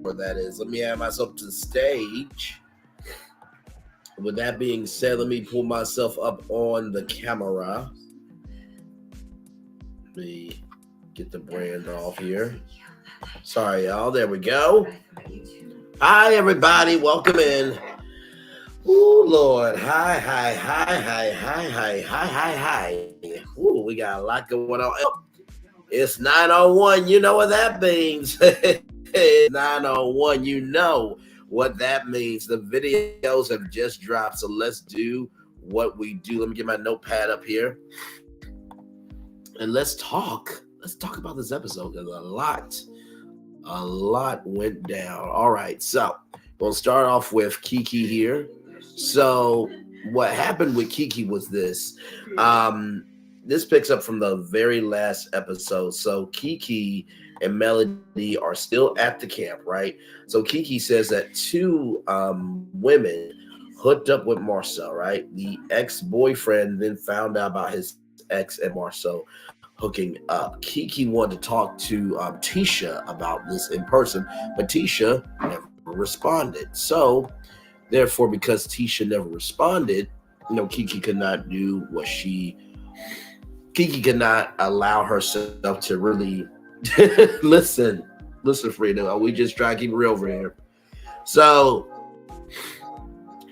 that is. Let me add myself to the stage. With that being said, let me pull myself up on the camera. Let me get the brand off here. Sorry, y'all. There we go. Hi, everybody. Welcome in. Ooh, Lord. Hi. Ooh, we got a lot going on. It's 9:01. You know what that means. It's 9:01. You know what that means. The videos have just dropped, so let's do what we do. Let me get my notepad up here. And let's talk about this episode, because a lot went down. All right, so we'll start off with Kiki here. So what happened with Kiki was this. This picks up from the very last episode. So Kiki and Melody are still at the camp, right? So Kiki says that two women hooked up with Marcel, right? The ex-boyfriend then found out about his ex and Marcel hooking up. Kiki wanted to talk to Tisha about this in person, but Tisha never responded. So therefore, because Tisha never responded, Kiki could not do what Kiki could not allow herself to really listen, Frida. We just try to keep it real over here. So,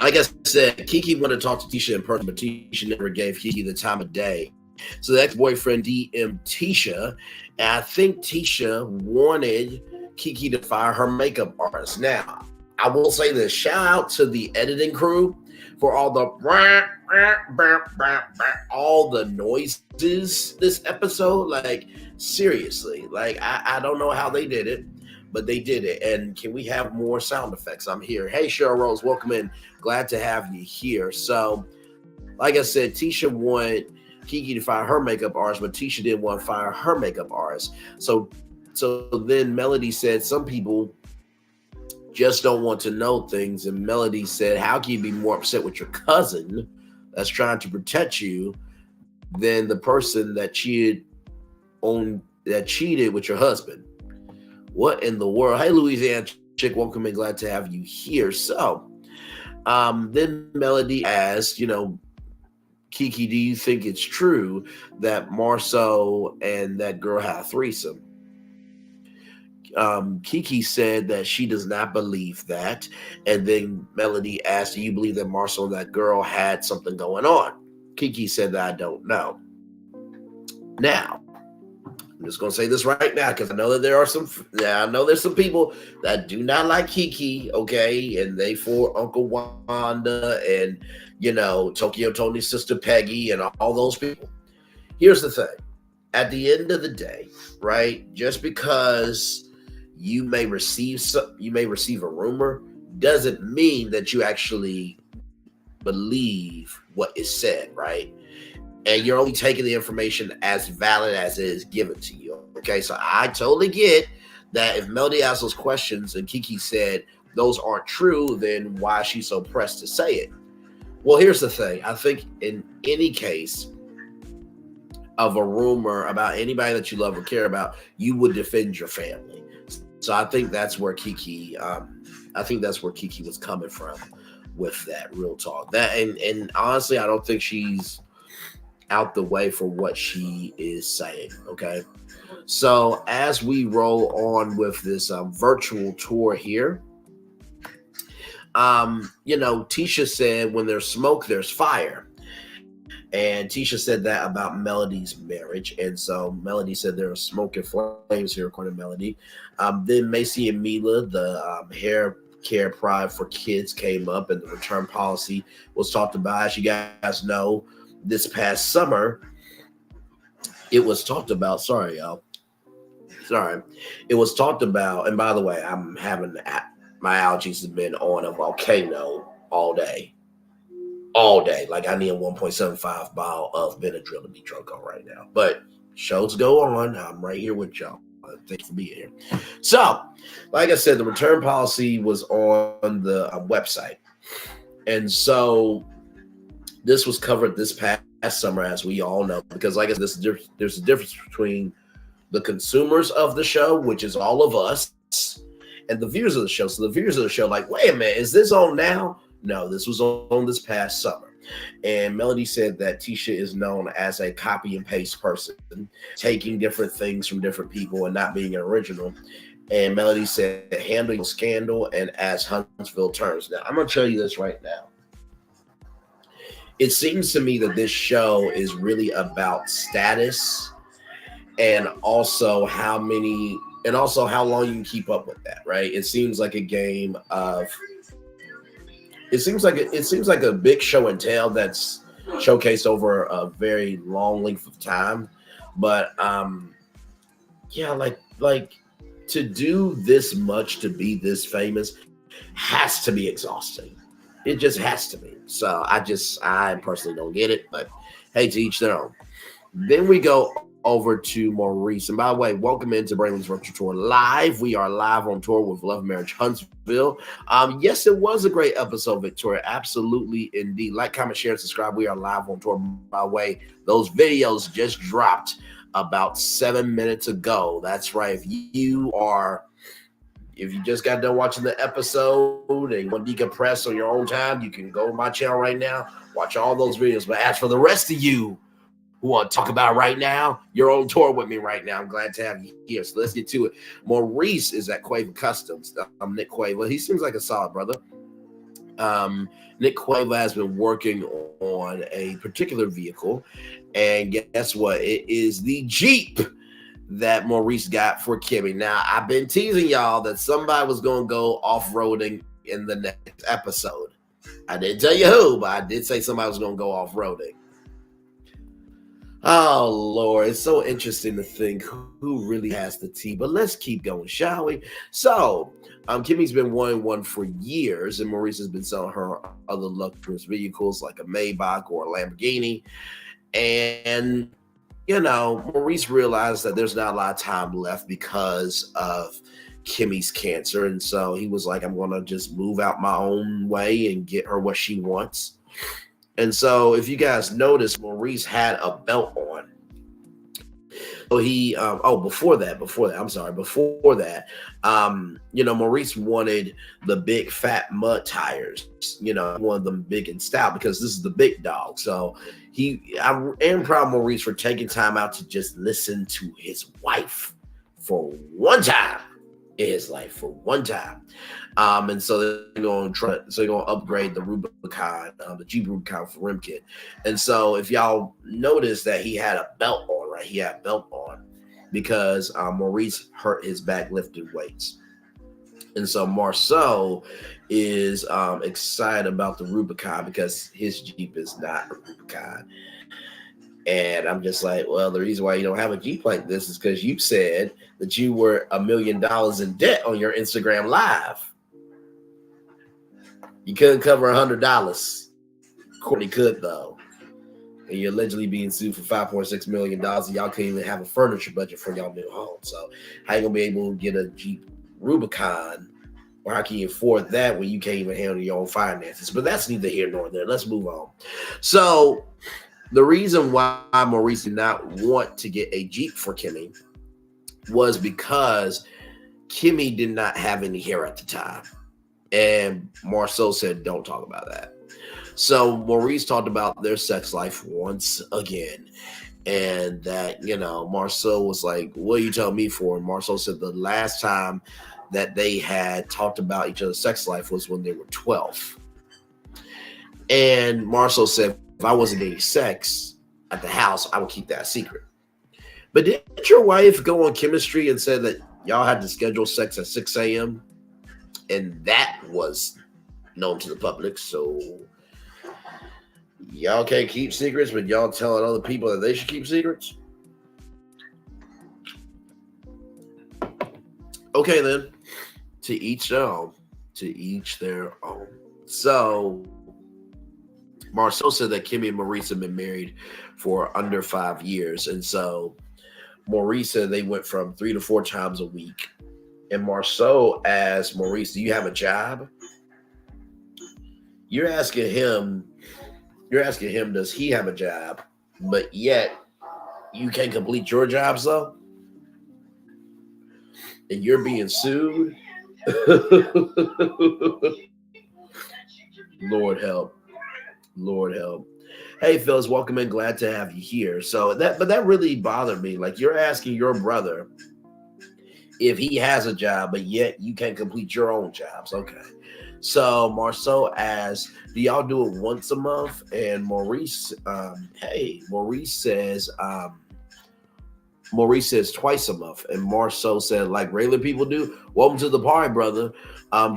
like I said, Kiki wanted to talk to Tisha in person, but Tisha never gave Kiki the time of day. So the ex-boyfriend DM'd Tisha, and I think Tisha wanted Kiki to fire her makeup artist. Now, I will say this, shout out to the editing crew for all the noises this episode. Like, seriously, like I don't know how they did it, but they did it. And can we have more sound effects? I'm here. Hey, Cheryl Rose, welcome in. Glad to have you here. So, like I said, Tisha wanted Kiki to fire her makeup artist, but Tisha didn't want to fire her makeup artist. So then Melody said some people just don't want to know things. And Melody said, how can you be more upset with your cousin that's trying to protect you than the person that cheated with your husband? What in the world? Hey, Louisiana chick, welcome and glad to have you here. So then Melody asked, Kiki, do you think it's true that Marceau and that girl had a threesome? Kiki said that she does not believe that. And then Melody asked, do you believe that Marcel and that girl had something going on? Kiki said that I don't know. Now, I'm just going to say this right now, because I know that there's some people that do not like Kiki, okay? And they for Uncle Wanda and, Tokyo Tony's sister Peggy and all those people. Here's the thing. At the end of the day, right, just because you may receive a rumor doesn't mean that you actually believe what is said, right? And you're only taking the information as valid as it is given to you. Okay, so I totally get that if Melody asked those questions and Kiki said those aren't true, then why is she so pressed to say it? Well, here's the thing. I think in any case of a rumor about anybody that you love or care about, you would defend your family. So I think that's where Kiki was coming from with that, real talk. That and honestly, I don't think she's out the way for what she is saying. Okay. So as we roll on with this virtual tour here, Tisha said, when there's smoke, there's fire. And Tisha said that about Melody's marriage. And so Melody said there was smoke and flames here, according to Melody. Then Macy and Mila, the hair care pride for kids, came up, and the return policy was talked about. As you guys know, this past summer, it was talked about. Sorry, y'all. Sorry. It was talked about. And by the way, I'm having my allergies have been on a volcano all day. Like I need a 1.75 bottle of Benadryl to be drunk on right now. But shows go on. I'm right here with y'all. Thank you for being here. So, like I said, the return policy was on the website. And so this was covered this past summer, as we all know, because like I said, there's a difference between the consumers of the show, which is all of us, and the viewers of the show. So the viewers of the show, like, wait a minute, is this on now? No, this was on this past summer. And Melody said that Tisha is known as a copy and paste person, taking different things from different people and not being an original. And Melody said, handling scandal and as Huntsville turns. Now, I'm going to tell you this right now. It seems to me that this show is really about status and also how long you can keep up with that, right? It seems like a game of, it seems like a big show and tell that's showcased over a very long length of time. But yeah, like to do this much, to be this famous, has to be exhausting. It just has to be. So I personally don't get it, but hey, to each their own. Then we go over to Maurice. And by the way, welcome into Braylon's Virtual Tour Live. We are live on tour with Love Marriage Huntsville. Yes, it was a great episode, Victoria. Absolutely, indeed. Like, comment, share, and subscribe. We are live on tour. By the way, those videos just dropped about 7 minutes ago. That's right. If you just got done watching the episode and you want to decompress on your own time, you can go to my channel right now, watch all those videos. But as for the rest of you who want to talk about right now, you're on tour with me right now. I'm glad to have you here. So let's get to it. Maurice is at Quavo Customs. I'm Nick Quavo. He seems like a solid brother. Nick Quavo has been working on a particular vehicle. And guess what? It is the Jeep that Maurice got for Kimmy. Now, I've been teasing y'all that somebody was going to go off-roading in the next episode. I didn't tell you who, but I did say somebody was going to go off-roading. Oh, Lord, it's so interesting to think who really has the tea. But let's keep going, shall we? So, Kimmy's been wanting one for years, and Maurice has been selling her other luxurious vehicles like a Maybach or a Lamborghini. And Maurice realized that there's not a lot of time left because of Kimmy's cancer. And so he was like, I'm going to just move out my own way and get her what she wants. And so if you guys notice, Maurice had a belt on. So he, before that, Maurice wanted the big fat mud tires, wanted them big in style because this is the big dog. So I am proud of Maurice for taking time out to just listen to his wife for one time in his life, for one time. And so they're going to upgrade the Rubicon, the Jeep Rubicon for Rimkit. And so if y'all notice that he had a belt on, right? He had a belt on because Maurice hurt his back lifting weights. And so Marceau is excited about the Rubicon because his Jeep is not a Rubicon. And I'm just like, well, the reason why you don't have a Jeep like this is because you said that you were $1 million in debt on your Instagram Live. You couldn't cover $100. Courtney could, though. And you're allegedly being sued for $5.6 million. And y'all can't even have a furniture budget for y'all new home. So how you going to be able to get a Jeep Rubicon? Or how can you afford that when you can't even handle your own finances? But that's neither here nor there. Let's move on. So the reason why Maurice did not want to get a Jeep for Kimmy was because Kimmy did not have any hair at the time. And Marceau said, don't talk about that. So Maurice talked about their sex life once again. And that, Marceau was like, what are you telling me for? And Marceau said the last time that they had talked about each other's sex life was when they were 12. And Marceau said, if I wasn't getting sex at the house, I would keep that a secret. But didn't your wife go on chemistry and said that y'all had to schedule sex at 6 a.m.? And that was known to the public. So y'all can't keep secrets, but y'all telling other people that they should keep secrets? Okay, then. To each their own. To each their own. So Marceau said that Kimmy and Maurice have been married for under 5 years. And so Maurice said they went from 3 to 4 times a week. And Marceau asked Maurice, do you have a job? You're asking him, does he have a job? But yet you can't complete your jobs though? And you're being sued Lord help. Lord help. Hey Phyllis, welcome in. Glad to have you here. So that really bothered me. Like you're asking your brother if he has a job, but yet you can't complete your own jobs. Okay. So Marceau asks, do y'all do it once a month? And Maurice says twice a month. And Marceau said, like regular people do, welcome to the party, brother.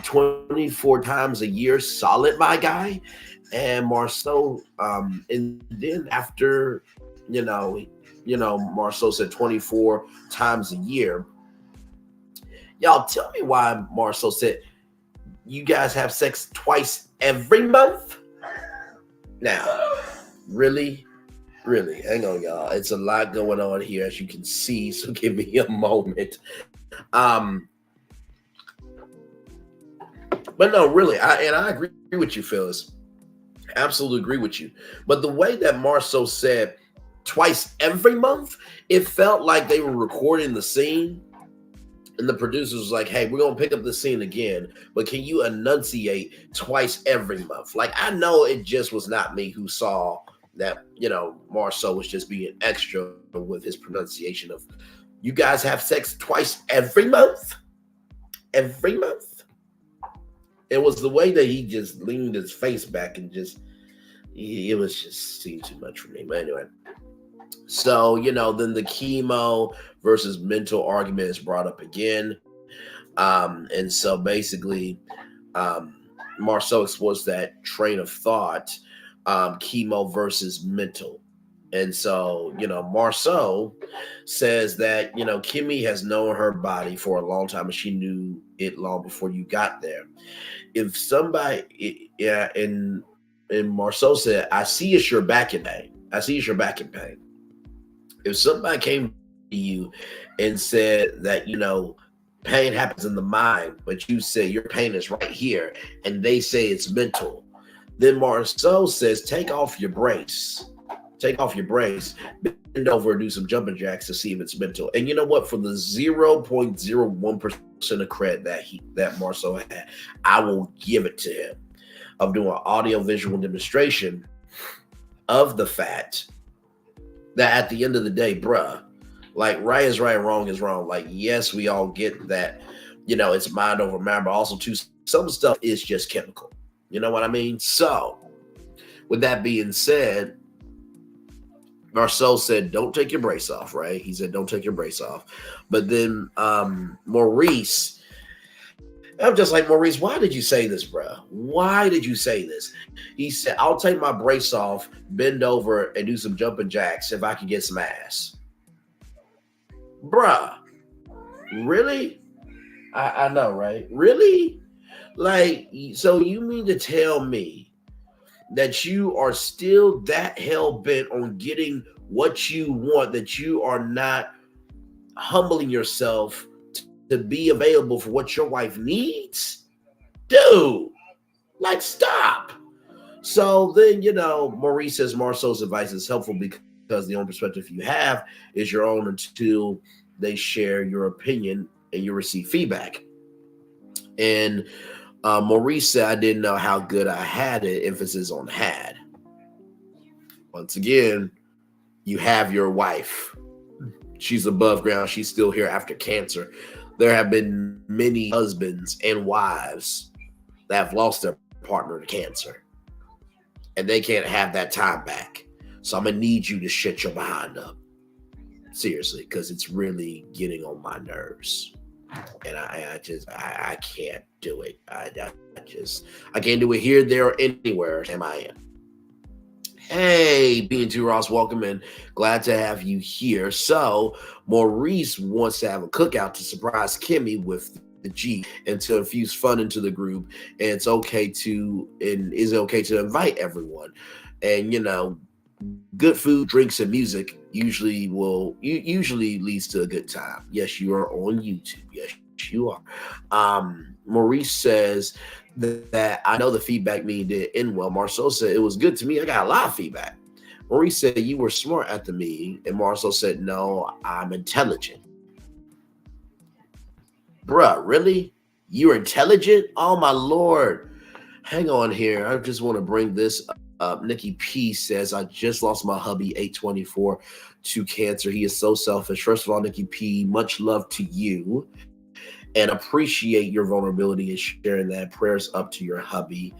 24 times a year, solid, my guy. And Marceau, and then after, Marceau said 24 times a year. Y'all tell me why Marceau said you guys have sex twice every month? Now, really? Really, hang on, y'all. It's a lot going on here, as you can see. So give me a moment. But no, really, I agree with you, Phyllis. Absolutely agree with you. But the way that Marceau said twice every month, it felt like they were recording the scene, and the producers was like, "Hey, we're gonna pick up the scene again, but can you enunciate twice every month?" Like, I know it just was not me who saw that, Marceau was just being extra with his pronunciation of, you guys have sex twice every month? Every month? It was the way that he just leaned his face back and it was just seemed too much for me. But anyway, so, then the chemo versus mental argument is brought up again. And so basically, Marceau explores that train of thought, chemo versus mental. And so, Marceau says that, Kimmy has known her body for a long time and she knew it long before you got there. If somebody, and Marceau said, I see it's your back in pain. I see it's your back in pain. If somebody came to you and said that, pain happens in the mind, but you say your pain is right here, and they say it's mental, then Marceau says, take off your brace. Take off your brace, bend over and do some jumping jacks to see if it's mental. And you know what? For the 0.01% of credit that Marceau had, I will give it to him of doing an audio-visual demonstration of the fact that at the end of the day, bruh, like right is right, wrong is wrong. Like, yes, we all get that, it's mind over matter, but also too, some stuff is just chemical. You know what I mean? So with that being said, Marceau said, don't take your brace off, right? He said, don't take your brace off. But then Maurice, I'm just like, Maurice, why did you say this, bro? Why did you say this? He said, I'll take my brace off, bend over, and do some jumping jacks if I can get some ass. Bruh, really? I know, right? Really? Like, so you mean to tell me that you are still that hell-bent on getting what you want, that you are not humbling yourself to be available for what your wife needs? Dude, like, stop. So then, Maurice says Marceau's advice is helpful because the only perspective you have is your own until they share your opinion and you receive feedback. And Maurice said, I didn't know how good I had it, emphasis on had. Once again, you have your wife. She's above ground. She's still here after cancer. There have been many husbands and wives that have lost their partner to cancer. And they can't have that time back. So I'm going to need you to shut your behind up. Seriously, because it's really getting on my nerves. And I can't do it. I can't do it here, there, or anywhere. Am I in? Hey, B&T Ross, welcome in. Glad to have you here. So Maurice wants to have a cookout to surprise Kimmy with the G and to infuse fun into the group. And is it okay to invite everyone? And good food, drinks, and music usually leads to a good time. Yes, you are on YouTube. Yes, you are. Maurice says that I know the feedback meeting did end well. Marceau said it was good to me. I got a lot of feedback. Maurice said you were smart at the meeting, and Marceau said no, I'm intelligent. Bruh, really? You're intelligent? Oh my Lord. Hang on here. I just want to bring this up. Nikki P says, I just lost my hubby 824 to cancer. He is so selfish. First of all, Nikki P, much love to you and appreciate your vulnerability and sharing that. Prayers up to your hubby.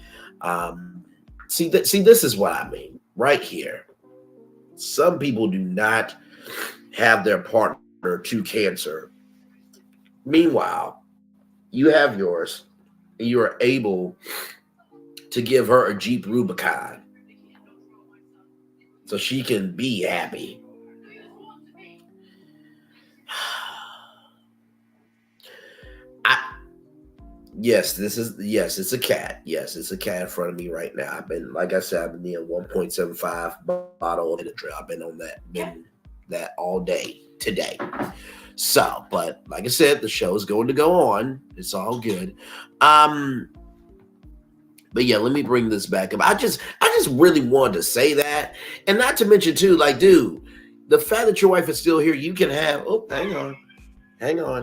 See, this is what I mean right here. Some people do not have their partner to cancer. Meanwhile, you have yours, and you are able to give her a Jeep Rubicon so she can be happy. Yes, it's a cat. Yes, it's a cat in front of me right now. I've been, like I said, I've been in 1.75 bottle of Benadryl. I've been on that all day today. So, but like I said, the show is going to go on. It's all good. But yeah, let me bring this back up. I just really wanted to say that. And not to mention too, like, dude, the fact that your wife is still here, you can have, hang on.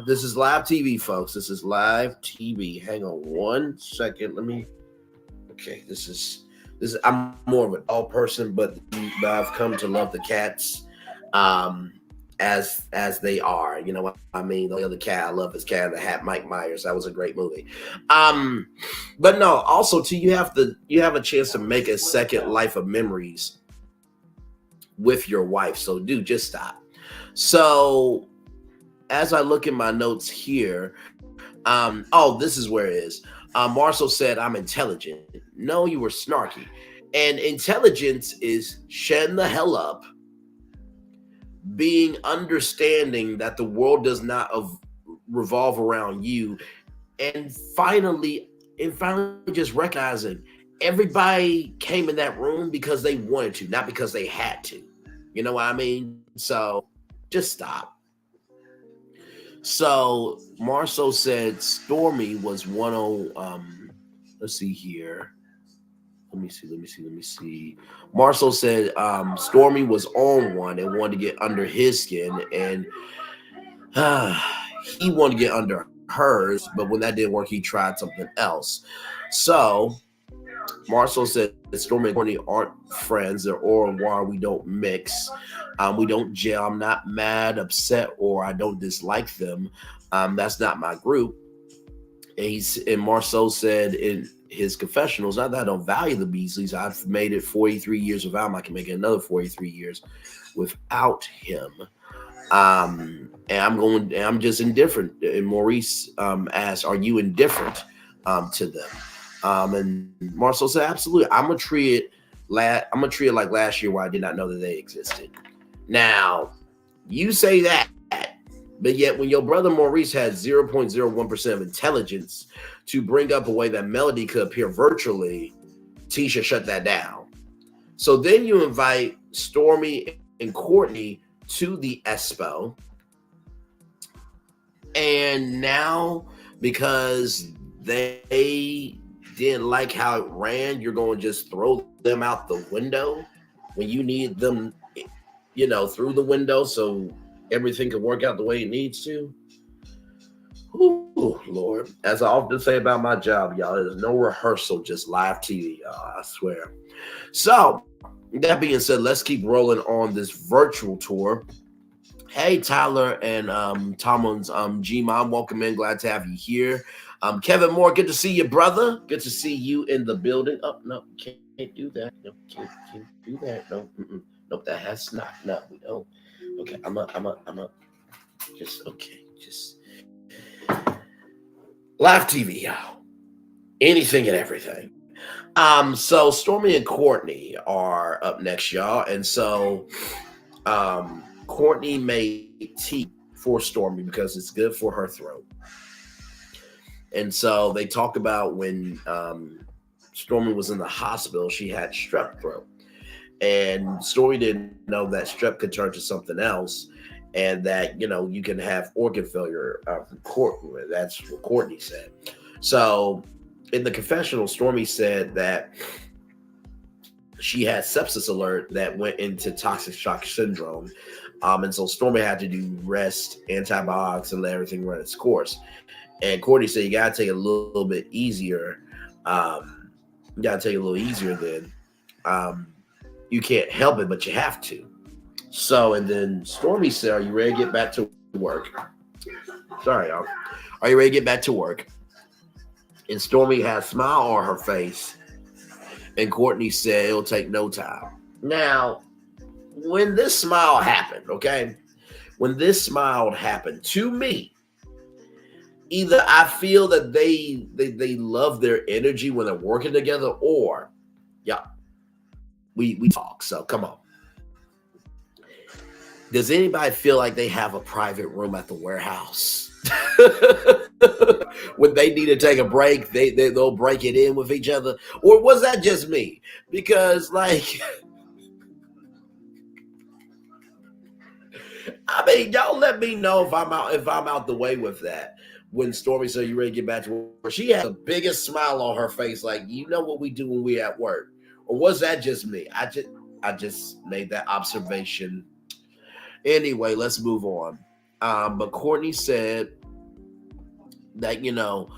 This is live TV, folks. This is live TV. Hang on 1 second. Okay, this is I'm more of an dog person, but I've come to love the cats as they are. You know what I mean? The other cat I love is Cat in the Hat, Mike Myers. That was a great movie. But no, also too, you have a chance to make a second life of memories with your wife. So dude, just stop. So as I look in my notes here, this is where it is. Marcel said, I'm intelligent. No, you were snarky. And intelligence is shutting the hell up, being understanding that the world does not revolve around you, and finally just recognizing everybody came in that room because they wanted to, not because they had to. You know what I mean? So just stop. So Marceau said Stormy was let's see here. Let me see. Marceau said Stormy was on one and wanted to get under his skin, and he wanted to get under hers, but when that didn't work, he tried something else. So Marceau said that Stormy and Courtney aren't friends. They're au revoir. We don't mix. We don't gel. I'm not mad, upset, or I don't dislike them. That's not my group. And Marceau said in his confessionals, not that I don't value the Beasleys. I've made it 43 years without him. I can make it another 43 years without him. And I'm just indifferent. And Maurice asked, are you indifferent to them? And Marceau said, absolutely. I'm gonna treat it like last year where I did not know that they existed. Now, you say that, but yet when your brother Maurice had 0.01% of intelligence to bring up a way that Melody could appear virtually, Tisha shut that down. So then you invite Stormy and Courtney to the Expo. And now, because they didn't like how it ran, you're going to just throw them out the window when you need them, through the window so everything can work out the way it needs to. Ooh, Lord. As I often say about my job, y'all, there's no rehearsal, just live TV, y'all, I swear. So, that being said, let's keep rolling on this virtual tour. Hey, Tyler and Tomlin's G-Mom, welcome in. Glad to have you here. Kevin Moore, good to see you, brother. Good to see you in the building. Oh, no, can't do that. No, can't do that. No, nope, that has not. No, we don't. Okay, I'm a. Just live TV, y'all. Anything and everything. So Stormy and Courtney are up next, y'all, and so Courtney made tea for Stormy because it's good for her throat. And so they talk about when Stormy was in the hospital, she had strep throat. And Stormy didn't know that strep could turn to something else and that, you can have organ failure from Courtney. That's what Courtney said. So in the confessional, Stormy said that she had sepsis alert that went into toxic shock syndrome. And so Stormy had to do rest, antibiotics, and let everything run its course. And Courtney said, you got to take it a little bit easier. You got to take it a little easier then. You can't help it, but you have to. So, and then Stormy said, are you ready to get back to work? Sorry, y'all. Are you ready to get back to work? And Stormy had a smile on her face. And Courtney said, it'll take no time. Now, when this smile happened, okay? When this smile happened to me, either I feel that they love their energy when they're working together, or yeah, we talk. So come on. Does anybody feel like they have a private room at the warehouse? When they need to take a break, they'll break it in with each other? Or was that just me? Because like, I mean, y'all let me know if I'm out the way with that. When Stormy said, you ready to get back to work? She had the biggest smile on her face, like, you know what we do when we at work. Or was that just me? I just made that observation. Anyway, let's move on. But Courtney said that, you know,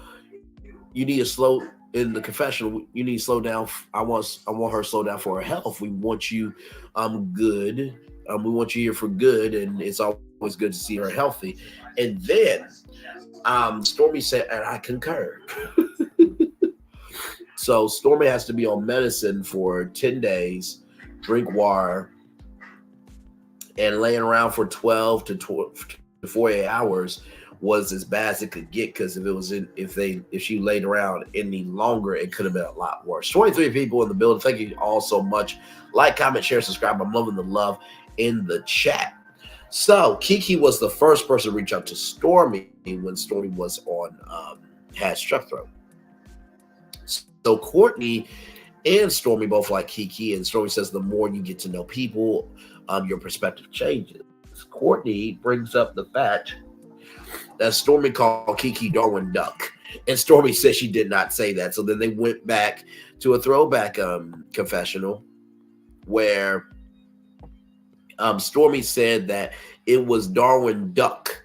you need to slow in the confessional. You need to slow down. I want her to slow down for her health. We want you good. We want you here for good, and it's always good to see her healthy. And then Stormy said, and I concur. So Stormy has to be on medicine for 10 days, drink water, and laying around for 12 to 48 hours was as bad as it could get, because if she laid around any longer, it could have been a lot worse. 23 people in the building. Thank you all so much. Like, comment, share, subscribe. I'm loving the love in the chat. So Kiki was the first person to reach out to Stormy when Stormy was on had strep throat. So Courtney and Stormy both like Kiki, and Stormy says the more you get to know people, your perspective changes. Courtney brings up the fact that Stormy called Kiki Darwin Duck, and Stormy said she did not say that. So then they went back to a throwback confessional where Stormy said that it was Darwin Duck,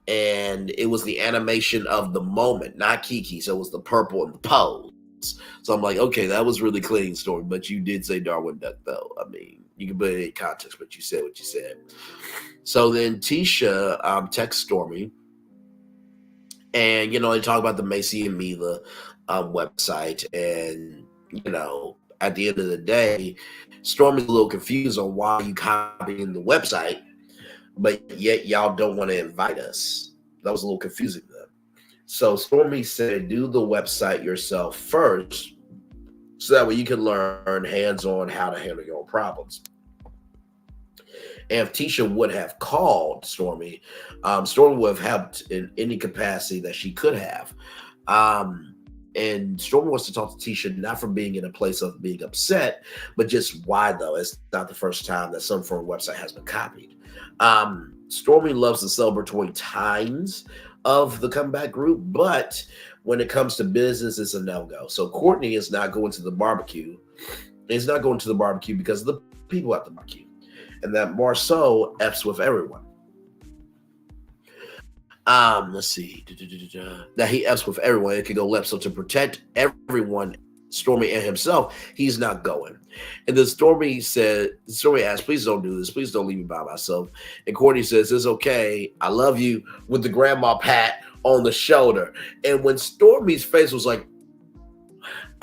and it was the animation of the moment, not Kiki. So it was the purple and the pose. So I'm like, okay, that was really clean, Stormy, but you did say Darwin Duck, though. I mean, you can put it in context, but you said what you said. So then Tisha texts Stormy, and, you know, they talk about the Macy and Mila website, and, you know, at the end of the day, Stormy's a little confused on why you copying the website, but yet y'all don't want to invite us. That was a little confusing to them. So Stormy said, do the website yourself first, so that way you can learn hands-on how to handle your own problems. And if Tisha would have called Stormy, Stormy would have helped in any capacity that she could have. And Stormy wants to talk to Tisha, not from being in a place of being upset, but just why, though. It's not the first time that some foreign website has been copied. Stormy loves the celebratory times of the comeback group, but when it comes to business, it's a no-go. So Courtney is not going to the barbecue. He's not going to the barbecue because of the people at the barbecue. And that Marceau F's with everyone. Let's see. That he F's with everyone. It could go left. So to protect everyone, Stormy and himself, he's not going. And then Stormy asked, please don't do this. Please don't leave me by myself. And Courtney says, it's okay. I love you, with the grandma pat on the shoulder. And when Stormy's face was like,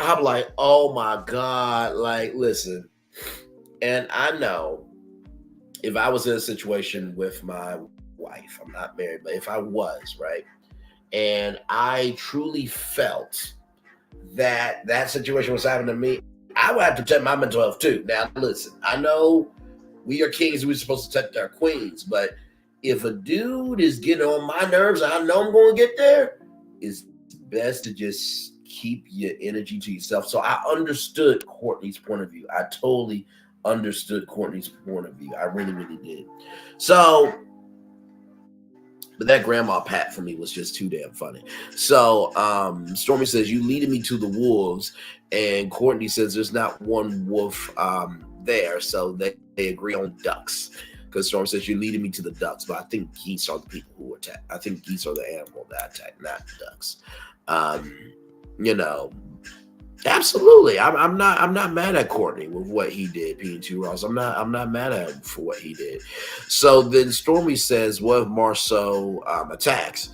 I'm like, oh my God. Like, listen. And I know if I was in a situation with my wife, I'm not married, but if I was, right, and I truly felt that that situation was happening to me, I would have to protect my mental health too. Now, listen, I know we are kings, we're supposed to protect our queens, but if a dude is getting on my nerves, I know I'm going to get there, it's best to just keep your energy to yourself. So I understood Courtney's point of view. I totally understood Courtney's point of view. I really, really did. So, but that grandma pat for me was just too damn funny. So Stormy says, you leading me to the wolves, and Courtney says there's not one wolf there, so they agree on ducks. because Storm says you're leading me to the ducks, but I think geese are the people who attack. I think geese are the animal that attack, not ducks. You know, absolutely. I'm not mad at Courtney with what he did, P2 Ross. I'm not mad at him for what he did. So then Stormy says, what if Marceau attacks?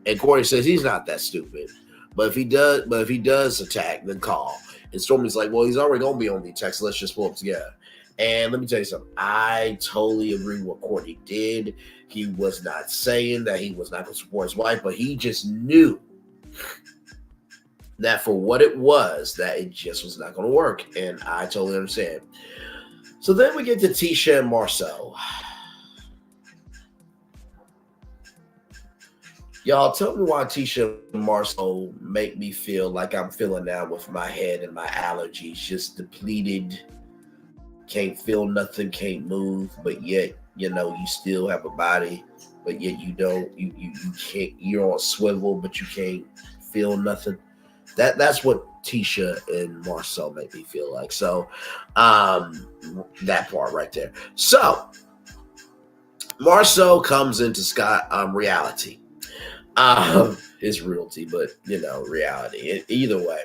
And Courtney says he's not that stupid. But if he does attack, then call. And Stormy's like, well, he's already gonna be on the attack, so let's just pull up together. And let me tell you something. I totally agree with what Courtney did. He was not saying that he was not going to support his wife, but he just knew that for what it was, that it just was not going to work. And I totally understand. So then we get to Tisha and Marceau. Y'all, tell me why Tisha and Marceau make me feel like I'm feeling now with my head and my allergies just depleted. Can't feel nothing, can't move, but yet, you know, you still have a body, but yet you don't, you can't, you're on swivel, but you can't feel nothing. That's what Tisha and Marceau make me feel like. So, that part right there. So, Marceau comes into Scott reality. His realty, but you know, reality. Either way.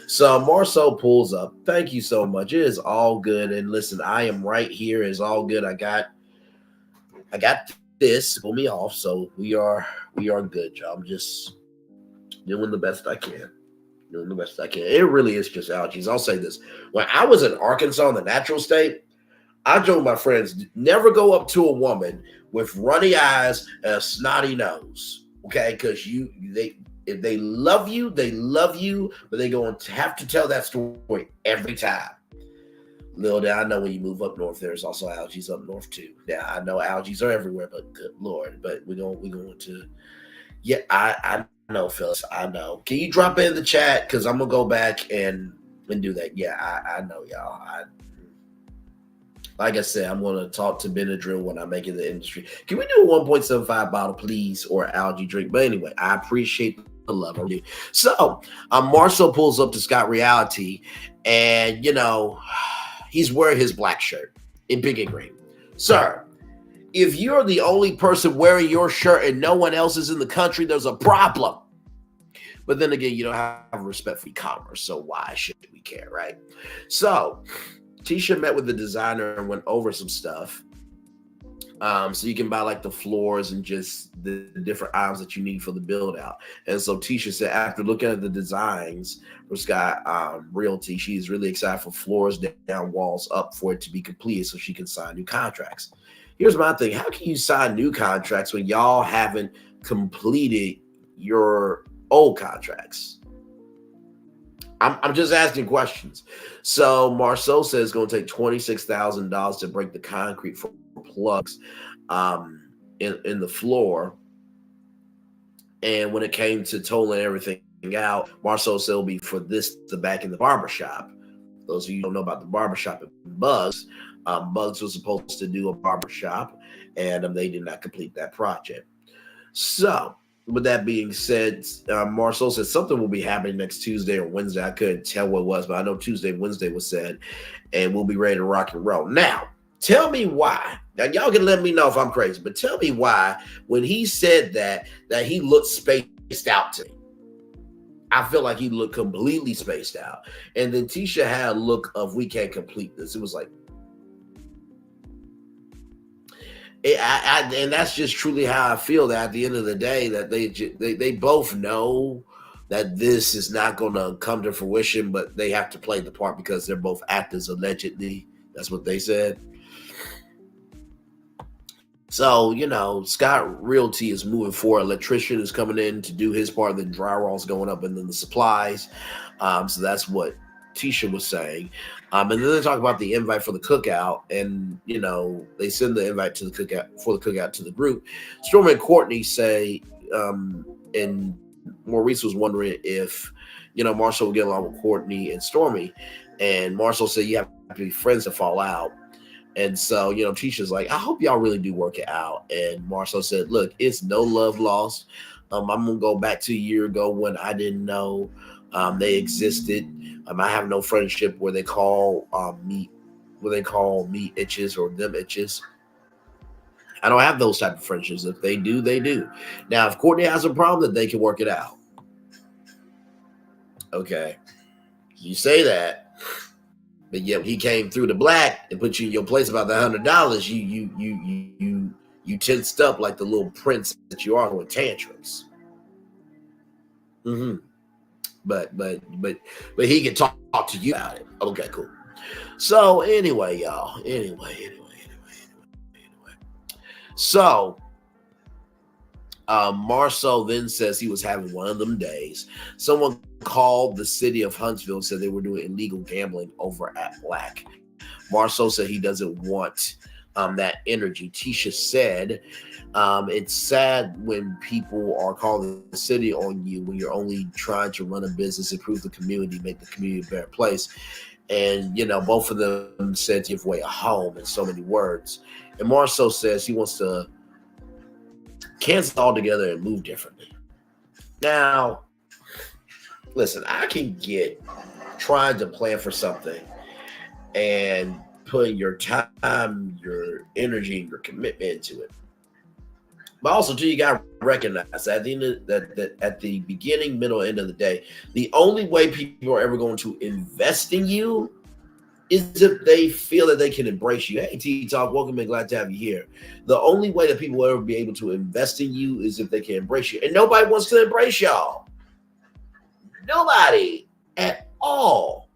So Marceau pulls up. Thank you so much. It is all good. And listen, I am right here. It's all good. I got this. Pull me off. So we are good, y'all. I'm just doing the best I can. Doing the best I can. It really is just allergies. I'll say this. When I was in Arkansas in the natural state, I told my friends, never go up to a woman with runny eyes and a snotty nose. Okay, because if they love you, but they're going to have to tell that story every time. Little did I know when you move up north, there's also allergies up north too. Now I know allergies are everywhere, but good Lord, but we're going to, yeah, I know, Phyllis, I know. Can you drop it in the chat? Because I'm gonna go back and do that. Yeah, I know, y'all. Like I said, I'm going to talk to Benadryl when I make it in the industry. Can we do a 1.75 bottle, please, or algae drink? But anyway, I appreciate the love. So, Marceau pulls up to Scott Reality, and, you know, he's wearing his black shirt in pink and green. Sir, if you're the only person wearing your shirt and no one else is in the country, there's a problem. But then again, you don't have respect for e-commerce, so why should we care, right? So, Tisha met with the designer and went over some stuff. So you can buy like the floors and just the different items that you need for the build out. And so Tisha said, after looking at the designs for Scott Realty, she's really excited for floors down, walls up for it to be completed so she can sign new contracts. Here's my thing. How can you sign new contracts when y'all haven't completed your old contracts? I'm just asking questions. So Marceau says it's going to take $26,000 to break the concrete for plugs in the floor. And when it came to totaling everything out, Marceau said it'll be for this to back in the barbershop. Those of you who don't know about the barbershop at Bugs, Bugs was supposed to do a barbershop, and they did not complete that project. So, with that being said, Marceau said something will be happening next Tuesday or Wednesday. I couldn't tell what it was, but I know Tuesday, Wednesday was said, and we'll be ready to rock and roll. Now, tell me why. Now, y'all can let me know if I'm crazy, but tell me why when he said that he looked spaced out to me. I feel like he looked completely spaced out. And then Tisha had a look of, we can't complete this. It was like, and that's just truly how I feel, that at the end of the day, that they both know that this is not going to come to fruition, but they have to play the part because they're both actors, allegedly. That's what they said. So, you know, Scott Realty is moving forward. Electrician is coming in to do his part. The drywall's going up, and then the supplies. So that's what Tisha was saying. And then they talk about the invite for the cookout, and you know, they send the invite to the cookout to the group. Stormy and Courtney say, and Maurice was wondering if, you know, Marceau would get along with Courtney and Stormy, and Marceau said you have to be friends to fall out. And so, you know, Tisha's like, I hope y'all really do work it out. And Marceau said, look, it's no love lost. I'm gonna go back to a year ago when I didn't know they existed. I have no friendship where they call me itches or them itches. I don't have those type of friendships. If they do, they do. Now, if Courtney has a problem, that they can work it out. Okay, you say that, but yet he came through the black and put you in your place about the $100. You tensed up like the little prince that you are with tantrums. Mm-hmm. But he can talk to you about it. Okay, cool. So anyway, y'all. Anyway. So Marceau then says he was having one of them days. Someone called the city of Huntsville and said they were doing illegal gambling over at Black. Marceau said he doesn't want that energy. Tisha said, it's sad when people are calling the city on you when you're only trying to run a business, improve the community, make the community a better place. And, both of them said to give away a home in so many words. And Marceau says he wants to cancel altogether and move differently. Now, listen, I can get trying to plan for something and putting your time, your energy, and your commitment into it. But also, too, you got to recognize at the end of that at the beginning, middle, end of the day, the only way people are ever going to invest in you is if they feel that they can embrace you. Hey, T-Talk, welcome and glad to have you here. The only way that people will ever be able to invest in you is if they can embrace you. And nobody wants to embrace y'all. Nobody at all.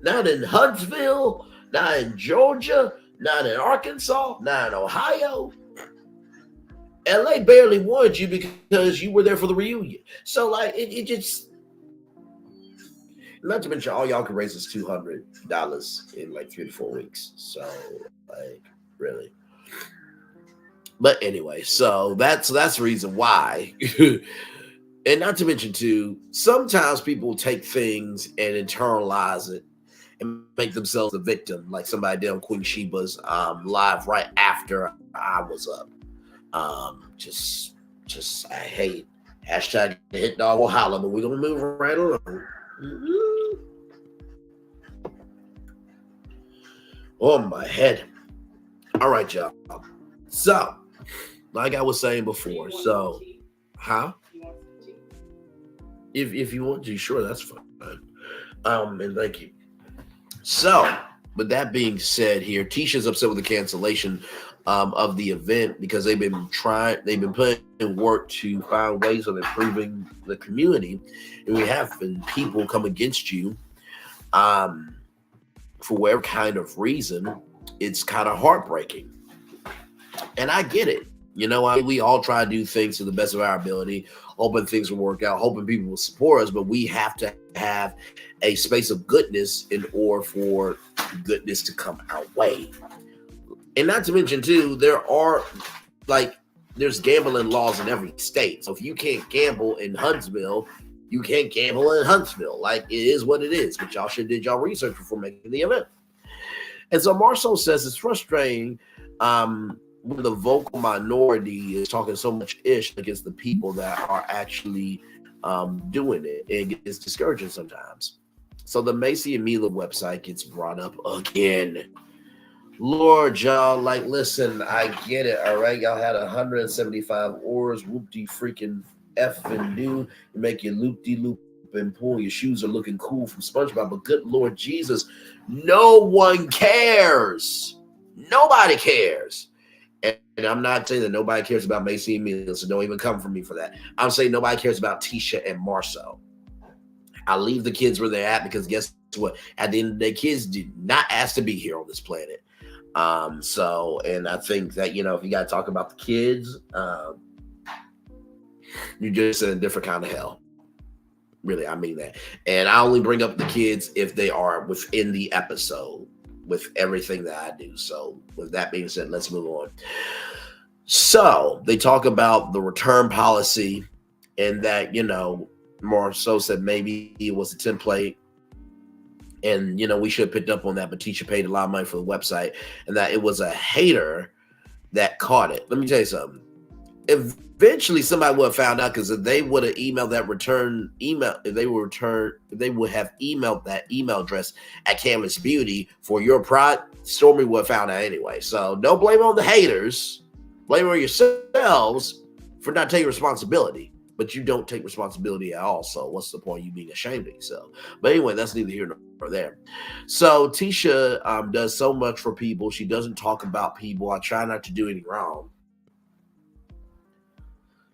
Not in Huntsville, not in Georgia, not in Arkansas, not in Ohio. LA barely wanted you because you were there for the reunion. So, it just, not to mention, all y'all can raise us $200 in 3 to 4 weeks. So, really. But anyway, so that's the reason why. And not to mention, too, sometimes people take things and internalize it and make themselves a victim, like somebody did on Queen Sheba's live right after I was up. Just I hate hashtag hit dog will holler, but we're gonna move right along. Mm-hmm. Oh my head. All right, y'all. So, like I was saying before, so if you want to, sure, that's fine. And thank you. So, with that being said, here, Tisha's upset with the cancellation of the event because they've been putting in work to find ways of improving the community, and we have been people come against you for whatever kind of reason. It's kind of heartbreaking, and I get it. We all try to do things to the best of our ability, hoping things will work out, hoping people will support us, but we have to have a space of goodness in order for goodness to come our way. And not to mention, too, there's gambling laws in every state. So if you can't gamble in Huntsville, you can't gamble in Huntsville. It is what it is. But y'all should did y'all research before making the event. And so Marceau says it's frustrating when the vocal minority is talking so much ish against the people that are actually doing it. It gets discouraging sometimes. So the Macy and Mila website gets brought up again. Lord, y'all, listen, I get it, all right? Y'all had 175 oars, whoop-de freaking effing do. You make your loop-de-loop and pull. Your shoes are looking cool from SpongeBob, but good Lord Jesus, no one cares. Nobody cares. And I'm not saying that nobody cares about Macy and Mila, so don't even come for me for that. I'm saying nobody cares about Tisha and Marceau. I'll leave the kids where they're at because guess what? At the end of the day, kids did not ask to be here on this planet. And I think that, if you got to talk about the kids, you're just in a different kind of hell. Really, I mean that. And I only bring up the kids if they are within the episode with everything that I do. So with that being said, let's move on. So they talk about the return policy and that, Marceau said maybe it was a template. And, we should have picked up on that, but Tisha paid a lot of money for the website and that it was a hater that caught it. Let me tell you something. Eventually somebody would have found out because if they would have emailed that return email, if they would have emailed that email address at Canvas Beauty for your product, Stormy would have found out anyway. So don't blame on the haters. Blame on yourselves for not taking responsibility. But you don't take responsibility at all. So what's the point of you being ashamed of yourself? But anyway, that's neither here nor there. So Tisha does so much for people. She doesn't talk about people. I try not to do anything wrong.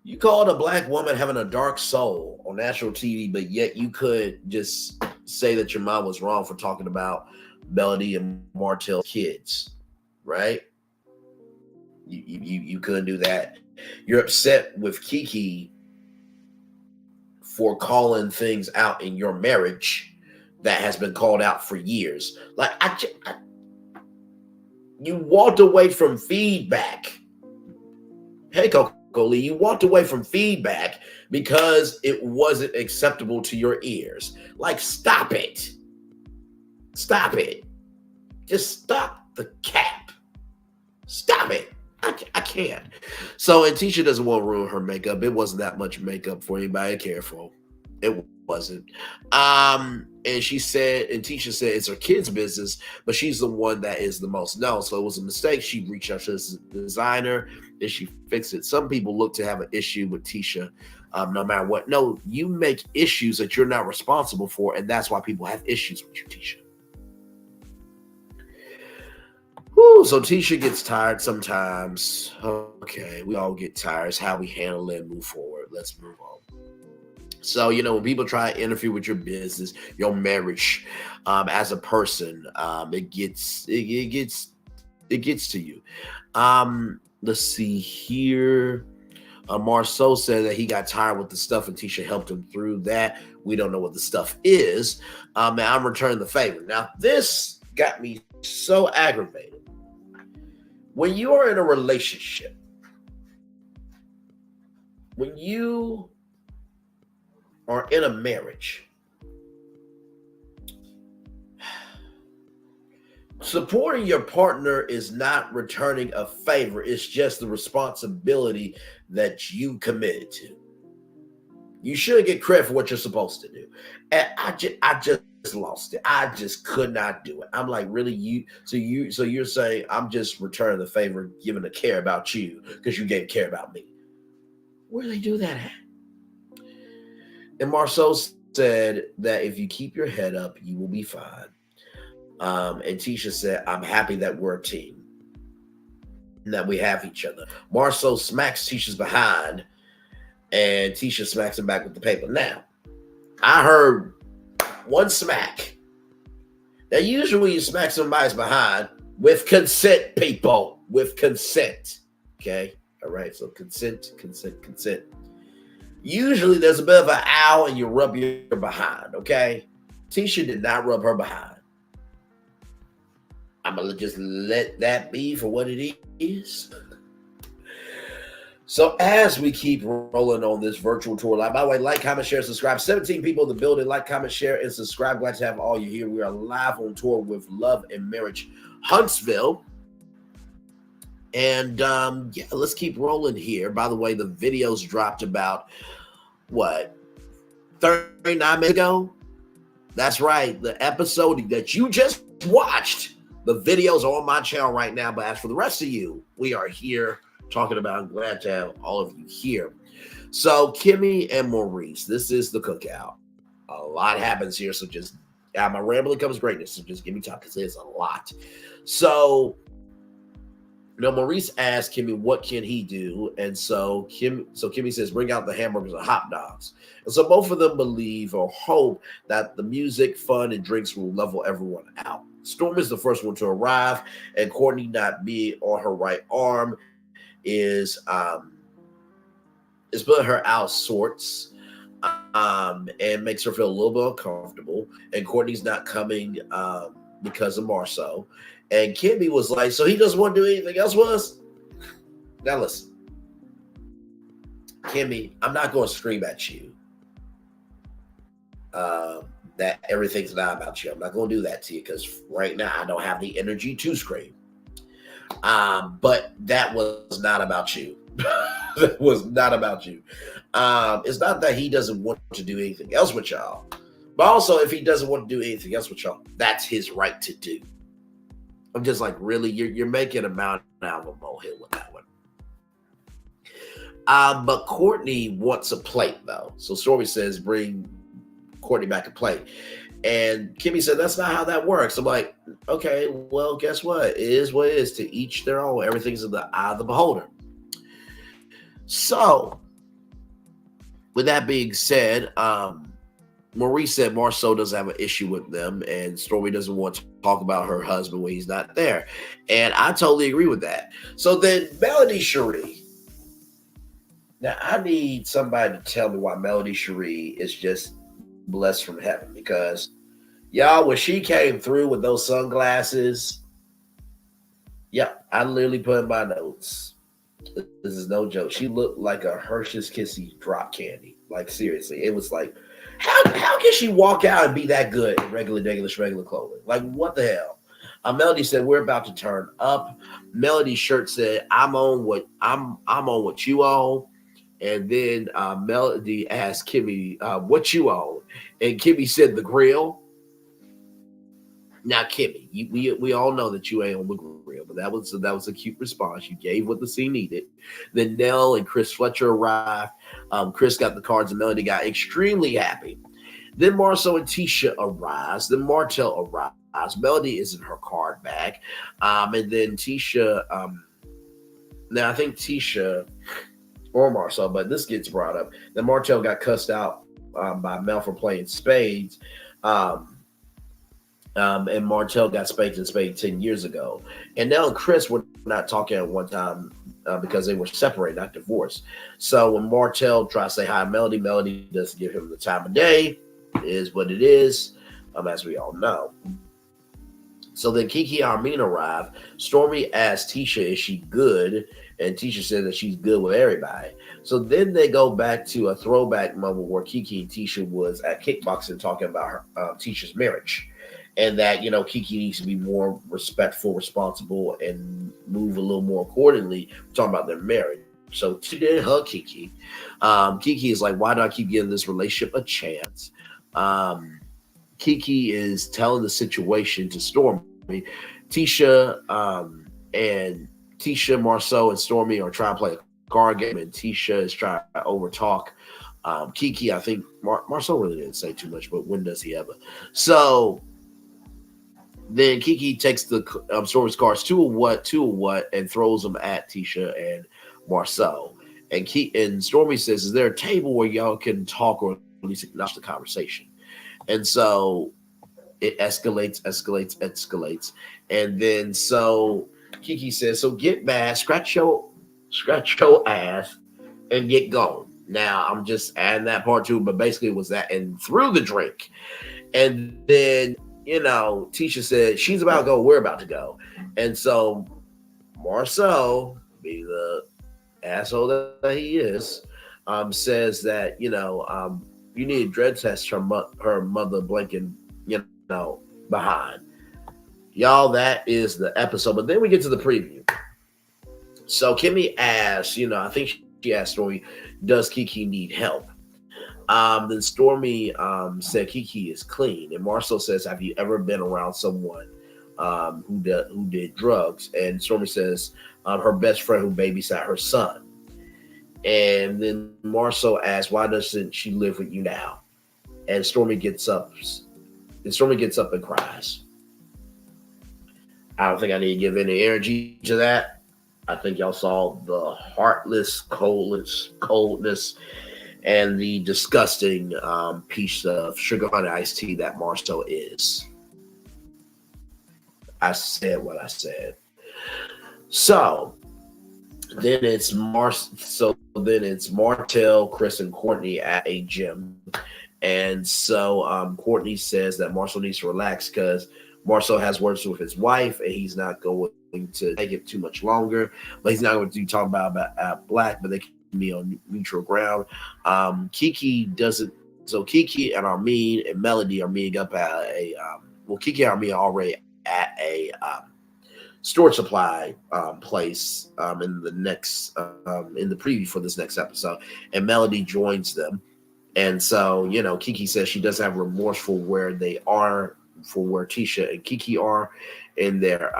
You called a black woman having a dark soul on national TV, but yet you could just say that your mom was wrong for talking about Melody and Martell's kids, right? You couldn't do that. You're upset with Kiki for calling things out in your marriage that has been called out for years. Like you walked away from feedback. Hey, Coco Lee, you walked away from feedback because it wasn't acceptable to your ears. Like, stop it. Stop it. Just stop the cap. Stop it. I can't. So, and Tisha doesn't want to ruin her makeup. It wasn't that much makeup for anybody to care for. It wasn't. And she said, and Tisha said it's her kid's business, but she's the one that is the most known. So it was a mistake. She reached out to the designer and she fixed it. Some people look to have an issue with Tisha, no matter what. No, you make issues that you're not responsible for, and that's why people have issues with you, Tisha. Whew, so Tisha gets tired sometimes. Okay, we all get tired. It's how we handle it and move forward. Let's move on. So, when people try to interfere with your business, your marriage, as a person, it gets to you. Let's see here. Marceau said that he got tired with the stuff and Tisha helped him through that. We don't know what the stuff is. And I'm returning the favor. Now, this got me so aggravated. When you are in a relationship, when you are in a marriage, supporting your partner is not returning a favor. It's just the responsibility that you committed to. You should get credit for what you're supposed to do. And I just lost it. I just could not do it. I'm like, really? So you're saying I'm just returning the favor, giving a care about you because you gave care about me. Where do they do that at? And Marceau said that if you keep your head up, you will be fine. And Tisha said, I'm happy that we're a team and that we have each other. Marceau smacks Tisha's behind and Tisha smacks him back with the paper. Now, I heard one smack. Now, usually when you smack somebody's behind, with consent, people, with consent. Okay? All right, so consent. Usually there's a bit of an ow and you rub your behind, okay? Tisha did not rub her behind. I'm going to just let that be for what it is. So as we keep rolling on this virtual tour live, by the way, like, comment, share, subscribe. 17 people in the building. Like, comment, share, and subscribe. Glad to have all you here. We are live on tour with Love and Marriage Huntsville. And yeah, let's keep rolling here. By the way, the videos dropped about, 39 minutes ago? That's right. The episode that you just watched, the videos are on my channel right now. But as for the rest of you, we are here talking about. I'm glad to have all of you here. So Kimmy and Maurice, this is the cookout. A lot happens here. So just, my rambling comes greatness. So just give me time because there's a lot. So, Maurice asked Kimmy, what can he do? And so Kimmy says, bring out the hamburgers and hot dogs. And so both of them believe or hope that the music, fun, and drinks will level everyone out. Storm is the first one to arrive, and Courtney, not being on her right arm, is putting her out of sorts, and makes her feel a little bit uncomfortable. And Courtney's not coming because of Marceau. And Kimmy was like, so he doesn't want to do anything else with us? Now listen, Kimmy, I'm not going to scream at you that everything's not about you. I'm not going to do that to you because right now I don't have the energy to scream. But that was not about you. That was not about you. It's not that he doesn't want to do anything else with y'all. But also, if he doesn't want to do anything else with y'all, that's his right to do. I'm just like, really? You're making a mountain out of a molehill with that one. But Courtney wants a plate though. So Stormy says, bring Courtney back a plate. And Kimmy said, that's not how that works. I'm like, okay, well, guess what? It is what it is. To each their own. Everything's in the eye of the beholder. So, with that being said, Maurice said Marceau doesn't have an issue with them, and Stormy doesn't want to talk about her husband when he's not there. And I totally agree with that. So then Melody Cherie. Now, I need somebody to tell me why Melody Cherie is just blessed from heaven, because y'all, when she came through with those sunglasses, yep, I literally put in my notes. This is no joke. She looked like a Hershey's Kissy drop candy. Like, seriously, it was like, how can she walk out and be that good in regular clothing? Like, what the hell? Melody said, we're about to turn up. Melody's shirt said, I'm on what you own. And then Melody asked Kimmy, what you own? And Kimmy said, the grill. Now, Kimmy, we all know that you ain't on the grill, but that was a cute response. You gave what the scene needed. Then Nell and Chris Fletcher arrived. Chris got the cards, and Melody got extremely happy. Then Marceau and Tisha arrives. Then Martell arrives. Melody is in her card bag. And then Tisha, now I think Tisha or Marceau, but this gets brought up. Then Martell got cussed out by Mel for playing spades. And Martell got spanked in spades 10 years ago. And Nell and Chris were not talking at one time because they were separated, not divorced. So when Martell tries to say hi, Melody doesn't give him the time of day. It is what it is, as we all know. So then Kiki and Armin arrive. Stormy asked Tisha, is she good? And Tisha said that she's good with everybody. So then they go back to a throwback moment where Kiki and Tisha was at kickboxing talking about her, Tisha's marriage. And that, Kiki needs to be more respectful, responsible, and move a little more accordingly. We're talking about their marriage. So she did hug Kiki. Kiki is like, why do I keep giving this relationship a chance? Kiki is telling the situation to Stormy. Tisha, Marceau, and Stormy are trying to play a card game, and Tisha is trying to overtalk Kiki. I think Marceau really didn't say too much, but when does he ever? So then Kiki takes the Stormy's cards two of what, and throws them at Tisha and Marceau. And Stormy says, is there a table where y'all can talk or at least acknowledge the conversation? And so it escalates. And then so Kiki says, so get mad, scratch your ass, and get gone. Now, I'm just adding that part too, but basically it was that, and threw the drink. And then, Tisha said, she's about to go, we're about to go. And so Marceau, being the asshole that he is, says that, you need to dread test her mother blinking, behind. Y'all, that is the episode. But then we get to the preview. So Kimmy asks, I think she asked Stormy, does Kiki need help? Then Stormy said Kiki is clean. And Marceau says, have you ever been around someone who did drugs? And Stormy says, her best friend who babysat her son. And then Marceau asks, why doesn't she live with you now? And Stormy gets up and cries. I don't think I need to give any energy to that. I think y'all saw the heartless coldness, and the disgusting piece of sugar honey iced tea that Marceau is. I said what I said. So then it's Martell, Chris, and Courtney at a gym. And so Courtney says that Marceau needs to relax because Marceau has words with his wife, and he's not going to take it too much longer. But he's not going to talk about black, but they can be on neutral ground. Kiki and Armin and Melody are meeting up at Kiki and Armin are already at a storage supply place in the preview for this next episode, and Melody joins them. And so, Kiki says she doesn't have remorse for where they are, for where Tisha and Kiki are in their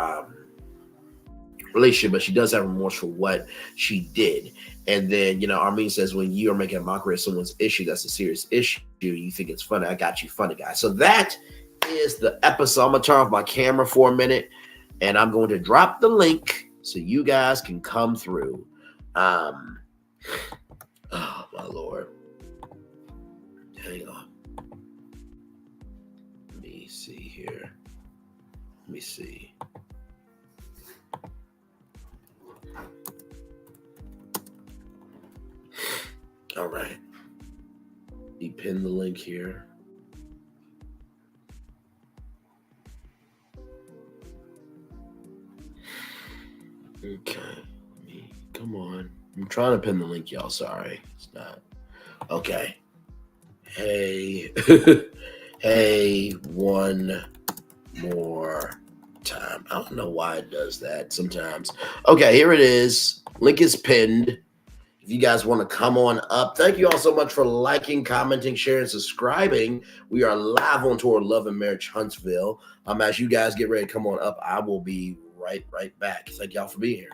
relationship, but she does have remorse for what she did. And then, Armin says, when you are making a mockery of someone's issue, that's a serious issue. You think it's funny. I got you funny, guys. So that is the episode. I'm going to turn off my camera for a minute, and I'm going to drop the link so you guys can come through. Oh, my Lord. Hang on. Let me see here. Let me see. All right. You pin the link here. Okay. Come on. I'm trying to pin the link, y'all. Sorry. It's not. Okay. Hey. Hey, one more time. I don't know why it does that sometimes. Okay, here it is. Link is pinned. If you guys want to come on up, thank you all so much for liking, commenting, sharing, subscribing. We are live on tour Love and Marriage Huntsville. As you guys get ready to come on up, I will be right back. Thank y'all for being here.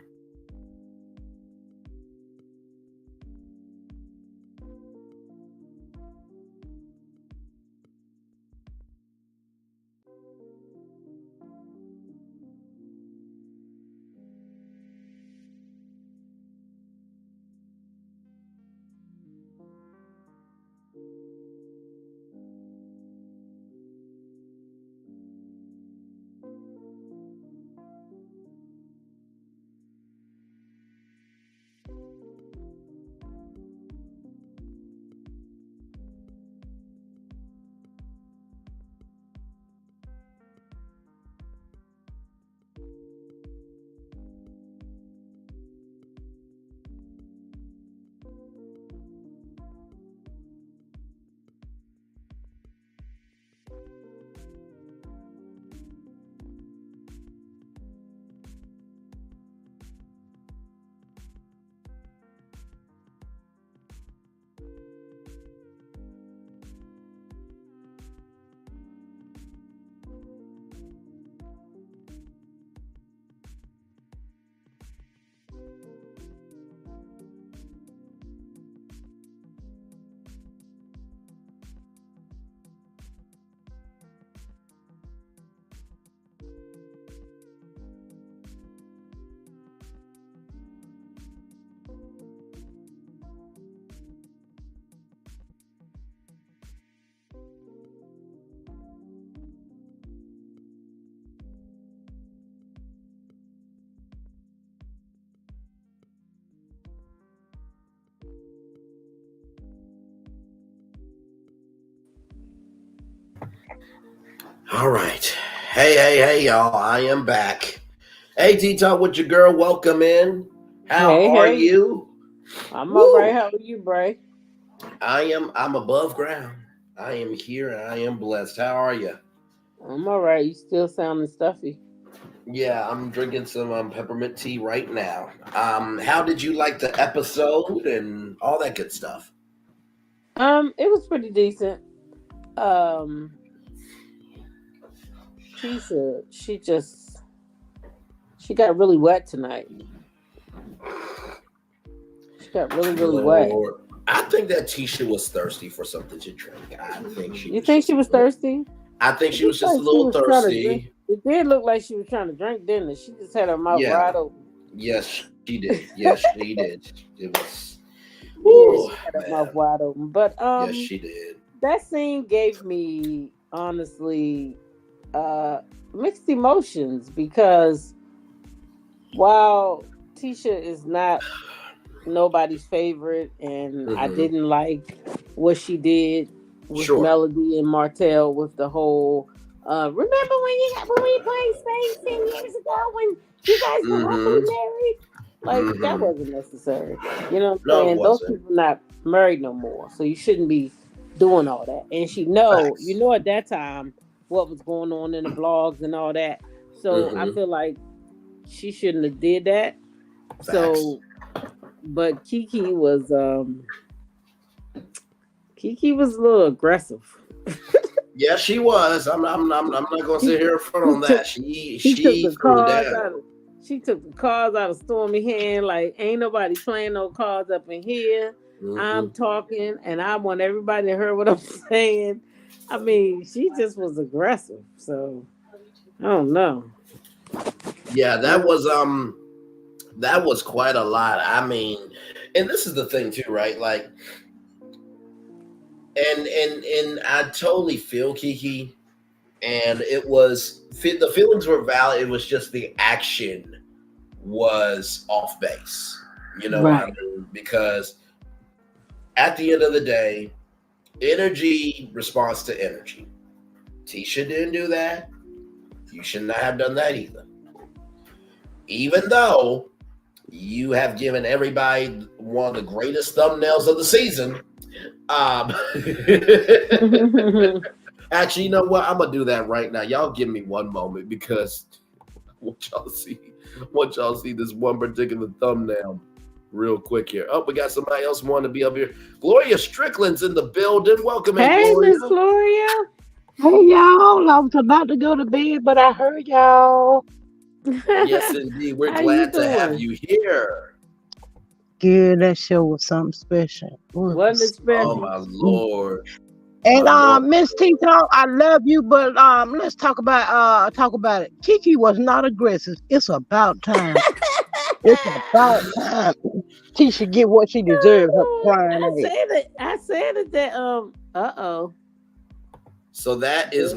All right. Hey, y'all. I am back. Hey, T-Talk with your girl. Welcome in. How are you? I'm all right. How are you, Bray? I'm above ground. I am here and I am blessed. How are you? I'm all right. You still sounding stuffy. Yeah, I'm drinking some peppermint tea right now. How did you like the episode and all that good stuff? It was pretty decent. Tisha, she got really wet tonight. She got really wet. I think that Tisha was thirsty for something to drink. I think she. You think she was thirsty? I think she was just a little thirsty. It did look like she was trying to drink, didn't it? She just had her mouth wide open. Yes, she did. Yes, she did. It was. She had her mouth wide open. But yes, she did. That scene gave me honestly mixed emotions because while Tisha is not nobody's favorite and I didn't like what she did with Melody and Martell with the whole remember when we played Space 10 years ago when you guys were happily married? Like that wasn't necessary. You know what I'm saying? Those people not married no more. So you shouldn't be doing all that. And you know at that time what was going on in the blogs and all that. So I feel like she shouldn't have did that. Facts. So but Kiki was a little aggressive. Yeah, she was. I'm not gonna sit here in front on that. She took the cards out. She took the cards out of Stormy hand. Like, ain't nobody playing no cards up in here. I'm talking, and I want everybody to hear what I'm saying. I mean, she just was aggressive. So I don't know. Yeah, that was quite a lot. I mean, and this is the thing too, right? Like, and I totally feel Kiki, and the feelings were valid. It was just the action was off base. You know what I Right. mean? Because at the end of the day, energy responds to energy. Tisha didn't do that. You should not have done that either. Even though you have given everybody one of the greatest thumbnails of the season. Actually, you know what? I'm gonna do that right now. Y'all give me one moment because I want y'all to see this one particular thumbnail real quick here. Oh, we got somebody else wanting to be up here. Gloria Strickland's in the building. Welcome in, Hey, Gloria. Miss Gloria. Hey y'all, I was about to go to bed, but I heard y'all. Yes, indeed. We're How you glad to have doing? you here. Good, that show was something special. Wasn't it Oh special? my Lord. And My Lord. Miss Tito, I love you, but let's talk about it. Kiki was not aggressive. It's about time. It's about time. She should get what she deserves. Her crying ass. I said it that So that is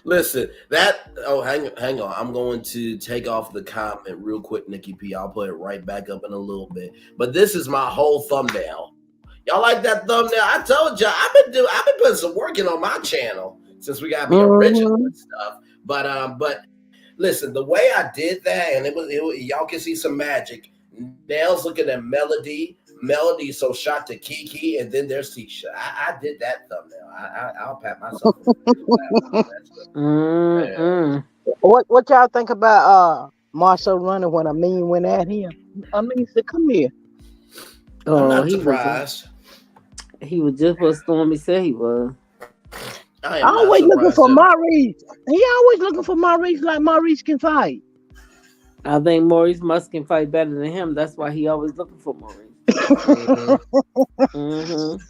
listen, hang on. I'm going to take off the comment real quick, Nikki P. I'll put it right back up in a little bit. But this is my whole thumbnail. Y'all like that thumbnail? I told y'all I've been putting some work in on my channel since we gotta be original and stuff. But listen, the way I did that, and it was y'all can see some magic. Nell's looking at Melody. Melody so shot to Kiki, and then there's Tisha. I did that thumbnail. I'll pat myself on the back. What y'all think about Marcel running when Amin went at him? Amin said, "Come here." I'm not surprised. He was just what Stormy said he was. I am Always not looking for surprised. Maurice. He always looking for Maurice, like Maurice can fight. I think Maurice Musk can fight better than him. That's why he always looking for Maurice.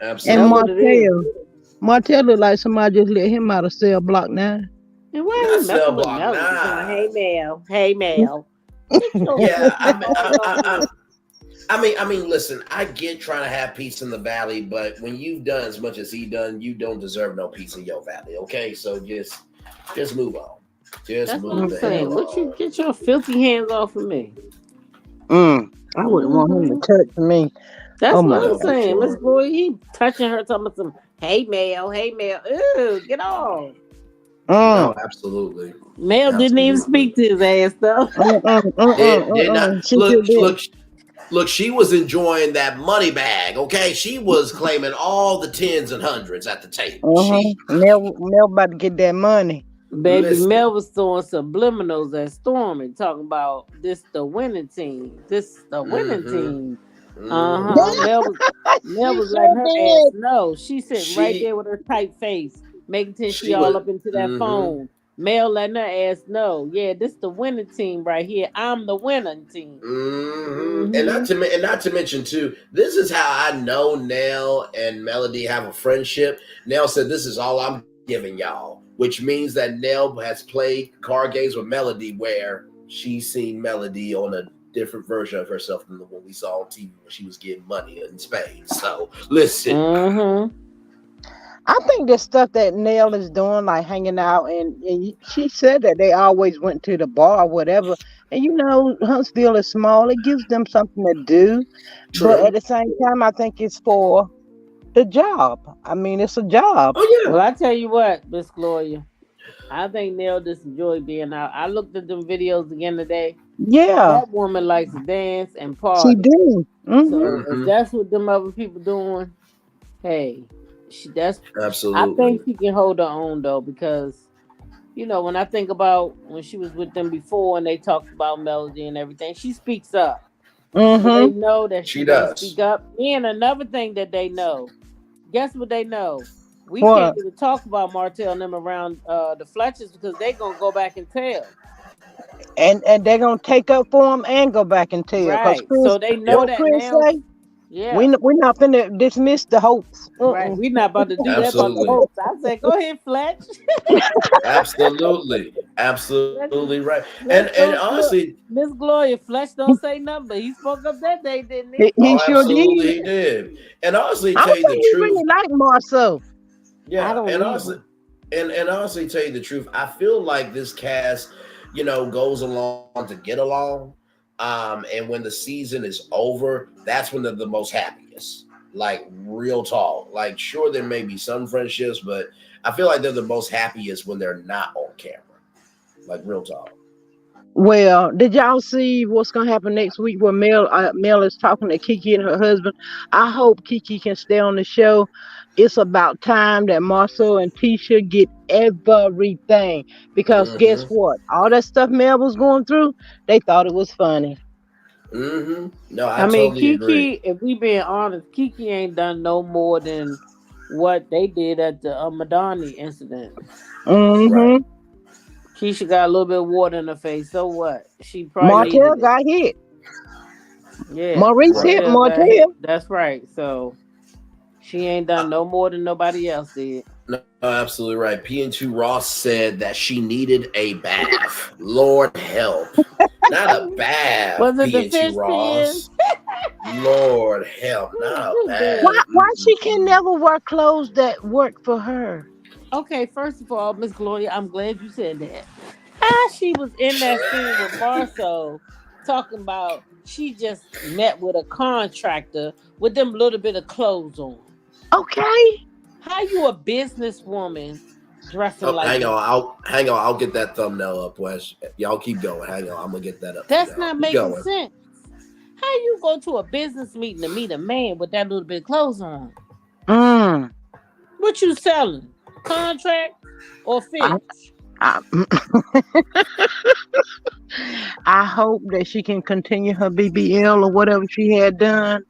Absolutely. And Martell look like somebody just let him out of cell block now. And why Not he cell messing with block Melody? nine. Hey Mel. Hey Mel. Yeah, I mean, listen, I get trying to have peace in the valley, but when you've done as much as he done, you don't deserve no peace in your valley. Okay, so just move on. That's what I'm saying. What you get your filthy hands off of me? I wouldn't want him to touch me. That's what I'm saying. Miss Gloria, he touching her, talking about some, hey Mel, ew, get off. No, absolutely. Mel didn't even speak to his ass though. Did not. Look, she was enjoying that money bag, okay? She was claiming all the tens and hundreds at the table. Mel about to get that money. Baby, listen. Mel was throwing subliminals at Stormy, talking about this the winning team. This the winning team. Mel was letting her ass know. She sitting right there with her tight face, making sure she all up into that phone. Mel letting her ass know, yeah, this the winning team right here. I'm the winning team. And not to mention too, this is how I know Nell and Melody have a friendship. Nell said, "This is all I'm giving y'all," which means that Nell has played card games with Melody where she's seen Melody on a different version of herself than the one we saw on TV when she was getting money in spades. So listen. I think the stuff that Nell is doing, like hanging out, and she said that they always went to the bar or whatever. And you know, Huntsville is small; it gives them something to do. True. But at the same time, I think it's for the job. I mean, it's a job. Oh yeah. Well, I tell you what, Miss Gloria, I think Nell just enjoyed being out. I looked at them videos again today. Yeah, that woman likes to dance and party. She do. So if that's what them other people doing, hey. That's absolutely. I think she can hold her own though, because you know when I think about when she was with them before and they talked about Melody and everything, she speaks up. So they know that she does speak up. And another thing that they know, guess what they know? We can't even talk about Martell and them around the Fletchers because they gonna go back and tell. and they're gonna take up for him and go back and tell. Cause Right. So they know Yep. what that Chris now. say? Yeah. We're not finna dismiss the hopes. Right. We're not about to do that about the Absolutely. hopes. I said, go ahead, Fletch. Absolutely. Fletch, Absolutely right. And Fletch don't look. honestly, Miss Gloria, Fletch don't say nothing, but he spoke up that day, didn't he? He oh, sure did. absolutely he did. And honestly, I tell don't you the think he truth, really like Marceau. I yeah. don't And honestly, either. and honestly, tell you the truth, I feel like this cast, goes along to get along. And when the season is over, that's when they're the most happiest. Like real talk. Like sure, there may be some friendships, but I feel like they're the most happiest when they're not on camera. Like real talk. Well, did y'all see what's gonna happen next week where Mel is talking to Kiki and her husband? I hope Kiki can stay on the show. It's about time that Marcel and Tisha get everything. Because guess Mm-hmm. what? All that stuff Mel was going through, they thought it was funny. Mm-hmm. No, I I mean, totally agree. Kiki, if we being honest, Kiki ain't done no more than what they did at the Madani incident. Right. Mm-hmm. Keisha got a little bit of water in her face. So what? She probably Martell needed it. got hit. Yeah, Maurice Right. hit Martell got hit. Martell. That's right. So she ain't done no more than nobody else did. No, absolutely right. PN2 Ross said that she needed a bath. Lord help. Not a bath, Was it the PN2 fish pen? Ross. Lord help. Not a bath. Why she can never wear clothes that work for her? Okay, first of all, Miss Gloria, I'm glad you said that. How she was in that scene with Marceau talking about she just met with a contractor with them little bit of clothes on. Okay. How you a businesswoman dressing Oh, like hang on. that? I'll get that thumbnail up, Wes. Y'all keep going. Hang on. I'm gonna get that up for That's y'all. not Keep making going. sense. How you go to a business meeting to meet a man with that little bit of clothes on? Mm. What you selling? Contract or I, fish? I, I hope that she can continue her BBL or whatever she had done.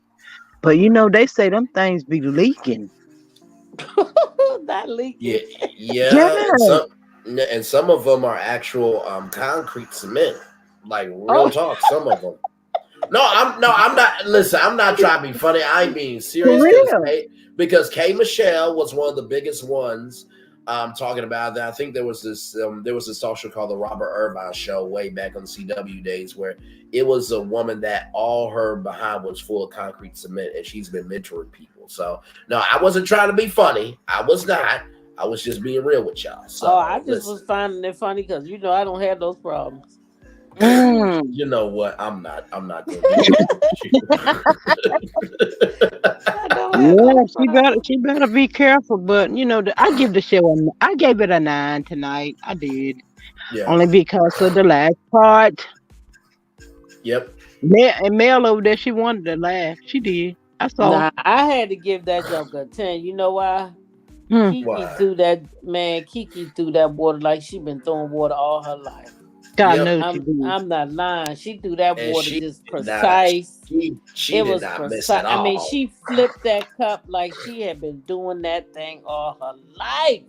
But they say them things be leaking. Not Yeah, leaking. yeah, Yeah. and some of them are actual concrete cement. Like real Oh, talk, some of them. I'm not. Listen, I'm not trying to be funny. I'm being For serious real. Because K Michelle was one of the biggest ones. Talking about that. I think there was this talk show called the Robert Irvine Show way back on the CW days where it was a woman that all her behind was full of concrete cement, and she's been mentoring people. So no, I wasn't trying to be funny. I was not. I was just being real with y'all. oh, I So just was listen. finding it funny because I don't have those problems. Mm. You know what? I'm not. I'm not going to do that I don't have Yeah, those she better problems. she better be careful. But I give the show I gave it a 9 tonight. I did yeah. only because of the last part. Yep. And Mel over there, she wanted to laugh. She did. I saw. Nah, I had to give that joke a 10. You know why? Hmm. Kiki Why? threw that man. Kiki threw that water like she been throwing water all her life. God Yep. knows she did. I'm not lying. She threw that And water she just did not. precise. She It did was not miss at precise. I mean, all. she flipped that cup like she had been doing that thing all her life.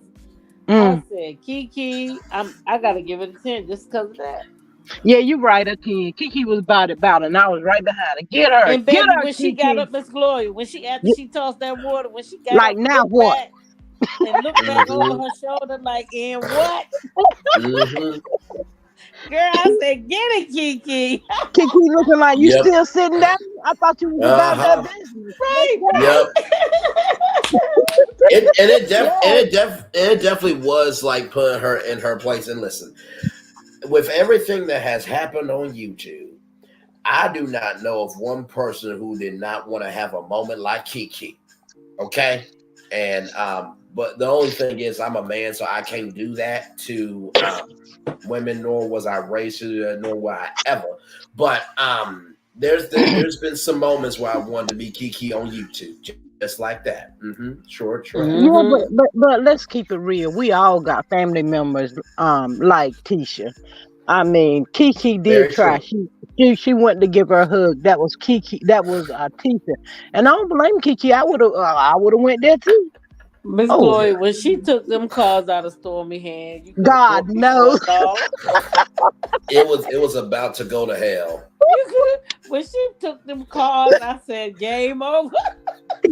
I Mm. said, Kiki, I gotta give it a 10 just because of that. Yeah, you right, a 10. Kiki was about it, and I was right behind her. Get her, And get baby, her, when she got Kiki. up, Miss Gloria, when she after Y- she tossed that water, when she got Like up, now looked what? back and looked back over Mm-hmm. her shoulder like, and what? Mm-hmm. Girl, I said, get it, Kiki. Kiki looking like you Yep. still sitting down. I thought you was about that Uh-huh. business. Let's Right, go. Yep. Yeah. It definitely was like putting her in her place. And listen, with everything that has happened on YouTube, I do not know of one person who did not want to have a moment like Kiki. Okay. And but the only thing is I'm a man, so I can't do that to women, nor was I raised to nor will I ever. But there's been some moments where I wanted to be Kiki on YouTube, just like that. Sure have. Yeah, but, Mm-hmm. but but let's keep it real. We all got family members like Tisha. I mean, Kiki did Very try. true. She went to give her a hug. That was Kiki. That was Tisha. And I don't blame Kiki. I would have went there too. Miss Oh Chloe, when she took them cards out of Stormy hand, you could have God, bought me for no. $1. It was about to go to hell. You could have. When she took them cards, I said, "Game over."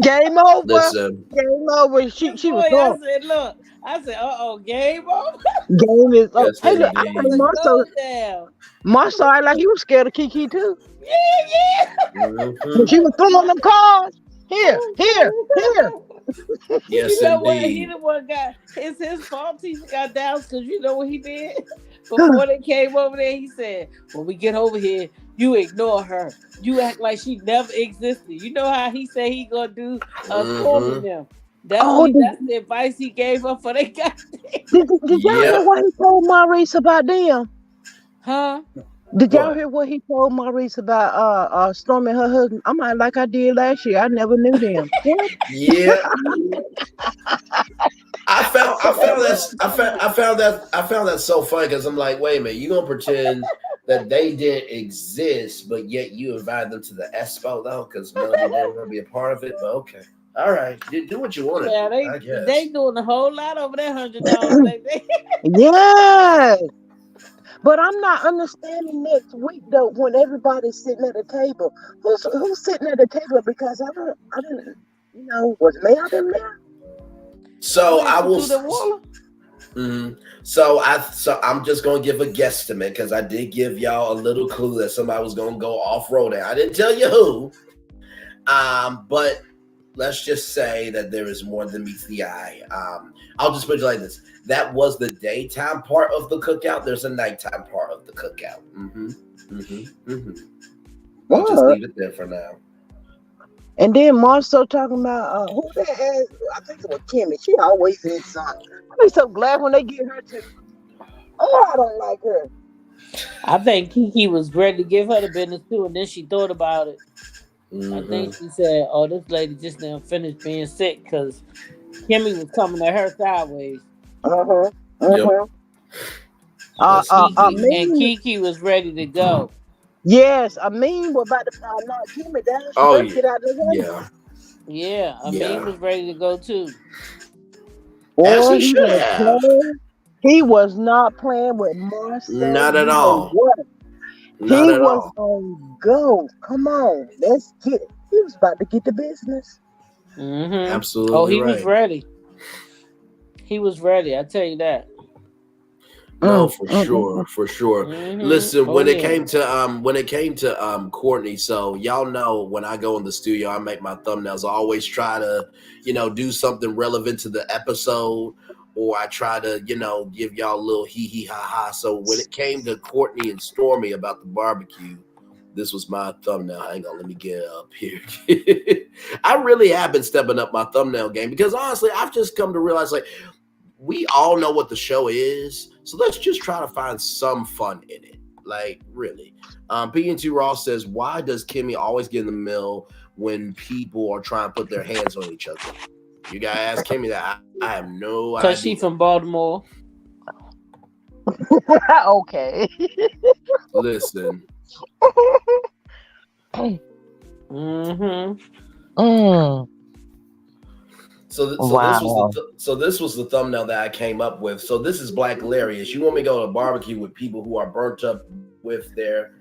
Game over. Listen, Game over. Miss She was Chloe, I throwing. said, "Look," I said, "Game over." Game is up. yes Hey, look, I It think was indeed. a Marcel, go down. Marcel, I like he was scared of Kiki too. Yeah, When Hmm. she was throwing them cards. Here, here, here. yeah. You Yes know what? He indeed. the one got it's his fault. He got down because you know what he did before they came over there. He said, "When we get over here, you ignore her. You act like she never existed." You know how he said he gonna do Stormy Hmm. them. That's what Oh, he. That's the advice he gave her for they got there. did y'all hear Yep. what he told Maurice about them? Huh? Did y'all What? hear what he told Maurice about Stormy and her husband? I'm like I did last year. I never knew them. What? Yeah. I found that so funny because I'm like, wait a minute, you gonna pretend that they didn't exist, but yet you invited them to the expo though, because Melody didn't want to be a part of it. But okay, all right, do what you want to Yeah, do, they I they guess. doing a whole lot over that $100. They Yes. But I'm not understanding next week though when everybody's sitting at the table. Who's sitting at the table? Because I didn't was Mel them there? So wait I to will. do the waller. Mhm. So I'm just gonna give a guesstimate because I did give y'all a little clue that somebody was gonna go off road. I didn't tell you who. But let's just say that there is more than meets the eye. I'll just put it like this: that was the daytime part of the cookout. There's a nighttime part of the cookout. I'll just What? leave it there for now. And then Marcel talking about who that has I think it was Kimmy. She always in something. I be so glad when they get her to oh I don't like her. I think Kiki was ready to give her the business too, and then she thought about it. I Hmm. think she said, "Oh, this lady just now finished being sick because Kimmy was coming at her sideways, Uh-huh. Yep. Uh-huh. and Yes, indeed. Mean Kiki was ready to go. yes, I mean we're about to knock Kimmy down. She Oh better yeah, get out of the way. yeah, Yeah, Amin yeah. was ready to go too. As Boy, he he should was have. playing. He was not playing with Marcel. Not at You know all. what? Not He at was all. on go. Come on, let's get it. He was about to get the business. Oh, Absolutely he was right. ready. He was ready. I tell you that. No, Mm, for mm, mm, sure, mm. for sure. Listen, Oh yeah. when it came to Courtney, so y'all know when I go in the studio, I make my thumbnails. I always try to, do something relevant to the episode, or I try to, give y'all a little hee hee ha ha. So when it came to Courtney and Stormy about the barbecue, this was my thumbnail. Hang on, let me get it up here. I really have been stepping up my thumbnail game because honestly, I've just come to realize like we all know what the show is, so let's just try to find some fun in it. Like, really. PNT Ross says, why does Kimmy always get in the mill when people are trying to put their hands on each other? You gotta ask Kimmy that. I have no Cause she idea. from Baltimore. Okay. Listen. Mm-hmm. Mm, So this was wow. so this was the thumbnail that I came up with. So this is Black Hilarious. You want me to go to a barbecue with people who are burnt up with their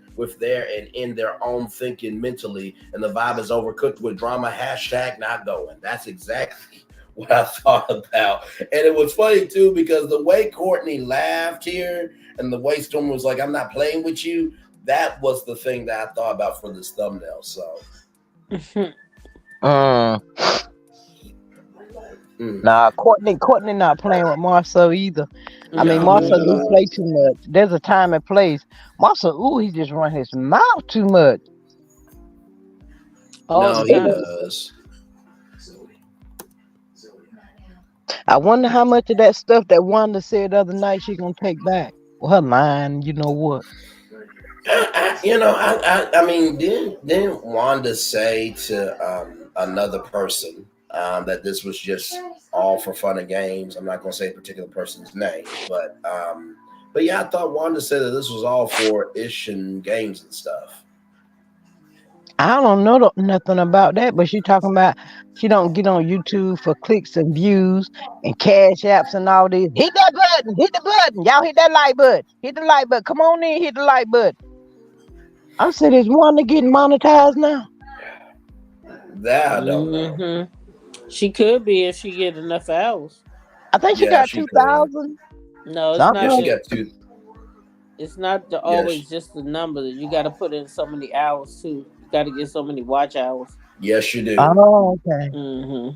and in their own thinking mentally, and the vibe is overcooked with drama. Hashtag not going. That's exactly what I thought about. And it was funny too because the way Courtney laughed here and the way Storm was like, "I'm not playing with you." That was the thing that I thought about for this thumbnail. So. Mm. Mm. Nah, Courtney not playing with Marcel either. I mean, No, Marcel not at do Mm-mm. all. play too much. There's a time and place. Marcel, ooh, he just run his mouth too much. All the No, he It, time. does. I wonder how much of that stuff that Wanda said the other night she gonna take back. Well, her mind, you know what? I mean, didn't Wanda say to another person that this was just all for fun and games? I'm not going to say a particular person's name, but yeah, I thought Wanda said that this was all for ish and games and stuff. I don't know nothing about that, but she talking about she don't get on YouTube for clicks and views and cash apps and all this. Hit the button, y'all hit that like button, hit the like button. Come on in, hit the like button. I said, is Wanda getting monetized now? That I don't know. She could be if she get enough hours. I think she Yeah, got she could. 2,000 No, it's Yeah, not. something. she Like got two. It's not Yes, always just the number. You got to put in so many hours too. You got to get so many watch hours. yes, you do. Oh, okay. Hmm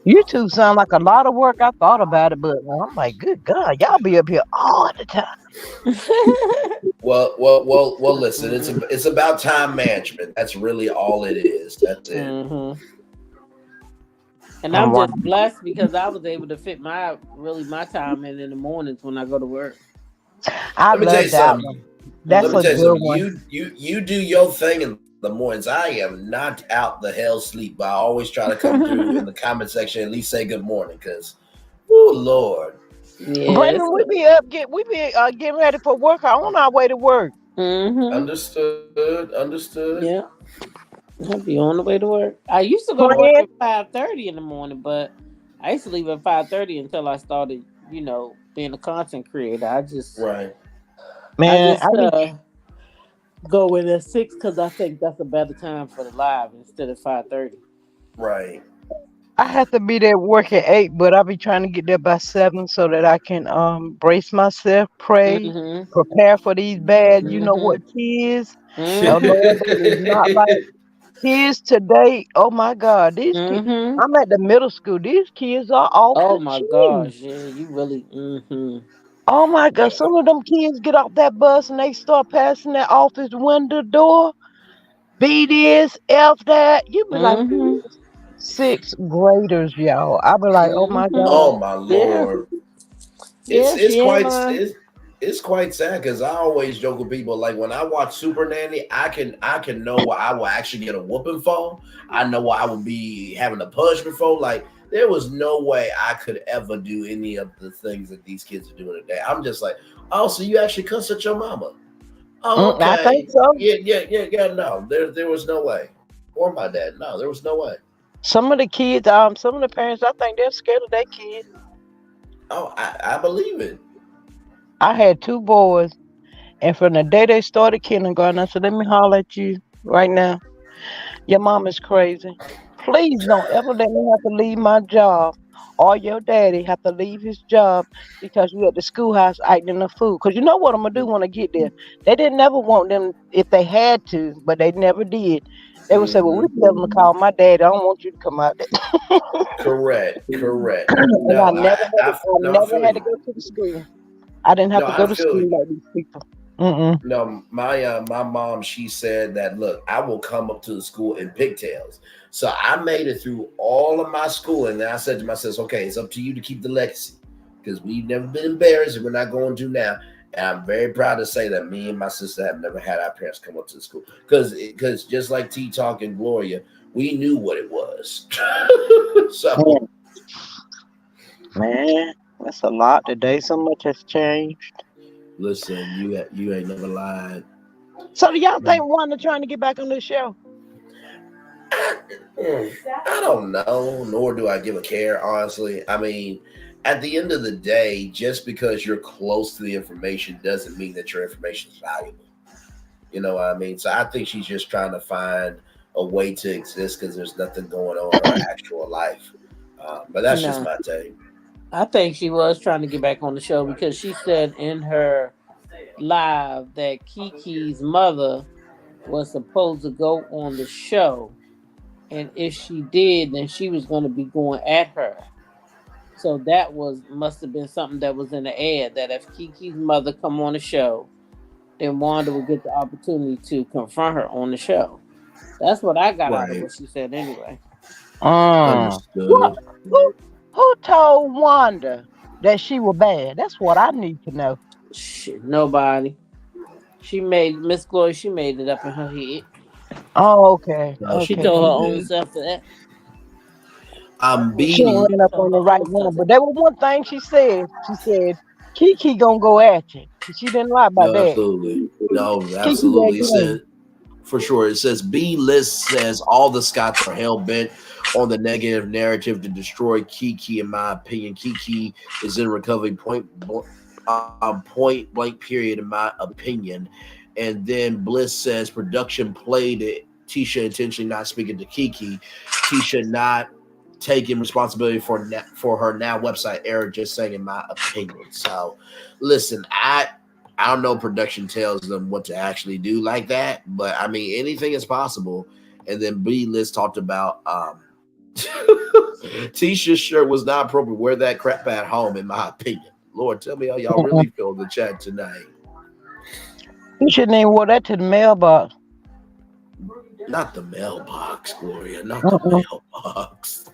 YouTube sound like a lot of work. I thought about it, but I'm like, good God, y'all be up here all the time. Well. Listen, it's about time management. That's really all it is. That's it. hmm And Oh, I'm wow. just blessed because I was able to fit my time in the mornings when I go to work. I Let me tell you love that something. one. Let That's me a tell you good something. one. You do your thing in the mornings. I am knocked out the hell sleep, but I always try to come through in the comment section, at least say good morning, because oh Lord. Yes. Brandon, we be getting ready for work. On our way to work. hmm Understood. Yeah. I'll be on the way to work. I used to go to work Friend, at 5:30 in the morning, but I used to leave at 5:30 until I started, being a content creator. Right. I man, just go in at 6 because I think that's a better time for the live instead of 5:30. Right. I have to be there at work at 8, but I'll be trying to get there by 7 so that I can brace myself, pray, Mm-hmm. prepare for these bad, you know Mm-hmm. what, kids. Oh Mm-hmm. Lord, that is not like kids today. Oh my God, these kids. Mm-hmm. I'm at the middle school. These kids are off Oh the my chain. gosh, yeah, you really. Mm-hmm. Oh my God, Yeah. some of them kids get off that bus and they start passing that office window door. B this, F that. You be like, Mm-hmm. sixth graders, y'all. I be like, oh my Mm-hmm. God. Oh my Yeah. Lord. It's Yeah, it's she ain't quite lying. it's quite sad because I always joke with people like when I watch Super Nanny, I can know what I will actually get a whooping for. I know what I will be having a punishment for. Like there was no way I could ever do any of the things that these kids are doing today. I'm just like, oh, so you actually cuss at your mama? Oh, I think okay. so. Yeah. No, there was no way. Or my dad. No, there was no way. Some of the kids, some of the parents, I think they're scared of their kids. Oh, I believe it. I had two boys, and from the day they started kindergarten, I said, let me holler at you right now. Your mom is crazy. Please don't ever let me have to leave my job or your daddy have to leave his job because you at the schoolhouse acting a fool. Because you know what I'm going to do when I get there. They didn't never want them if they had to, but they never did. They would say, well, we Hmm. tell them to call my daddy. I don't want you to come out there. Correct. And No, I no, I never feel had to you. go to the school. I didn't have No, to I go to feel school you. like these people. Mm-mm. No, my mom, she said that look, I will come up to the school in pigtails. So I made it through all of my schooling. And I said to myself, okay, it's up to you to keep the legacy because we've never been embarrassed and we're not going to now. And I'm very proud to say that me and my sister have never had our parents come up to the school because just like T Talk and Gloria, we knew what it was. So Man, that's a lot today. So much has changed. listen, you ain't never lied. So do y'all think Wanda trying to get back on this show? I don't know, nor do I give a care, honestly. I mean, at the end of the day, just because you're close to the information doesn't mean that your information is valuable. You know what I mean? So I think she's just trying to find a way to exist because there's nothing going on in her actual life. But that's just No, my take. I think she was trying to get back on the show because she said in her live that Kiki's mother was supposed to go on the show, and if she did, then she was going to be going at her. So that was must have been something that was in the air that if Kiki's mother come on the show, then Wanda would get the opportunity to confront her on the show. That's what I got out of Right. what she said anyway. What? Understood. Who? Who told Wanda that she was bad? That's what I need to know. Shit, nobody. She made Miss Glory. She made it up in her head. Oh, okay, No, She okay. told she her own did. self that. She ain't B. ran up Told on the her right own one, self but there was one thing she said. She said Kiki gonna go at you. She didn't lie about No, that. absolutely. No, Kiki that absolutely. He game. said for sure. It says B list says all the Scots are hell bent on the negative narrative to destroy Kiki. In my opinion, Kiki is in recovery point blank period. In my opinion, and then Bliss says production played it. Tisha intentionally not speaking to Kiki. Tisha not taking responsibility for her now website error. Just saying, in my opinion. So, listen, I don't know. Production tells them what to actually do like that, but I mean anything is possible. And then B Liz talked about Tisha's shirt was not appropriate. Wear that crap at home, in my opinion. Lord, tell me how y'all really feel in the chat tonight. You shouldn't even wore that to the mailbox. Not the mailbox, Gloria. Not the Uh-uh. mailbox.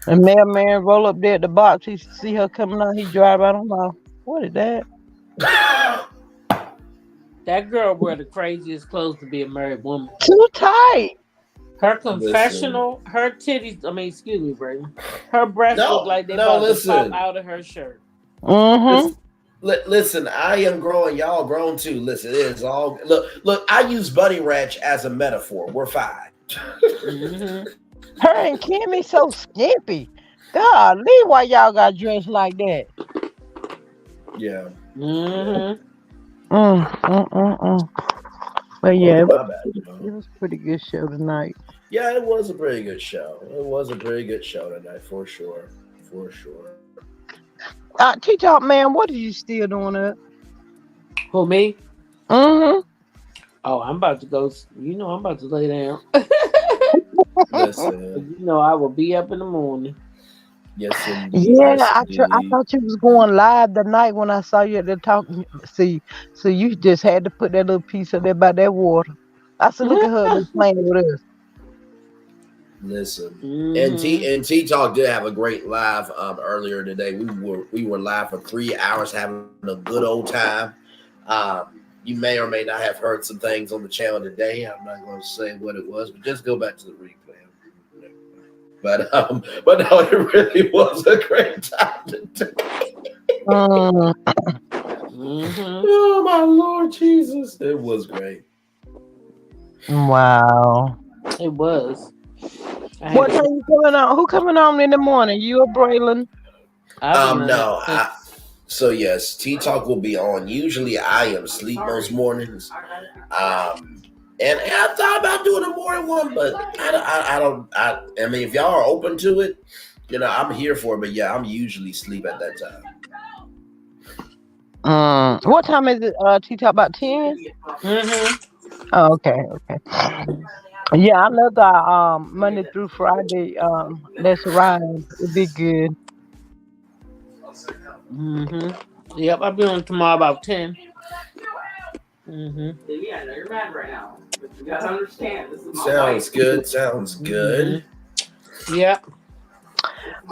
The mailman roll up there at the box. He see her coming out. He drive out. I'm like, what is that? That girl wear the craziest clothes to be a married woman. Too tight. Her confessional, her titties. I mean, excuse me, Brady. Her breasts look like they about to pop out of her shirt. Listen, I am growing. Y'all grown too. Listen, it is all look. I use Bunny Ranch as a metaphor. We're fine. Her and Kimmy so skimpy. God, why y'all got dressed like that? Yeah. But yeah, it was a pretty good show tonight. Yeah, it was a pretty good show. It was a pretty good show tonight, for sure. For sure. T-Top, man, what are you still doing up? Who, me? Mm-hmm. Oh, I'm about to go. You know, I'm about to lay down. Listen. You know, I will be up in the morning. Yes, indeed. Yeah, yes, I thought you was going live tonight when I saw you at the talk. See, so you just had to put that little piece of that by that water. I said, look at her just playing with us. Listen, and T Talk did have a great live earlier today. We were live for 3 hours having a good old time. You may or may not have heard some things on the channel today. I'm not going to say what it was, but just go back to the replay. But no, it really was a great time today. Oh my Lord Jesus, it was great. Wow, it was. What time you coming on? Who coming on in the morning? You or Braylon? No. So yes, T Talk will be on. Usually I am asleep most mornings. And I thought about doing a morning one, but I mean, if y'all are open to it, you know, I'm here for it. But yeah, I'm usually asleep at that time. What time is it? T-Top about 10? Oh, okay. Yeah, I love our Monday through Friday. Let's ride. It'd be good. Yep, I'll be on tomorrow about 10. Yeah, you're mad right now. But you gotta understand, this is my Sounds good. Sounds good. Yep.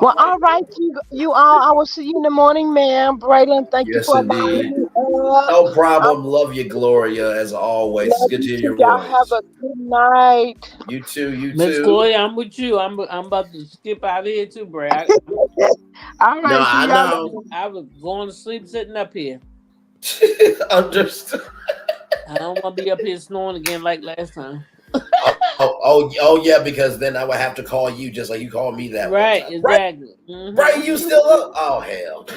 Well, all right, you all. I will see you in the morning, ma'am. Braylon, thank you for indeed. No problem. Love you, Gloria, as always. It's good to hear your voice. Y'all have a good night. You too. Miss Gloria, I'm with you. I'm about to skip out of here too, Brad. All right. No, I know. I was going to sleep sitting up here. Understood. I don't want to be up here snoring again like last time. Oh, yeah, because then I would have to call you just like you called me that right, exactly. Right, you still up? Oh, hell.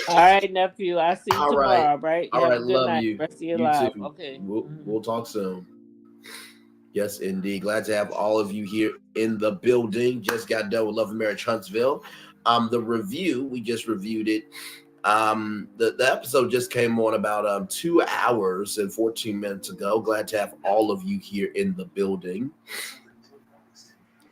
All right, nephew. I see you tomorrow, right? All right, love night. you. Rest of your you life. too. Okay. We'll talk soon. Yes, indeed. Glad to have all of you here in the building. Just got done with Love and Marriage Huntsville. The review, we just reviewed it. The episode just came on about 2 hours and 14 minutes ago. Glad to have all of you here in the building.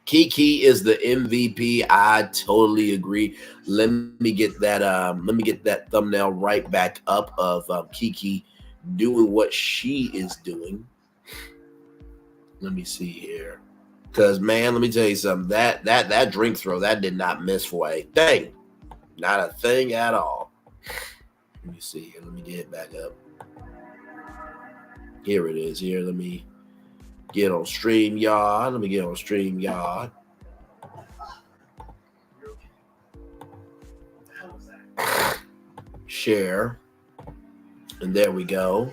Kiki is the MVP. I totally agree. Let me get that thumbnail right back up of Kiki doing what she is doing. Let me see here. Because, man, let me tell you something. That drink throw, that did not miss for a thing. Not a thing at all. Let me see here. Let me get it back up. Here it is. Here, let me get on StreamYard. Let me get on StreamYard. Share. And there we go.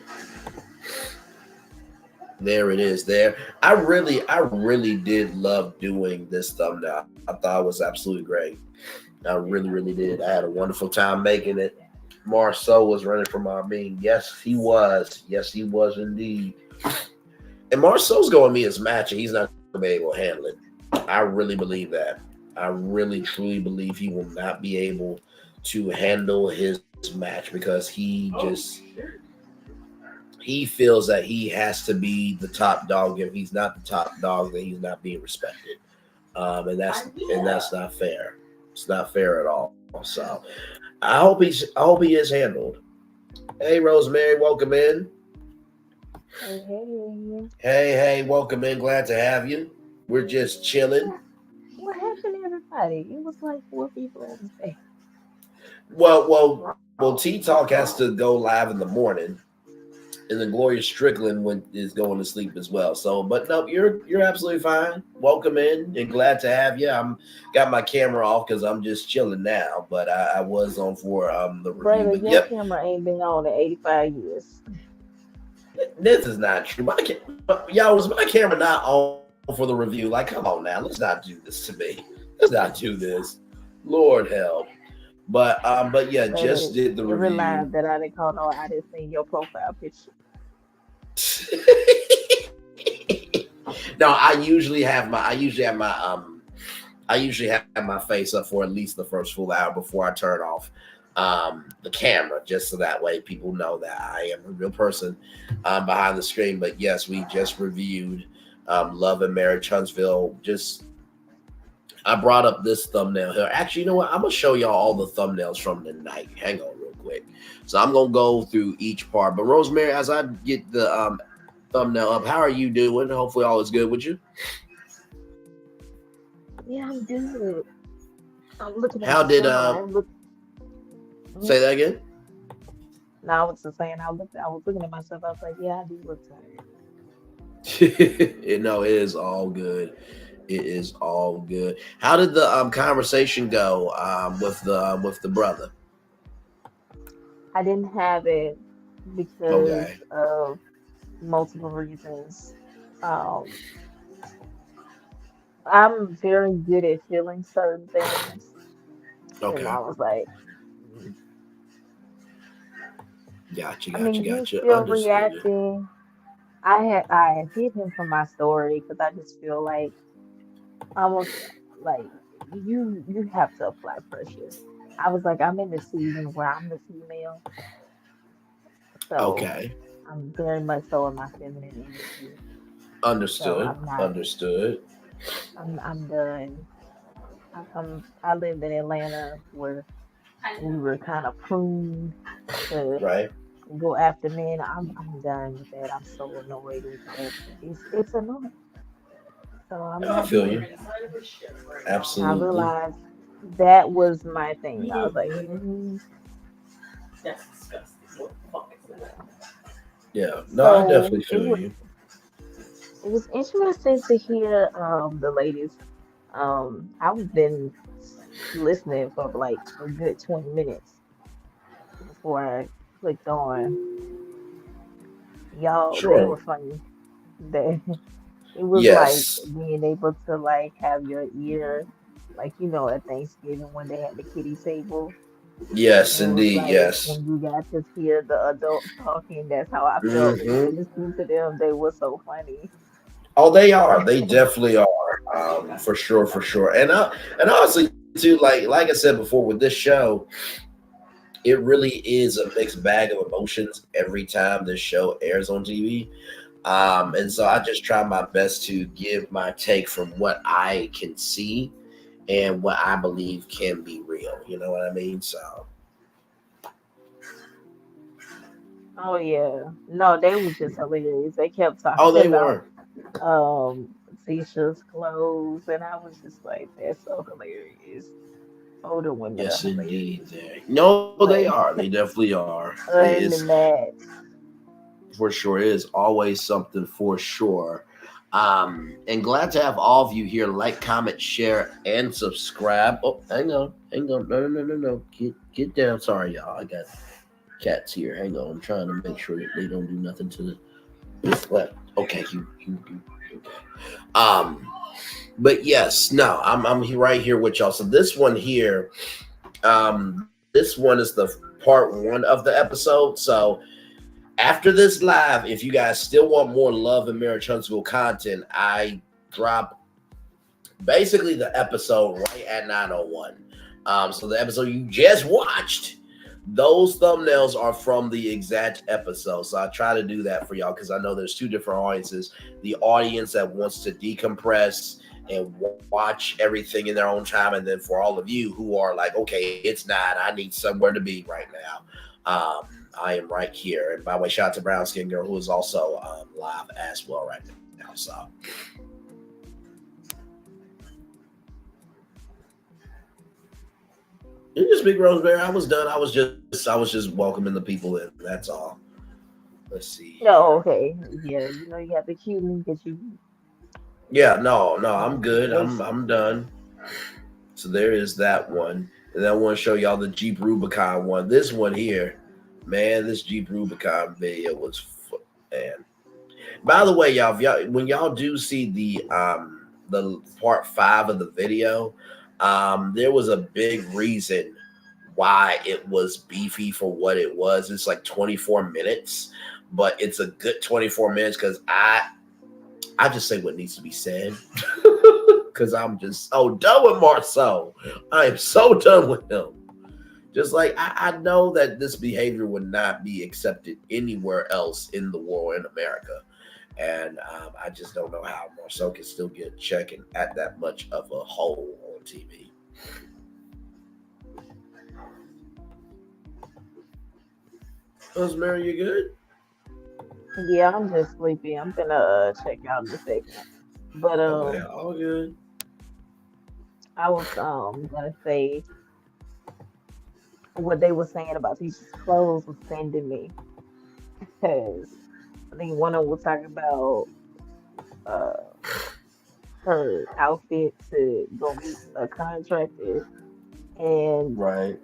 There it is. There. I really did love doing this thumbnail. I thought it was absolutely great. I really did. I had a wonderful time making it. Marceau was running from our meeting. Yes, he was. Yes, he was indeed. And Marceau's going to be his match, and he's not going to be able to handle it. I really believe that. I really, truly believe he will not be able to handle his match because he feels that he has to be the top dog. If he's not the top dog, then he's not being respected. And that's not fair. It's not fair at all. So I hope he is handled. Hey, Rosemary, welcome in. Hey, welcome in. Glad to have you. We're just chilling. What happened to everybody? It was like 4 people on the stage. Well, T Talk has to go live in the morning, and then Gloria Strickland is going to sleep as well. So, but no, you're absolutely fine. Welcome in, and glad to have you. I'm got my camera off because I'm just chilling now, but I was on for the review. Braylon, your camera ain't been on in 85 years. This is not true. Y'all, was my camera not on for the review? Like, come on now, let's not do this to me. Let's not do this. Lord help. But yeah, Braylon, just did the every review. live that I didn't call no, I didn't see your profile picture. No, I usually have my face up for at least the first full hour before I turn off the camera, just so that way people know that I am a real person behind the screen. But yes, we just reviewed Love and Marriage Huntsville. I brought up this thumbnail here. Actually, you know what? I'm gonna show y'all all the thumbnails from the night. Hang on real quick. So I'm gonna go through each part. But Rosemary, as I get the thumbnail up, how are you doing? Hopefully all is good with you. Yeah, I'm good. I'm looking at How did say that again? No, I was just saying I was looking at myself. I was like, yeah, I do look tired. No, it is all good. It is all good. How did the conversation go with the brother? I didn't have it because of multiple reasons. I'm very good at feeling certain things. Okay. And I was like, Gotcha. I mean, he's Understood. still reacting. I hid him from my story because I just feel like almost like you have to apply pressure. I was like, I'm in the season where I'm the female, so Okay. I'm very much so in my feminine energy. Understood. So I'm not. Understood. I'm done. I lived in Atlanta where we were kind of pruned to Right. go after men. I'm done with that. I'm so annoyed with that. It's annoying. So I'm I not feel doing you. it. I Absolutely. realized that was my thing. I was like, That's disgusting. What the fuck is that? Yeah. No, I so definitely feel you. it was interesting to hear the ladies. I've been listening for like a good 20 minutes before I clicked on y'all. They Sure. were funny. They it was like Yes. being able to like have your ear, like at Thanksgiving when they had the kiddie table. Yes, And it was indeed. like Yes. when you got to hear the adults talking, that's how I felt Mm-hmm. listening to them. They were so funny. Oh, they are. They definitely are. For sure. For sure. And honestly, too, like I said before, with this show, it really is a mixed bag of emotions every time this show airs on TV. And so I just try my best to give my take from what I can see and what I believe can be real. You know what I mean? So. Oh yeah. No, they was just hilarious. They kept Oh, talking they about were. Tisha's clothes and I was just like, that's so hilarious. Older women are Yes, indeed. hilarious. No, they But are. They definitely are. It other is than that, for sure. It is always something for sure. And glad to have all of you here. Like, comment, share, and subscribe. Oh, hang on. No. Get down. Sorry, y'all. I got cats here. Hang on. I'm trying to make sure that they don't do nothing to the left. Okay, um, but yes, no, I'm right here with y'all. So this one here, this one is the part one of the episode. So after this live, if you guys still want more Love and Marriage Huntsville content, I drop basically the episode right at 9:01. So the episode you just watched, those thumbnails are from the exact episode. So I try to do that for y'all because I know there's two different audiences. The audience that wants to decompress and watch everything in their own time, and then for all of you who are like, okay, it's not, I need somewhere to be right now. I am right here. And by the way, shout out to Brown Skin Girl, who is also live as well right now. So it just Big Rosemary. I was done. I was just welcoming the people in. That's all. Let's see. No, okay. Yeah, you have to cue me that you Yeah, no, I'm good. I'm done. So there is that one. And I want to show y'all the Jeep Rubicon one. This one here, man, this Jeep Rubicon video was man. By the way, y'all, when y'all do see the part 5 of the video, there was a big reason why it was beefy for what it was. It's like 24 minutes, but it's a good 24 minutes because I just say what needs to be said because I'm just so done with Marceau. I am so done with him. Just like I know that this behavior would not be accepted anywhere else in the world in America. And I just don't know how Marceau can still get checking at that much of a hole on TV. Rosemary, you good? Yeah, I'm just sleepy. I'm gonna check out in a second. But Okay, all good. I was gonna say what they were saying about Tisha's clothes was sending me because I think one of them was talking about uh her outfit to go meet a contractor, and Right.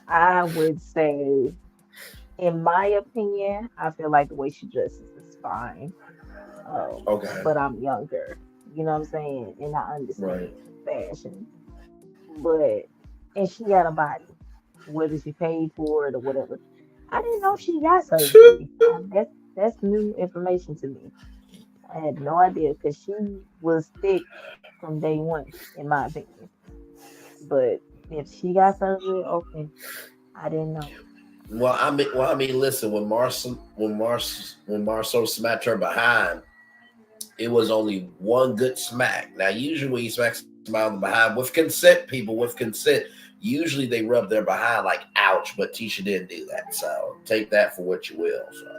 I would say, in my opinion, I feel like the way she dresses is fine. Okay. But I'm younger, you know what I'm saying, and I Right. understand fashion. But and she got a body, whether she paid for it or whatever. I didn't know she got surgery. That's new information to me. I had no idea because she was thick from day one, in my opinion. But if she got surgery, okay, I didn't know. I mean, listen. When Marceau smacked her behind, it was only one good smack. Now, usually when you smack somebody on the behind with consent, people with consent, usually they rub their behind like ouch. But Tisha didn't do that, so take that for what you will. So,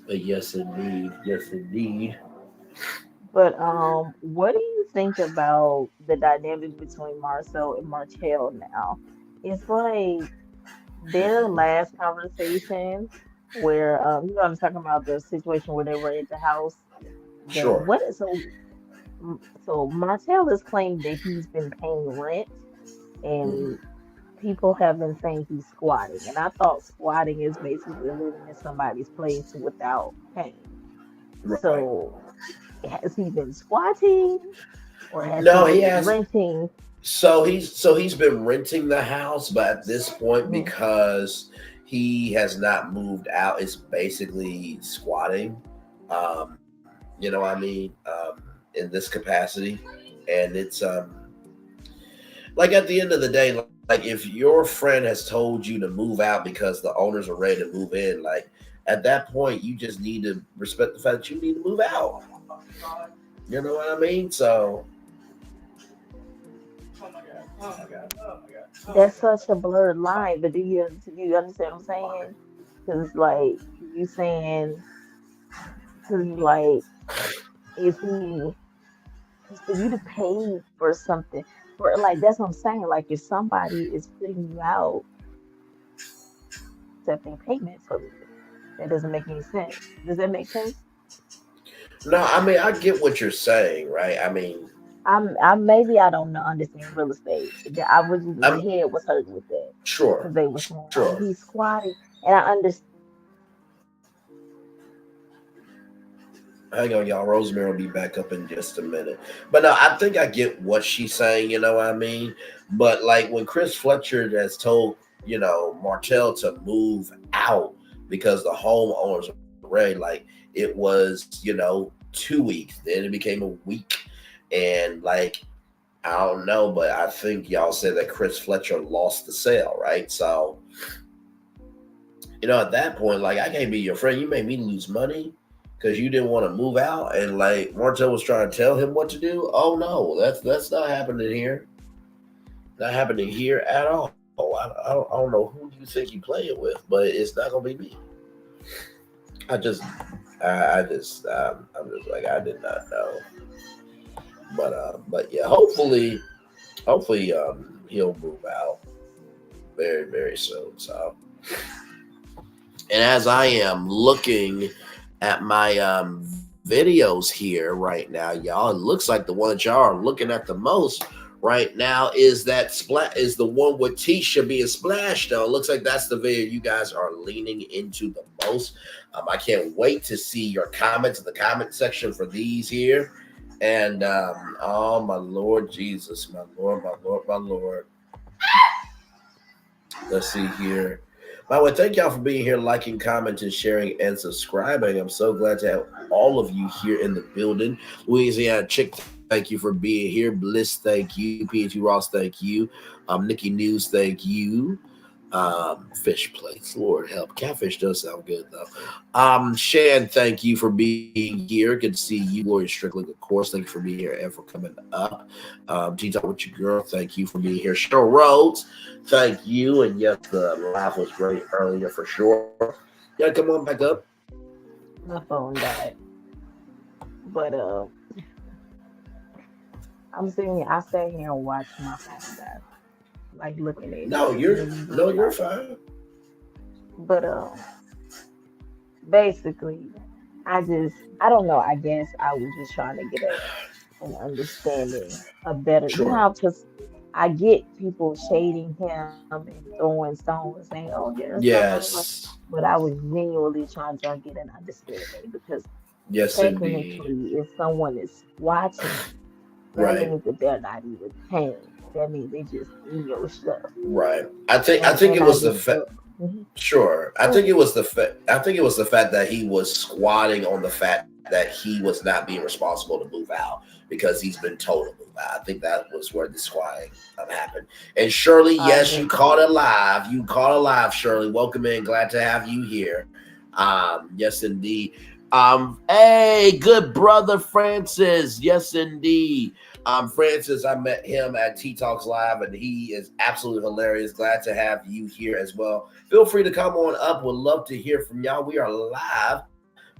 but yes, indeed, yes, indeed. But what do you think about the dynamic between Marcel and Martell now? It's like their last conversation where I'm talking about the situation where they were at the house. The Sure. what is so Martell is claiming that he's been paying rent Mhm. and people have been saying he's squatting. And I thought squatting is basically living in somebody's place without paying. Right. So has he been squatting or has he No, he been has. renting? So he's been renting the house, but at this point, Mhm. because he has not moved out, it's basically squatting. Um, you know what I mean? In this capacity, and it's like at the end of the day, like if your friend has told you to move out because the owners are ready to move in, like at that point, you just need to respect the fact that you need to move out. You know what I mean? So Oh my god. Oh my god. Oh my god. Oh my That's god. such a blurred line, but do you understand what I'm saying? Because it's like you saying, because like if he for you to pay for something for like that's what I'm saying. Like if somebody is putting you out, accepting payment for it, that doesn't make any sense. Does that make sense? no, I mean I get what you're saying, right? I mean I maybe I don't know understand real estate. I was just, my I'm head was hurting with that sure, because they were saying, sure. "Oh, he's squatting," and I understand that he was squatting, Hang on, y'all. Rosemary will be back up in just a minute. But no, I think I get what she's saying, you know what I mean? But like when Chris Fletcher has told, Martell to move out because the homeowners are ready, like it was, 2 weeks, then it became a week. And like, I don't know, but I think y'all said that Chris Fletcher lost the sale, right? So, at that point, like I can't be your friend. You made me lose money because you didn't want to move out, and like Martel was trying to tell him what to do. Oh no, that's not happening here. Not happening here at all. I don't know who you think you playing with, but it's not gonna be me. I just, I'm just like I did not know, but yeah, hopefully, he'll move out very very soon. So, and as I am looking at my videos here right now, y'all, it looks like the one that y'all are looking at the most right now is the one with Tisha being splashed on. It looks like that's the video you guys are leaning into the most. I can't wait to see your comments in the comment section for these here. And oh my Lord Jesus, my Lord, my Lord, my Lord. Let's see here. By the way, thank y'all for being here, liking, commenting, sharing, and subscribing. I'm so glad to have all of you here in the building. Louisiana Chick, thank you for being here. Bliss, thank you. PNT Ross, thank you. Nikki News, thank you. Fish plates, Lord help. Catfish does sound good though. Shan, thank you for being here. Good to see you. Gloria Strickland, of course. Thank you for being here and for coming up. T-Talk with your girl, thank you for being here. Cheryl Rhodes, thank you. And yes, the laugh was great earlier for sure. Yeah, come on back up. my phone died. But I sat here and watched my phone die, like looking at it. No, It you're really, no, really you're bothered me. fine. But basically, I don't know. I guess I was just trying to get an understanding, a better, Sure. because I get people shading him and throwing stones, saying, "Oh, yeah, that's blah blah blah," Yes. but I was genuinely trying to get an understanding because Yes, indeed. technically, if someone is watching, that Right. means that they're not even paying. That means they just in your stuff, Right. I think and it I was the just fact. feel. Mhm. Sure. I Go think it ahead. was I think it was the fact that he was squatting on the fact that he was not being responsible to move out because he's been told to move out. I think that was where the squatting happened. And Shirley, I yes, you guess caught so. it live. You caught it live, Shirley. Welcome in. Glad to have you here. Yes, indeed. Hey, good brother Francis. Yes, indeed. Francis, I met him at T Talks Live, and he is absolutely hilarious. Glad to have you here as well. Feel free to come on up. Would love to hear from y'all. We are live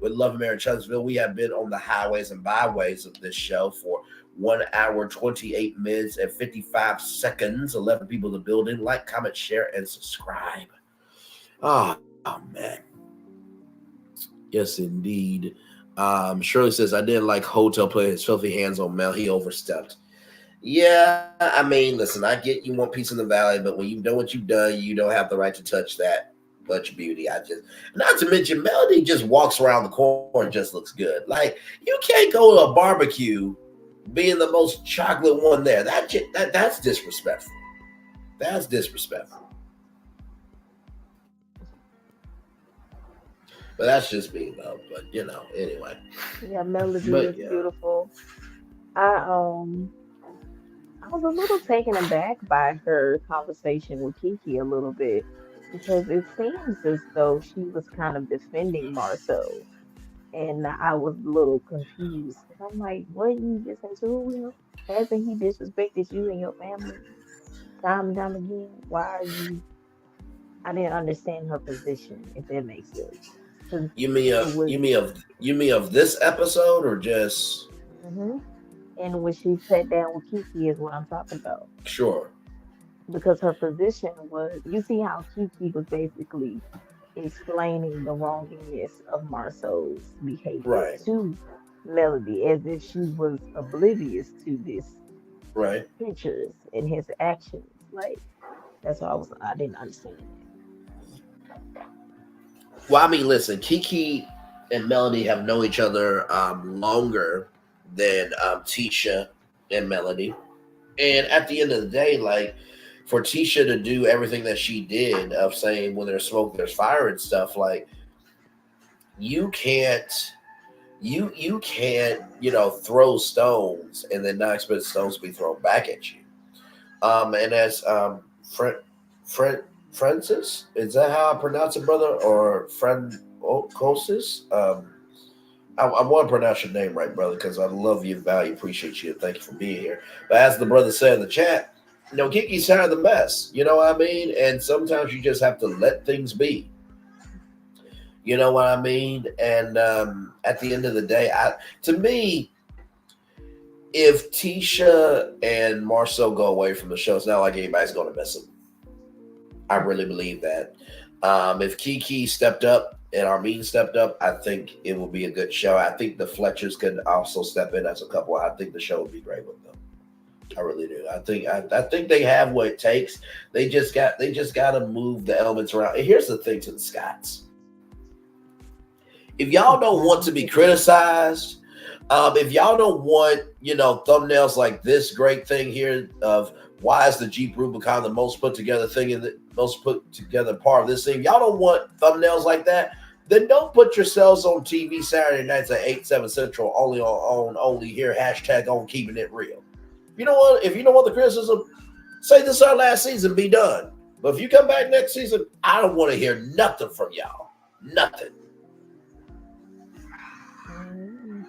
with Love and Marriage Huntsville. We have been on the highways and byways of this show for 1 hour, 28 minutes, and 55 seconds. 11 people in the building. Like, comment, share, and subscribe. Oh, man. Yes, indeed. Shirley says, I didn't like Hotel putting his filthy hands on Mel. He overstepped. Yeah, I mean, listen, I get you want peace in the valley, but when you've done what you've done, you don't have the right to touch that much beauty. Not to mention, Melody just walks around the corner and just looks good. Like, you can't go to a barbecue being the most chocolate one there. That's disrespectful. That's disrespectful. But that's just me, though. But, anyway. Yeah, Melody But, is yeah. beautiful. I I was a little taken aback by her conversation with Kiki a little bit because it seems as though she was kind of defending Marceau. And I was a little confused because I'm like, what you just into him? Hasn't he disrespected you and your family time and time again? Why are you? I didn't understand her position, if that makes sense. Because You mean it of was, you mean of you mean of this episode or just hmm and when she sat down with Kiki is what I'm talking about. sure. Because her position was, you see how Kiki was basically explaining the wrongingness of Marceau's behavior Right. to Melody as if she was oblivious to this Right. pictures and his actions. Like that's why I didn't understand Well, I mean, listen, Kiki and Melody have known each other longer than Tisha and Melody. And at the end of the day, like for Tisha to do everything that she did of saying when there's smoke, there's fire and stuff, like you can't you can't, throw stones and then not expect stones to be thrown back at you. And as Francis, is that how I pronounce it, brother? Or Francosis? I want to pronounce your name right, brother, because I love you, value, appreciate you, and thank you for being here. But as the brother said in the chat, Kiki's tired of the mess. You know what I mean? And sometimes you just have to let things be. You know what I mean? And at the end of the day, to me, if Tisha and Marcel go away from the show, it's not like anybody's going to miss them. I really believe that. If Kiki stepped up and Armin stepped up, I think it will be a good show. I think the Fletchers could also step in as a couple. I think the show would be great with them. I really do. I think they have what it takes. They just got to move the elements around. And here's the thing to the Scots. If y'all don't want to be criticized, if y'all don't want, thumbnails like this great thing here of why is the Jeep Rubicon the most put together thing in the most put together part of this thing, y'all don't want thumbnails like that, then don't put yourselves on TV Saturday nights at 8, 7 Central, only here, hashtag on keeping it real. You know what? If you don't want the criticism, say this is our last season, be done. But if you come back next season, I don't want to hear nothing from y'all. Nothing. it.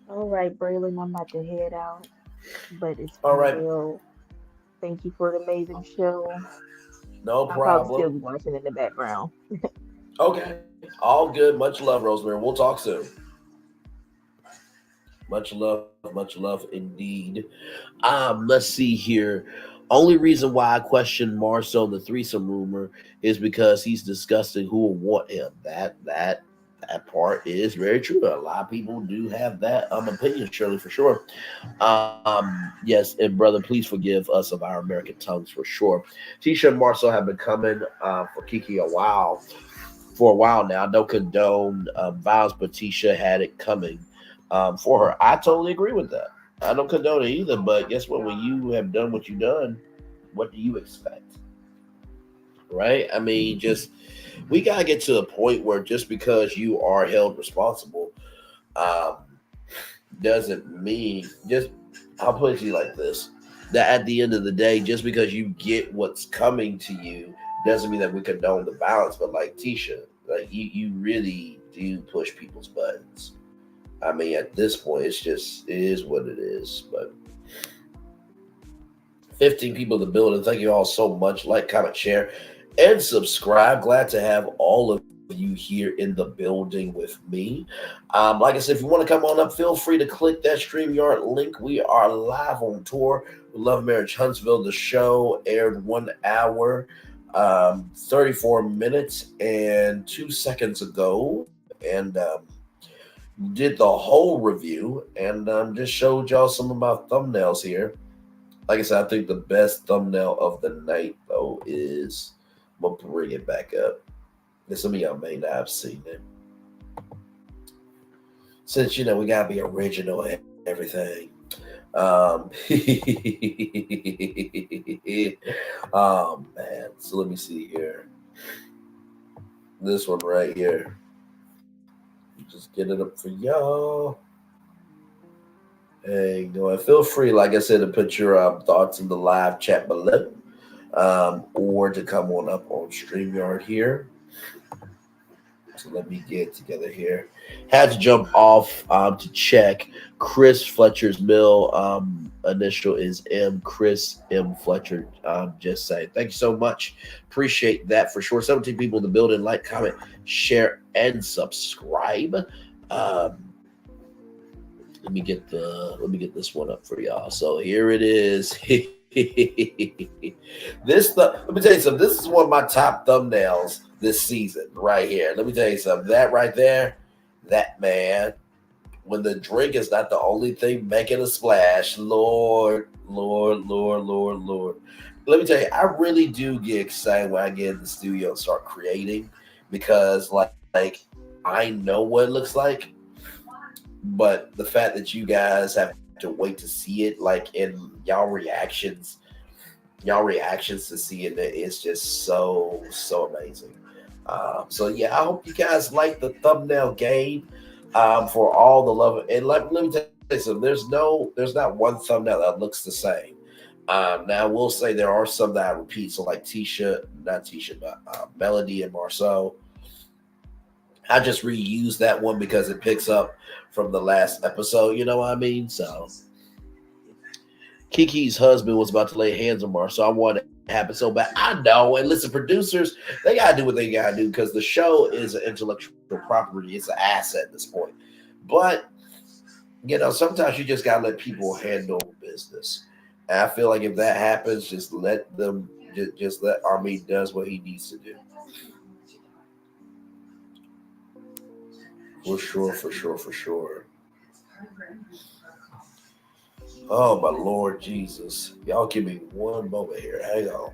All right, Braylon, I'm about to head out, but it's All been right. real. Thank you for the amazing show. No I'll probably still problem. be watching in the background. Okay. All good. Much love, Rosemary. We'll talk soon. Much love indeed. Let's see here. Only reason why I question Marcel the threesome rumor is because he's discussing who will want him. That part is very true. A lot of people do have that opinion, Shirley, for sure. Yes, and brother, please forgive us of our American tongues for sure. Tisha and Marcel have been coming for Kiki for a while now. No condone violence, but Tisha had it coming for her. I totally agree with that. I don't condone it either, but guess what? When you have done what you've done, what do you expect? Right? I mean, we gotta get to a point where just because you are held responsible, doesn't mean I'll put it to you like this: that at the end of the day, just because you get what's coming to you, doesn't mean that we condone the violence. But like Tisha, like you really do push people's buttons. I mean, at this point, it is what it is. But 15 people in the building. Thank you all so much. Like, comment, share, and subscribe. Glad to have all of you here in the building with me. Like I said, if you want to come on up, feel free to click that StreamYard link. We are live on tour with Love Marriage Huntsville. The show aired 1 hour, 34 minutes and 2 seconds ago. And did the whole review and just showed y'all some of my thumbnails here. Like I said, I think the best thumbnail of the night, though, is I'm going to bring it back up. And some of y'all may not have seen it. Since, we got to be original and everything. Oh, man. So let me see here. This one right here. Just get it up for y'all. Hey, feel free, like I said, to put your thoughts in the live chat below, or to come on up on StreamYard here. So let me get together here. Had to jump off to check. Chris Fletcher's mill initial is M. Chris M. Fletcher. Just saying. Thank you so much. Appreciate that for sure. 17 people in the building. Like, comment, share, and subscribe. Let me get this one up for y'all. So here it is. Let me tell you something. This is one of my top thumbnails this season right here. Let me tell you something. That right there, that man, when the drink is not the only thing making a splash. Lord, Lord, Lord, Lord, Lord. Let me tell you, I really do get excited when I get in the studio and start creating because, like I know what it looks like, but the fact that you guys have to wait to see it, like in y'all reactions to seeing it is just so amazing. So yeah, I hope you guys like the thumbnail game for all the love. And let me tell you something. There's not one thumbnail that looks the same. Now I will say there are some that I repeat. So like not Tisha, but Melody and Marceau. I just reused that one because it picks up from the last episode. You know what I mean? So Kiki's husband was about to lay hands on Mar, so I wanted it to happen so bad. I know. And listen, producers, they gotta do what they gotta do because the show is an intellectual property. It's an asset at this point. But sometimes you just gotta let people handle business. And I feel like if that happens, just let them just let Armin does what he needs to do. For sure, for sure, for sure. Oh, my Lord Jesus. Y'all give me one moment here. Hang on.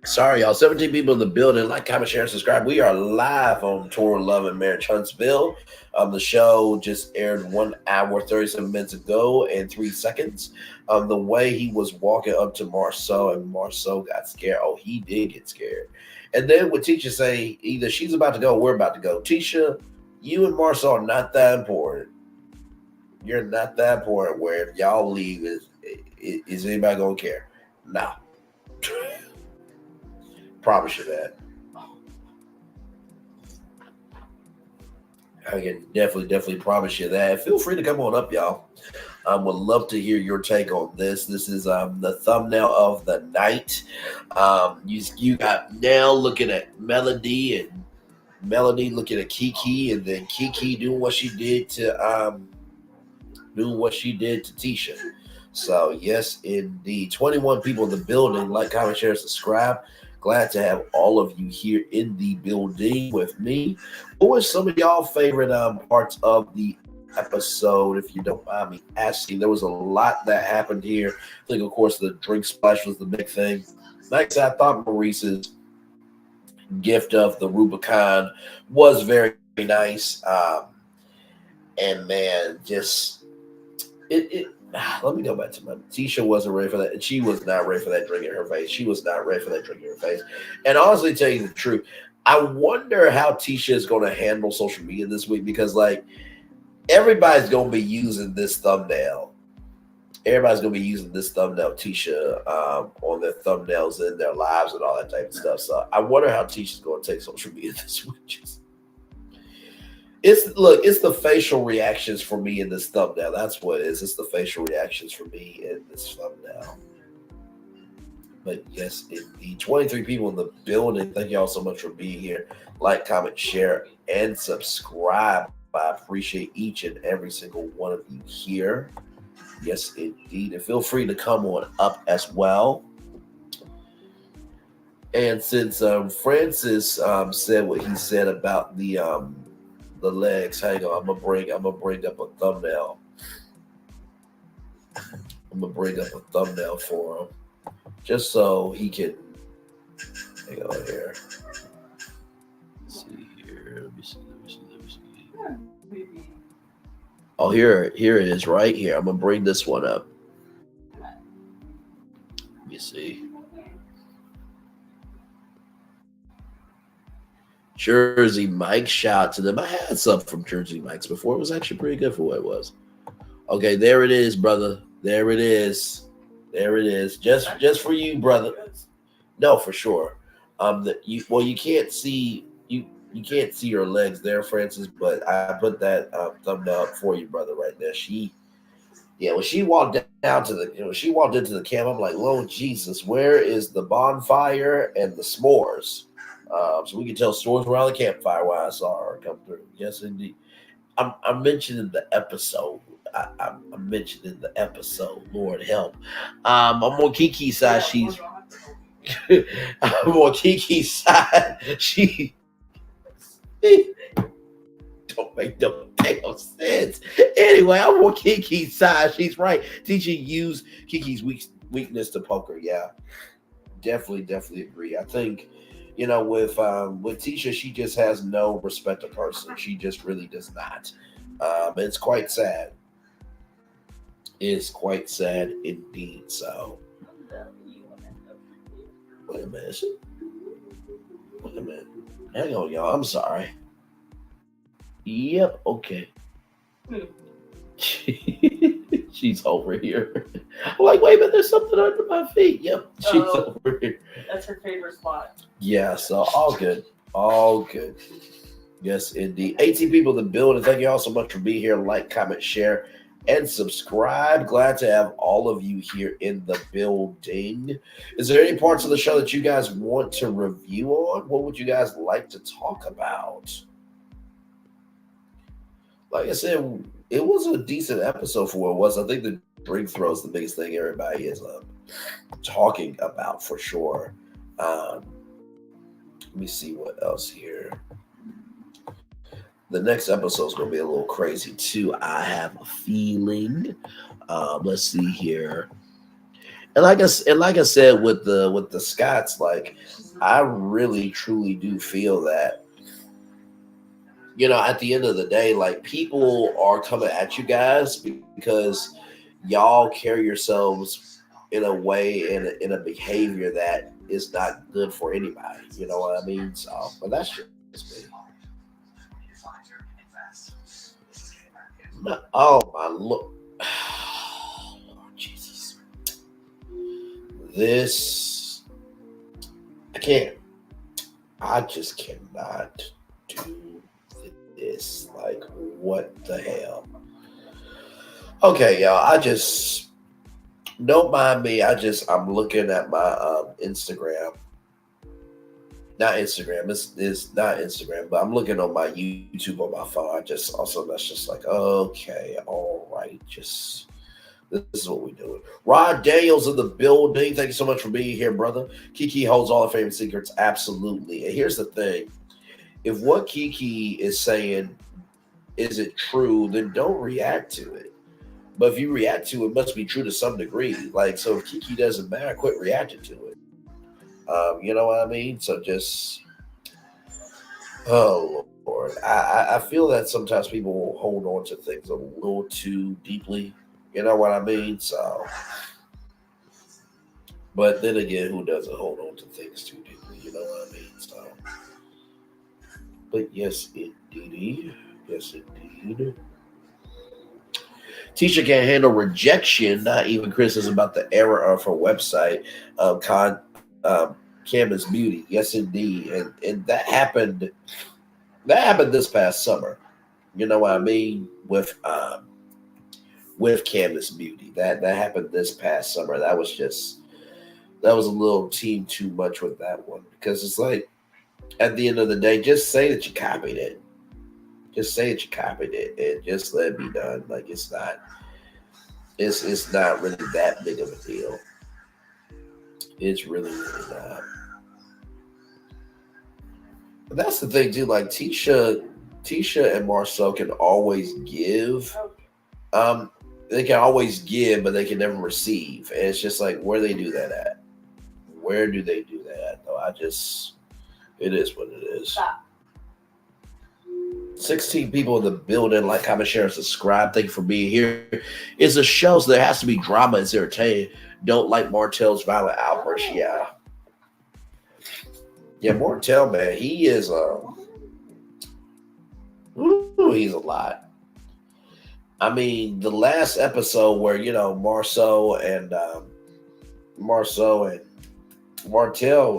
Sorry, y'all. 17 people in the building. Like, comment, share, and subscribe. We are live on Tour Love and Marriage Huntsville. The show just aired 1 hour, 37 minutes ago and 3 seconds. The way he was walking up to Marceau and Marceau got scared. Oh, he did get scared. And then with Tisha saying either she's about to go, we're about to go. Tisha, you and Marceau are not that important. You're not that important where if y'all leave, is anybody going to care? No. Promise you that. I can definitely promise you that. Feel free to come on up, y'all. Would love to hear your take on this. This is the thumbnail of the night. You got Nell looking at Melody and Melody looking at Kiki, and then Kiki doing what she did to Tisha. So yes, indeed. 21 people in the building. Like, comment, share, subscribe. Glad to have all of you here in the building with me. What were some of y'all favorite parts of the episode, if you don't mind me asking? There was a lot that happened here. I think, of course, the drink splash was the big thing. Like I thought Maurice's gift of the Rubicon was very nice. And man, just it let me go back to my Tisha wasn't ready for that, and she was not ready for that drink in her face. She was not ready for that drink in her face. And honestly, tell you the truth, I wonder how Tisha is going to handle social media this week because, like, everybody's going to be using this thumbnail. Everybody's going to be using this thumbnail, Tisha, on their thumbnails in their lives and all that type of stuff. So I wonder how Tisha's going to take social media this week. It's the facial reactions for me in this thumbnail. That's what it is. It's the facial reactions for me in this thumbnail. But yes, the 23 people in the building, thank y'all so much for being here. Like, comment, share, and subscribe. I appreciate each and every single one of you here. Yes, indeed. And feel free to come on up as well. And since Francis said what he said about the legs, hang on, I'm gonna bring up a thumbnail. I'm gonna bring up a thumbnail for him, just so he can. Hang on here. Let's see here. Let me see. Oh, here it is, right here. I'm gonna bring this one up. Let me see. Jersey Mike, shout out to them. I had some from Jersey Mike's before. It was actually pretty good for what it was. Okay, there it is, brother. There it is. There it is. Just for you, brother. No, for sure. You can't see you can't see her legs there, Francis, but I put that thumbnail up for you, brother, right there. When she walked down to she walked into the camp, I'm like, Lord Jesus, where is the bonfire and the s'mores? So we can tell stories around the campfire while I saw her come through. Yes, indeed. I mentioned in the episode, I mentioned in the episode. Lord help. I'm on Kiki's side. She's I'm on Kiki's side. She don't make no damn sense. Anyway, I'm on Kiki's side. She's right. Teacher used Kiki's weakness to poker. Yeah, definitely agree. I think with Tisha, she just has no respect of person. She just really does not. It's quite sad. It's quite sad indeed. So wait a minute. Wait a minute. Hang on, y'all. I'm sorry. Yep. Okay. She's over here. I'm like, wait a minute. There's something under my feet. Yep. She's over here. That's her favorite spot. Yeah. So all good. All good. Yes, indeed. 18 people in the building. Thank you all so much for being here. Like, comment, share, and subscribe. Glad to have all of you here in the building. Is there any parts of the show that you guys want to review on? What would you guys like to talk about? Like I said, it was a decent episode for what it was. I think the drink throw is the biggest thing everybody is talking about for sure. Let me see what else here. The next episode is going to be a little crazy too. I have a feeling. Let's see here. And like I said, with the Scots, like I really truly do feel that, at the end of the day, like people are coming at you guys because y'all carry yourselves in a way, in a behavior that is not good for anybody. You know what I mean? So, but that's just me. Oh my Lord. Lord Jesus. This I just cannot do this. Like, what the hell? Okay, y'all. I just don't mind me. I'm looking at my Instagram. Not Instagram. It's not Instagram, but I'm looking on my YouTube on my phone. That's just like, okay, all right. This is what we're doing. Rod Daniels in the building. Thank you so much for being here, brother. Kiki holds all the favorite secrets. Absolutely. And here's the thing. If what Kiki is saying isn't true, then don't react to it. But if you react to it, it must be true to some degree. Like, so if Kiki doesn't matter, quit reacting to it. You know what I mean? So just, oh Lord, I feel that sometimes people hold on to things a little too deeply. You know what I mean? So, but then again, who doesn't hold on to things too deeply? You know what I mean? So, but yes, indeed. Teacher can't handle rejection, not even criticism about the error of her website. Campus Beauty, yes indeed, and that happened this past summer. You know what I mean? With Campus Beauty, that happened this past summer. That was a little team too much with that one, because it's like, at the end of the day, just say that you copied it. Just say that you copied it and just let it be done. Like, it's not really that big of a deal. It's really not. But that's the thing too. Like Tisha and Marcel can always give. They can always give, but they can never receive. And it's just like, where do they do that at? Where do they do that at? Though it is what it is. Stop. 16 people in the building. Like, comment, share, and subscribe. Thank you for being here. It's a show, so there has to be drama. It's entertaining. Don't like Martell's violent outburst. Yeah, Martell, man, he is he's a lot. I mean, the last episode where Marceau and Martell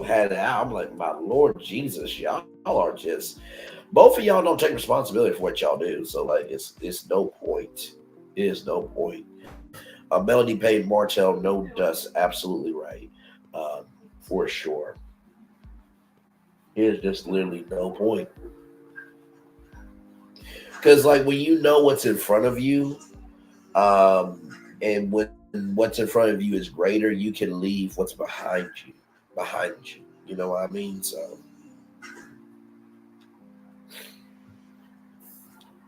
had it out, I'm like, my Lord Jesus, y'all are just, both of y'all don't take responsibility for what y'all do. So like, it's no point. It is no point. Melody paid Martell no dust. Absolutely right. For sure. It is just literally no point. Because like, when you know what's in front of you, And when what's in front of you is greater, you can leave what's behind you. Behind you. You know what I mean? So,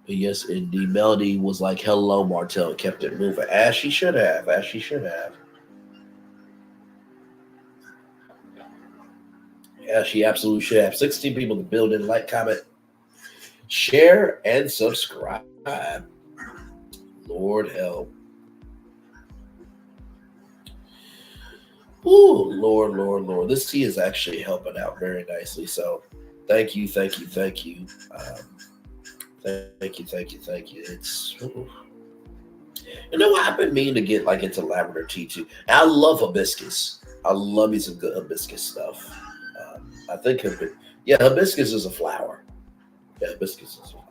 but yes, indeed. Melody was like, "Hello, Martell," kept it moving as she should have. As she should have. Yeah, she absolutely should have. 16 people in the building. Like, comment, share, and subscribe. Lord help. Ooh, Lord, Lord, Lord. This tea is actually helping out very nicely. So thank you, thank you, thank you. Thank you, thank you, thank you. It's you know what? I've been meaning to get like into lavender tea too. And I love hibiscus. I love me some good hibiscus stuff. I think hibiscus is a flower. Yeah, hibiscus is a flower.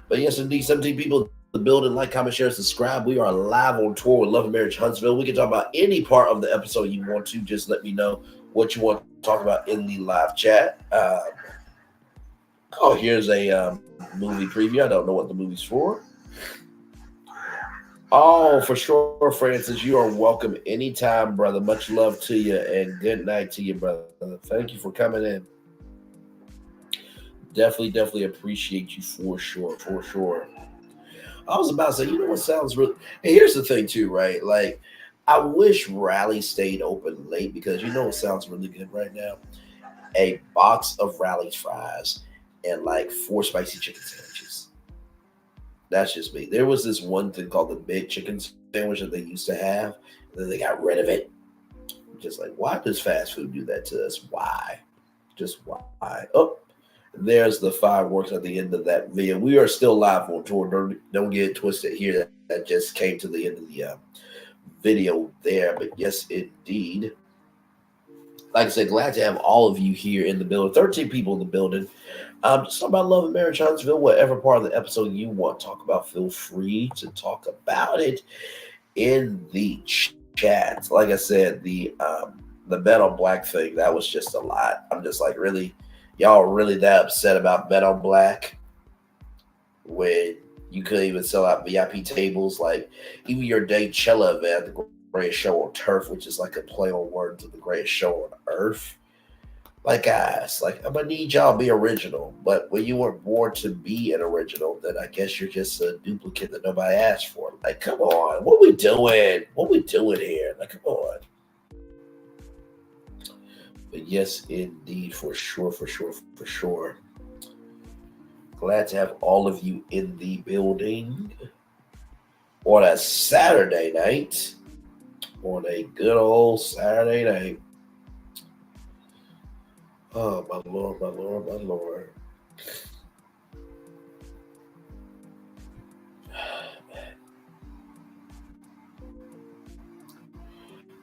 But yes, indeed, 17 people in the building. Like, comment, share, subscribe. We are live on tour with Love and Marriage Huntsville. We can talk about any part of the episode you want to. Just let me know what you want to talk about in the live chat. Here's a movie preview. I don't know what the movie's for. Oh, for sure, Francis. You are welcome anytime, brother. Much love to you and good night to you, brother. Thank you for coming in. Definitely appreciate you for sure, for sure. I was about to say, you know what sounds really. And here's the thing, too, right? Like, I wish Rally stayed open late because you know what sounds really good right now? A box of Rally's fries and like 4 spicy chicken sandwiches. That's just me. There was this one thing called the big chicken sandwich that they used to have, and then they got rid of it. Just like, why does fast food do that to us? Why? Just why? Oh, there's the fireworks at the end of that video. We are still live on tour. Don't get it twisted here. That just came to the end of the video there. But yes, indeed. Like I said, glad to have all of you here in the building. 13 people in the building. Just talk about Love and Marriage Huntsville, whatever part of the episode you want to talk about, feel free to talk about it in the chat. Like I said, the Bet on Black thing, that was just a lot. I'm just like, really, y'all really that upset about Bet on Black when you couldn't even sell out VIP tables? Like, even your Daychella event, the greatest show on turf, which is like a play on words of the greatest show on earth. Like, guys, like, I'm gonna need y'all to be original. But when you weren't born to be an original, then I guess you're just a duplicate that nobody asked for. Like, come on, what we doing? What we doing here? Like, come on. But yes, indeed, for sure. Glad to have all of you in the building on a Saturday night. On a good old Saturday night. Oh, my Lord, my Lord, my Lord.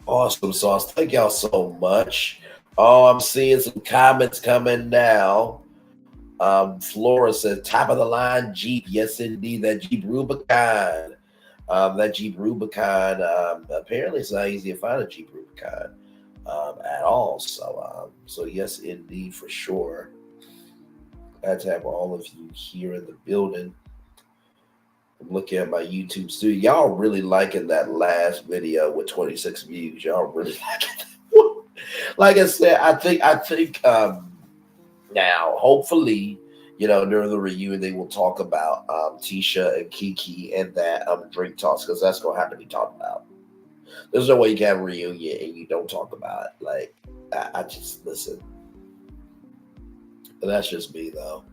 Awesome sauce. Thank y'all so much. Oh, I'm seeing some comments coming now. Flora says, top of the line Jeep. Yes, indeed. That Jeep Rubicon. Apparently it's not easy to find a Jeep Rubicon at all. So yes, indeed, for sure. Glad to have all of you here in the building. I'm looking at my YouTube studio. Y'all really liking that last video with 26 views. Y'all really liking that. Like I said, I think now, hopefully, during the reunion, they will talk about Tisha and Kiki and that drink toss, because that's going to have to be talked about. There's no way you can have a reunion and you don't talk about it. Like, I just, listen. But that's just me, though.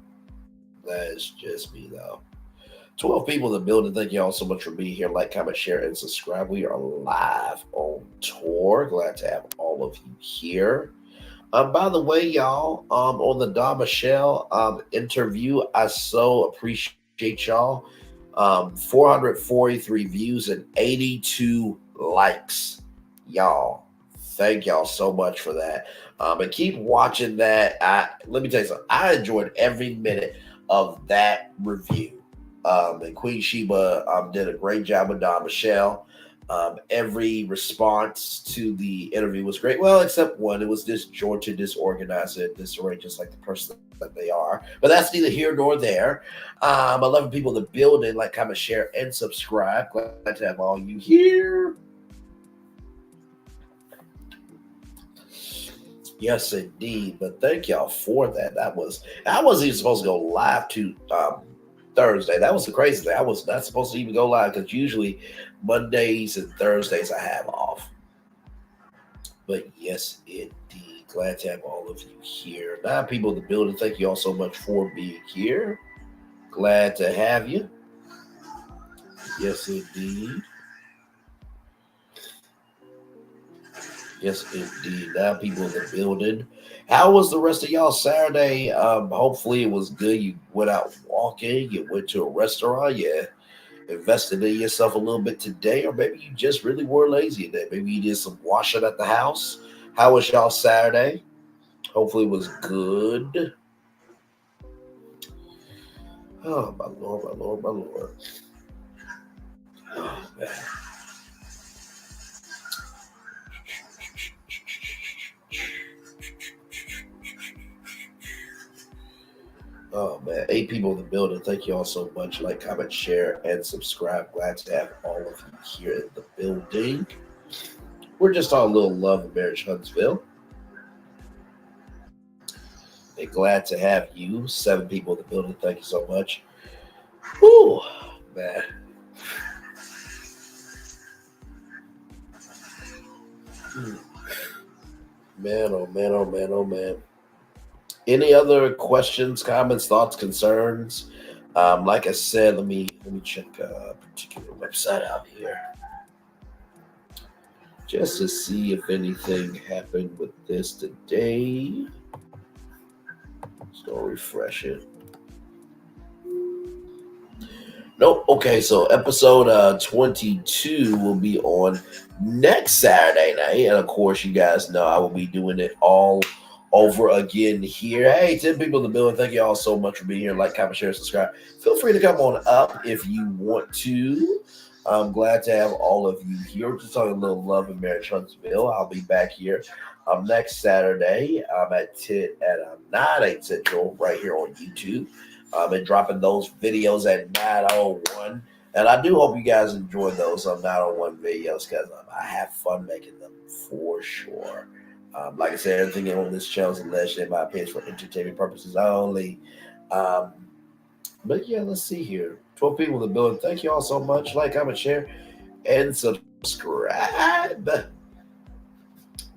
12 people in the building. Thank you all so much for being here. Like, comment, share, and subscribe. We are live on tour. Glad to have all of you here. By the way, y'all, on the Don Michelle interview, I so appreciate y'all. 443 views and 82 likes. Y'all, thank y'all so much for that. And keep watching that. Let me tell you something. I enjoyed every minute of that review. And Queen Sheba did a great job with Don Michelle. Every response to the interview was great. Well, except one. It was disjointed, disorganized, and disarranged, just like the person that they are. But that's neither here nor there. I love people in the building. Like, comment, share, and subscribe. Glad to have all you here. Yes, indeed. But thank y'all for that. I wasn't even supposed to go live to Thursday. That was the crazy thing. I was not supposed to even go live because usually Mondays and Thursdays I have off. But yes, indeed. Glad to have all of you here. 9 people in the building. Thank you all so much for being here. Glad to have you. Yes, indeed. Yes, indeed. 9 people in the building. How was the rest of y'all Saturday? Hopefully it was good. You went out walking. You went to a restaurant. You invested in yourself a little bit today, or maybe you just really were lazy today. Maybe you did some washing at the house. How was y'all Saturday? Hopefully it was good. Oh, my Lord, my Lord, my Lord. Oh, man. Oh, man. 8 people in the building. Thank you all so much. Like, comment, share, and subscribe. Glad to have all of you here in the building. We're just on a little love and marriage, Huntsville. And glad to have you. 7 people in the building. Thank you so much. Whew, man. Man, oh man, oh man, oh man. Any other questions, comments, thoughts, concerns? Like I said, let me check a particular website out here just to see if anything happened with this today. Still refresh it. Nope. Okay, so episode 22 will be on next Saturday night, and of course, you guys know I will be doing it all over again here. Hey, 10 people in the building. Thank you all so much for being here. Like, comment, share, subscribe. Feel free to come on up if you want to. I'm glad to have all of you here. We're just talking a little love and marriage, Huntsville. I'll be back here next Saturday at 9, 8 Central, right here on YouTube. And dropping those videos at 9:01. And I do hope you guys enjoy those 9:01 videos because I have fun making them for sure. Like I said, everything on this channel is alleged in my opinion for entertainment purposes only. But yeah, let's see here. 12 people in the building. Thank you all so much. Like, comment, share, and subscribe.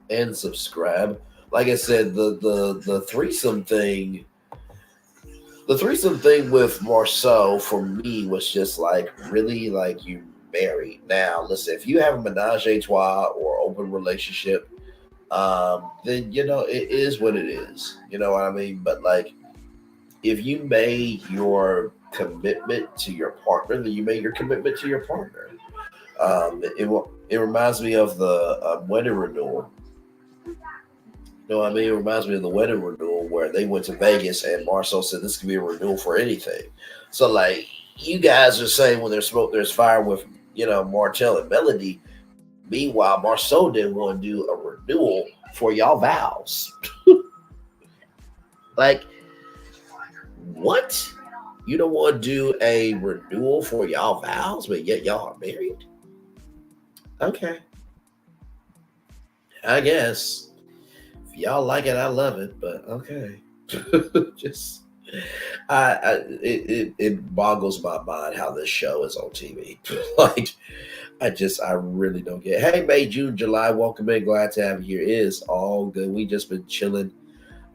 And subscribe. Like I said, the threesome thing. The threesome thing with Marceau for me was just like really like you married. Now, listen, if you have a menage a trois or open relationship, then you know it is what it is. You know what I mean? But like, if you made your commitment to your partner, then you made your commitment to your partner. It reminds me of the wedding renewal. You know what I mean? It reminds me of the wedding renewal where they went to Vegas and Marceau said this could be a renewal for anything. So like you guys are saying when there's smoke, there's fire with Martell and Melody. Meanwhile, Marceau didn't want to do a renewal for y'all vows. Like, what? You don't want to do a renewal for y'all vows, but yet y'all are married? Okay. I guess. If y'all like it, I love it, but okay. Just it boggles my mind how this show is on TV. Like, I really don't get it. Hey, May, June, July, welcome in. Glad to have you here. It is all good. We just been chilling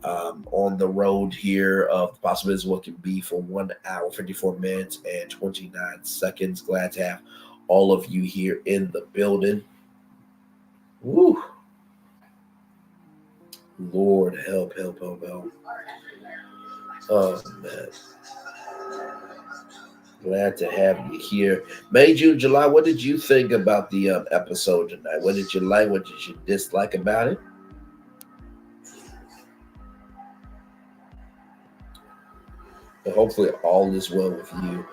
on the road here of the possibilities of what can be for 1 hour, 54 minutes, and 29 seconds. Glad to have all of you here in the building. Woo. Lord, help. Oh, man. Glad to have you here. May, June, July, what did you think about the episode tonight? What did you like? What did you dislike about it? And hopefully all is well with you.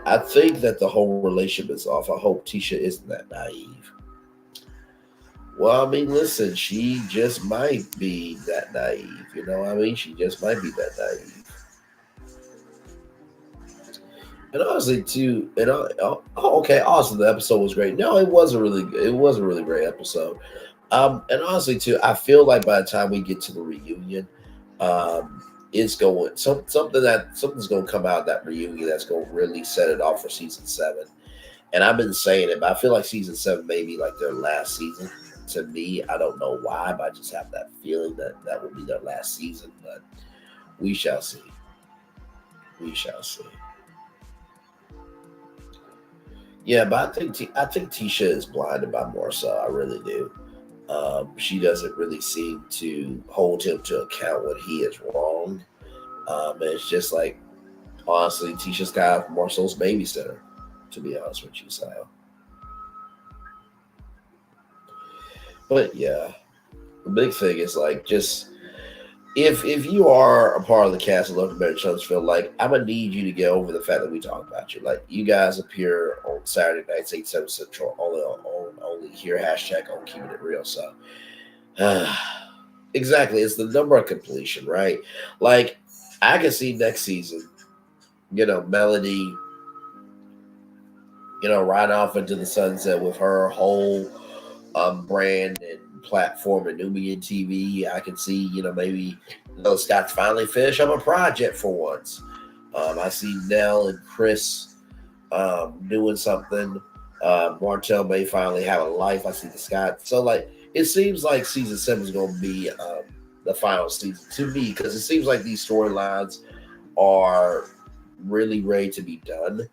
I think that the whole relationship is off. I hope Tisha isn't that naive. Well, I mean, listen, she just might be that naive. You know what I mean? She just might be that naive. And honestly, too, okay, awesome. The episode was great. No, it was a really great episode. And honestly, too, I feel like by the time we get to the reunion, it's going something's going to come out of that reunion that's going to really set it off for season 7. And I've been saying it, but I feel like season 7 may be like their last season. To me, I don't know why, but I just have that feeling that that will be their last season. But we shall see. We shall see. Yeah, but I think Tisha is blinded by Marcel. I really do. She doesn't really seem to hold him to account when he is wrong. And it's just like, honestly, Tisha's got Marcel's babysitter, to be honest with you, so. But yeah, the big thing is like just if you are a part of the cast of Love and Better Huntsville, like I'm gonna need you to get over the fact that we talk about you. Like you guys appear on Saturday nights, 8/7 Central, only here hashtag on keeping it real. So exactly, it's the number of completion, right? Like I can see next season, Melody, ride off into the sunset with her whole brand and platform and Nubian TV. I can see, maybe Scott finally finish up a project for once. I see Nell and Chris doing something. Martell may finally have a life. I see the Scott. So like it seems like season 7 is going to be the final season to me because it seems like these storylines are really ready to be done.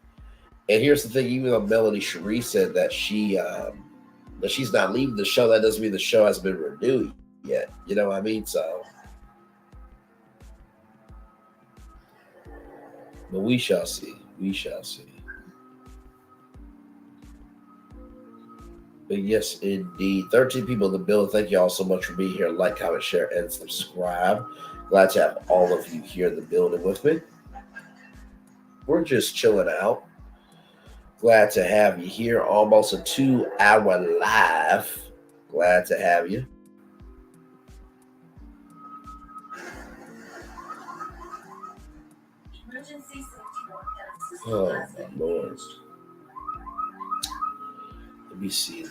And here's the thing: even though Melanie Cherie said that she's not leaving the show, that doesn't mean the show hasn't been renewed yet. You know what I mean? So, but we shall see. We shall see. But yes, indeed. 13 people in the building. Thank you all so much for being here. Like, comment, share, and subscribe. Glad to have all of you here in the building with me. We're just chilling out. Glad to have you here. Almost a 2-hour live. Glad to have you. Oh, my Lord. Let me see. Oh,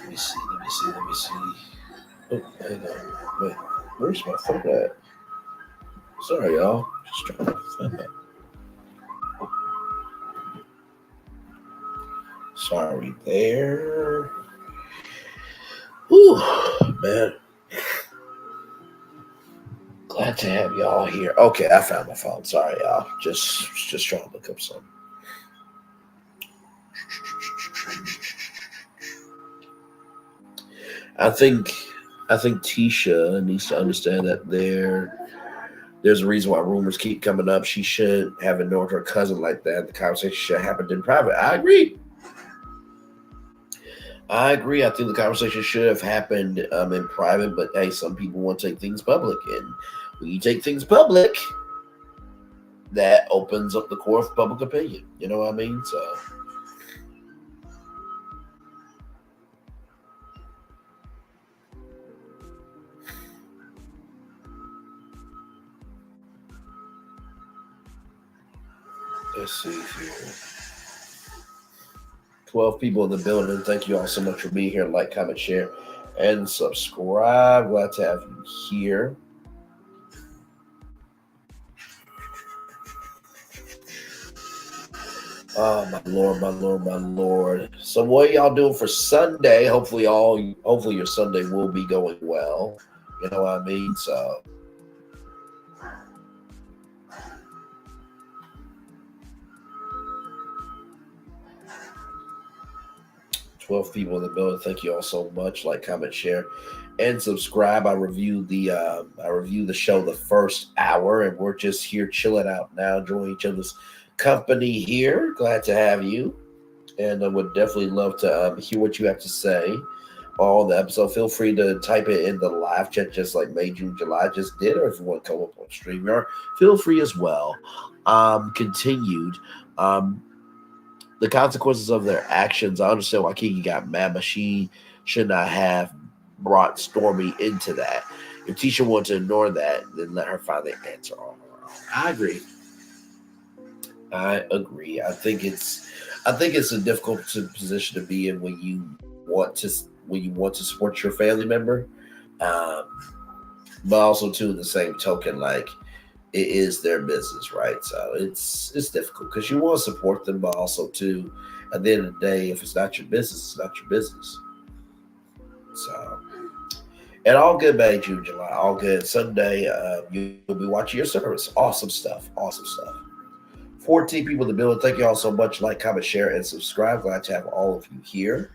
hang on. Wait, where's my phone at? Sorry, y'all. Just trying to find that. Sorry there. Whew, man. Glad to have y'all here. Okay, I found my phone. Sorry, y'all. Just trying to look up something. I think Tisha needs to understand that there's a reason why rumors keep coming up. She shouldn't have ignored her cousin like that. The conversation should have happened in private. I agree. I think the conversation should have happened in private, but hey, some people want to take things public. And when you take things public, that opens up the court of public opinion. You know what I mean? So. Let's see here. 12 people in the building. Thank you all so much for being here. Like, comment, share, and subscribe. Glad to have you here. Oh, my Lord. So what y'all doing for Sunday? Hopefully your Sunday will be going well. You know what I mean? So 12 people in the building. Thank you all so much. Like, comment, share, and subscribe. I review the show the first hour, and we're just here chilling out now, enjoying each other's company here. Glad to have you, and I would definitely love to hear what you have to say. on the episode, feel free to type it in the live chat, just like May, June, July just did, or if you want to come up on StreamYard, feel free as well. Continued. The consequences of their actions. I understand why Kiki got mad, but she should not have brought Stormy into that. If Tisha wanted to ignore that, then let her find the answer on her own. I agree. I think it's a difficult position to be in when you want to support your family member, um, but also too in the same token, like it is their business, right? So it's difficult because you want to support them, but also too, at the end of the day, if it's not your business, it's not your business. So, and all good, May, June, July, all good. Sunday, you'll be watching your service. Awesome stuff. Awesome stuff. 14 people in the building. Thank you all so much. Like, comment, share, and subscribe. Glad to have all of you here.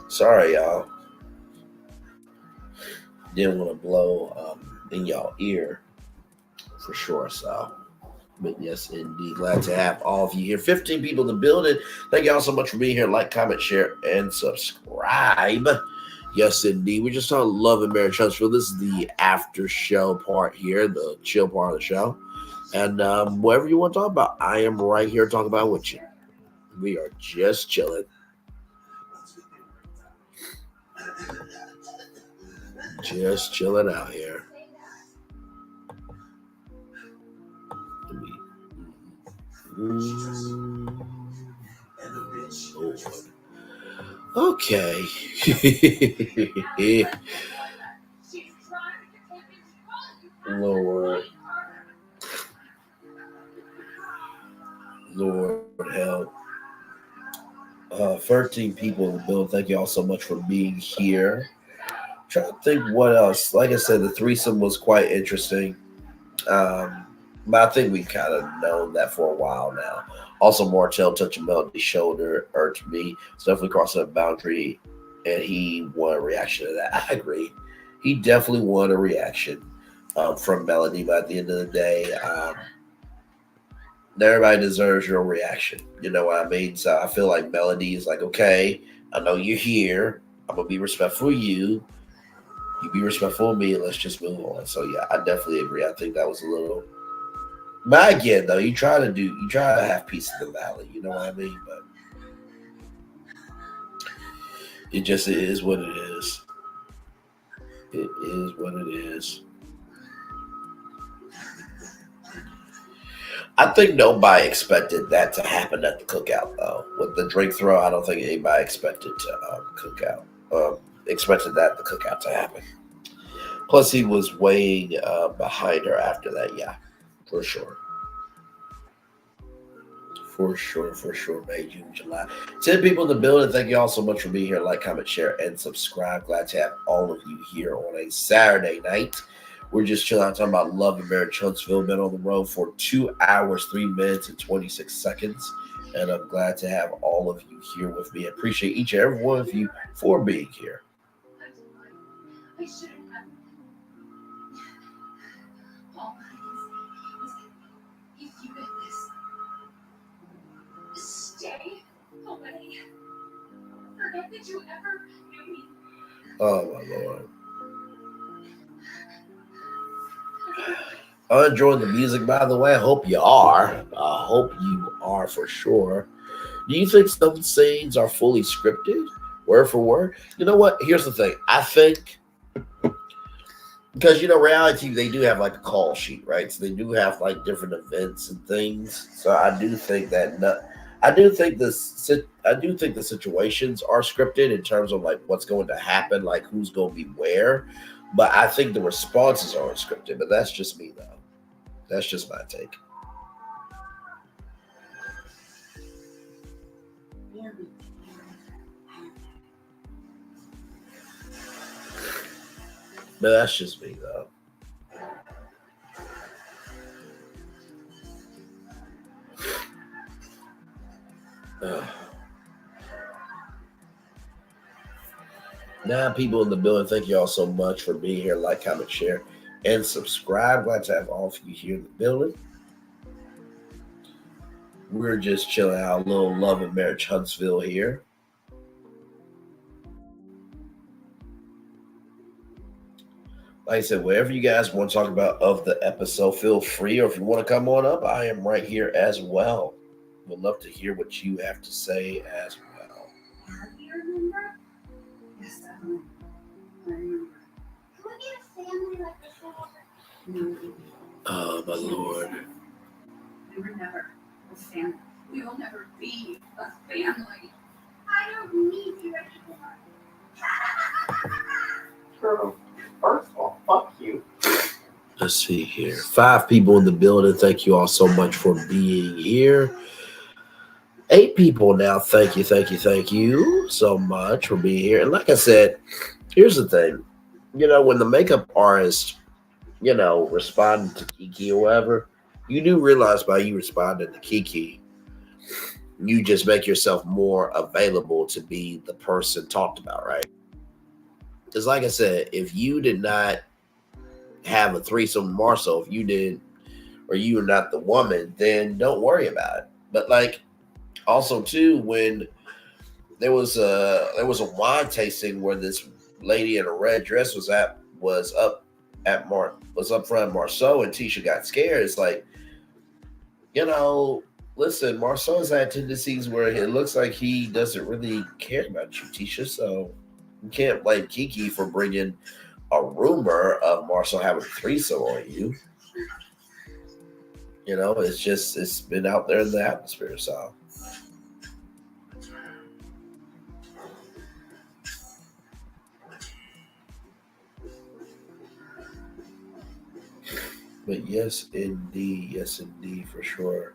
Sorry, y'all. Didn't want to blow in y'all ear for sure. So, but yes, indeed. Glad to have all of you here. 15 people in the building. Thank y'all so much for being here. Like, comment, share, and subscribe. Yes, indeed. We're just on Love and Marriage Huntsville. This is the after show part here, the chill part of the show. And whatever you want to talk about, I am right here talking about with you. We are just chilling. Just chilling out here. Lord. Okay. Lord help. 13 people in the building. Thank you all so much for being here. Trying to think what else. Like I said, the threesome was quite interesting. But I think we've kind of known that for a while now. Also, Martell touching Melody's shoulder irked me. It's definitely crossing a boundary, and he wanted a reaction to that. I agree. He definitely wanted a reaction from Melody, but at the end of the day, everybody deserves your reaction. You know what I mean? So I feel like Melody is like, okay, I know you're here. I'm going to be respectful of you. You be respectful of me, and let's just move on. So yeah, I definitely agree. I think that was a little. But again, though, you try to have peace in the valley. You know what I mean? But it is what it is. It is what it is. I think nobody expected that to happen at the cookout, though. With the drink throw, I don't think anybody expected expected that the cookout to happen. Plus, he was way behind her after that. Yeah, for sure. For sure, May, June, July. 10 people in the building. Thank you all so much for being here. Like, comment, share, and subscribe. Glad to have all of you here on a Saturday night. We're just chilling out talking about Love and Marriage Huntsville. Been on the road for 2 hours, 3 minutes, and 26 seconds. And I'm glad to have all of you here with me. I appreciate each and every one of you for being here. Did you ever knew me? Oh my Lord. I'm enjoying the music, by the way. I hope you are. I hope you are for sure. Do you think some scenes are fully scripted, word for word? You know what? Here's the thing. I think because reality TV, they do have like a call sheet, right? So they do have like different events and things. So I do think that. I do think the situations are scripted in terms of like what's going to happen, like who's going to be where. But I think the responses aren't scripted. But that's just me, though. That's just my take. But that's just me, though. Now, people in the building, thank you all so much for being here. Like, comment, share, and subscribe. Glad to have all of you here in the building. We're just chilling out, a little love and marriage Huntsville here. Like I said, whatever you guys want to talk about of the episode, feel free. Or if you want to come on up, I am right here as well. Would love to hear what you have to say as well. Do you remember? Yes, definitely. I remember. Can we get a family like this? Oh, my Lord. We were never a family. We will never be a family. I don't need you anymore. Girl, first of all, fuck you. Let's see here. 5 people in the building. Thank you all so much for being here. 8 people now. Thank you so much for being here. And like I said, here's the thing. When the makeup artist, responded to Kiki or whatever, you do realize by you responding to Kiki, you just make yourself more available to be the person talked about, right? Because like I said, if you did not have a threesome with Marcel, if you did, or you were not the woman, then don't worry about it. But like, also too, when there was a wine tasting where this lady in a red dress was up front of Marceau, and Tisha got scared. It's like, listen, Marceau's had tendencies where it looks like he doesn't really care about you, Tisha. So you can't blame Kiki for bringing a rumor of Marceau having a threesome on you. It's been out there in the atmosphere. So. But yes, indeed, for sure.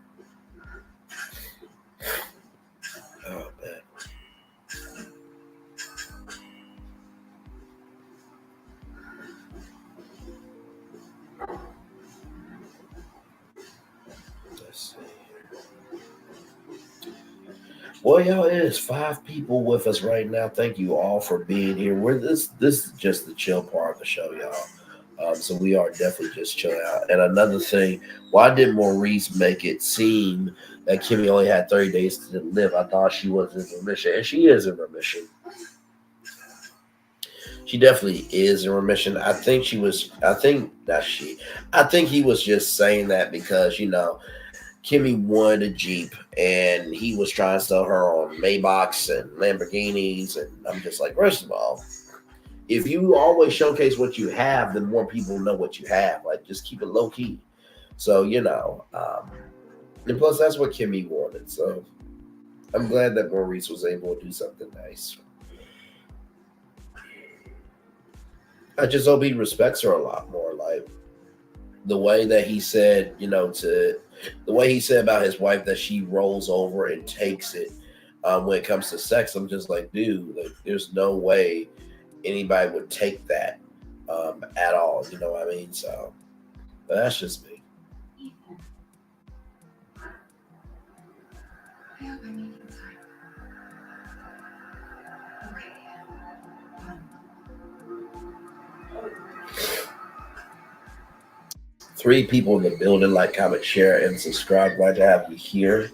Oh, man. Let's see here. Well, y'all, it is 5 people with us right now. Thank you all for being here. This is just the chill part of the show, y'all. So we are definitely just chilling out. And another thing, why did Maurice make it seem that Kimmy only had 30 days to live? I thought she was in remission, and she is in remission. She definitely is in remission. I think he was just saying that because, Kimmy wanted a Jeep and he was trying to sell her on Maybachs and Lamborghinis. And I'm just like, first of all, if you always showcase what you have, then more people know what you have. Like, just keep it low key. So, and plus that's what Kimmy wanted. So I'm glad that Maurice was able to do something nice. I just hope he respects her a lot more. Like the way that he said, the way he said about his wife that she rolls over and takes it when it comes to sex. I'm just like, dude, like, there's no way anybody would take that at all. You know what I mean? So, but that's just me. Three people in the building. Like, comment, share, and subscribe. Glad to have you here.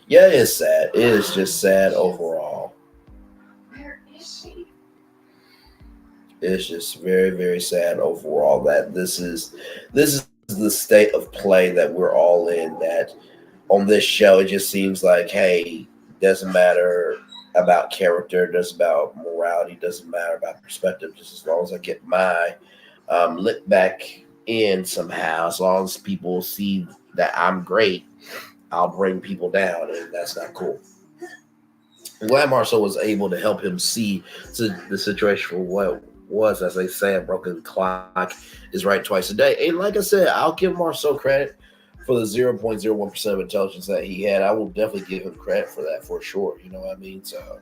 Yeah, it's sad. It is just sad overall. Where is she? It's just very, very sad overall that this is the state of play that we're all in. That on this show, it just seems like, hey, doesn't matter about character, doesn't about morality, doesn't matter about perspective. Just as long as I get my lit back in somehow, as long as people see that I'm great, I'll bring people down, and that's not cool. I'm glad Marcel was able to help him see the situation for what it was. As they say, a broken clock is right twice a day. And like I said, I'll give Marcel credit for the 0.01% of intelligence that he had. I will definitely give him credit for that for sure. You know what I mean? So.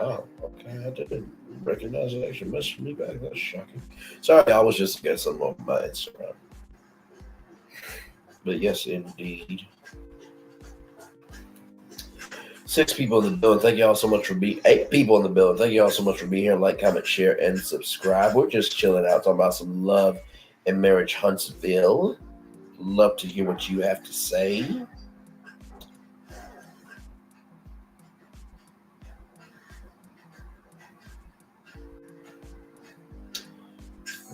Oh, Okay, I didn't recognize it actually messaged me back. That's shocking. Sorry, I was just getting something on my Instagram. But yes, indeed. 6 people in the building. Thank you all so much for being 8 people in the building. Thank you all so much for being here. Like, comment, share, and subscribe. We're just chilling out, talking about some love and marriage Huntsville. Love to hear what you have to say.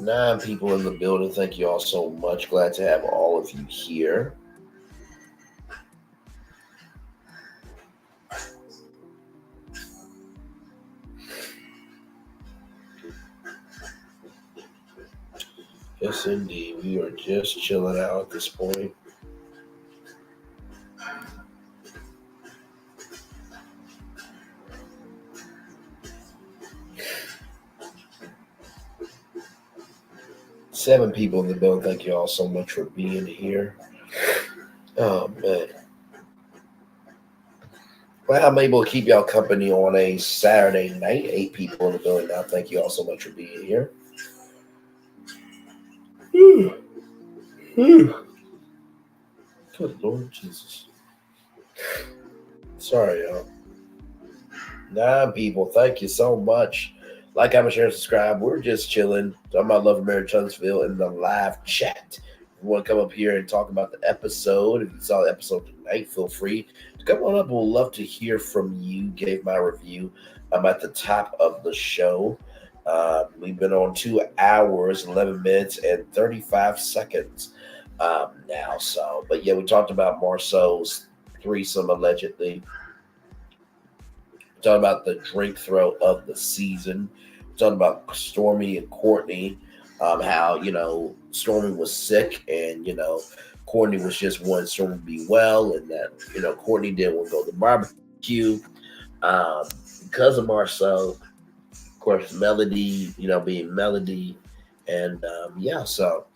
Nine people in the building. Thank you all so much. Glad to have all of you here. Yes, indeed. We are just chilling out at this point. Seven people in the building. Thank you all so much for being here. Oh, man. Well, I'm able to keep y'all company on a Saturday night. 8 people in the building now. Thank you all so much for being here. Good Lord Jesus. Sorry, y'all. 9 people. Thank you so much. Like, comment, share, and subscribe. We're just chilling. Talking about Love and Marriage Huntsville in the live chat. If you want to come up here and talk about the episode, if you saw the episode tonight, feel free to come on up. We'll love to hear from you. Gave my review. I'm at the top of the show. We've been on 2 hours, 11 minutes, and 35 seconds now. So, but yeah, we talked about Marceau's threesome allegedly. Talking about the drink throw of the season. Talking about Stormy and Courtney. How, Stormy was sick and, Courtney was just wanting Stormy to be well. And that, Courtney didn't want to go to the barbecue because of Marceau. Of course, Melody, being Melody. And so.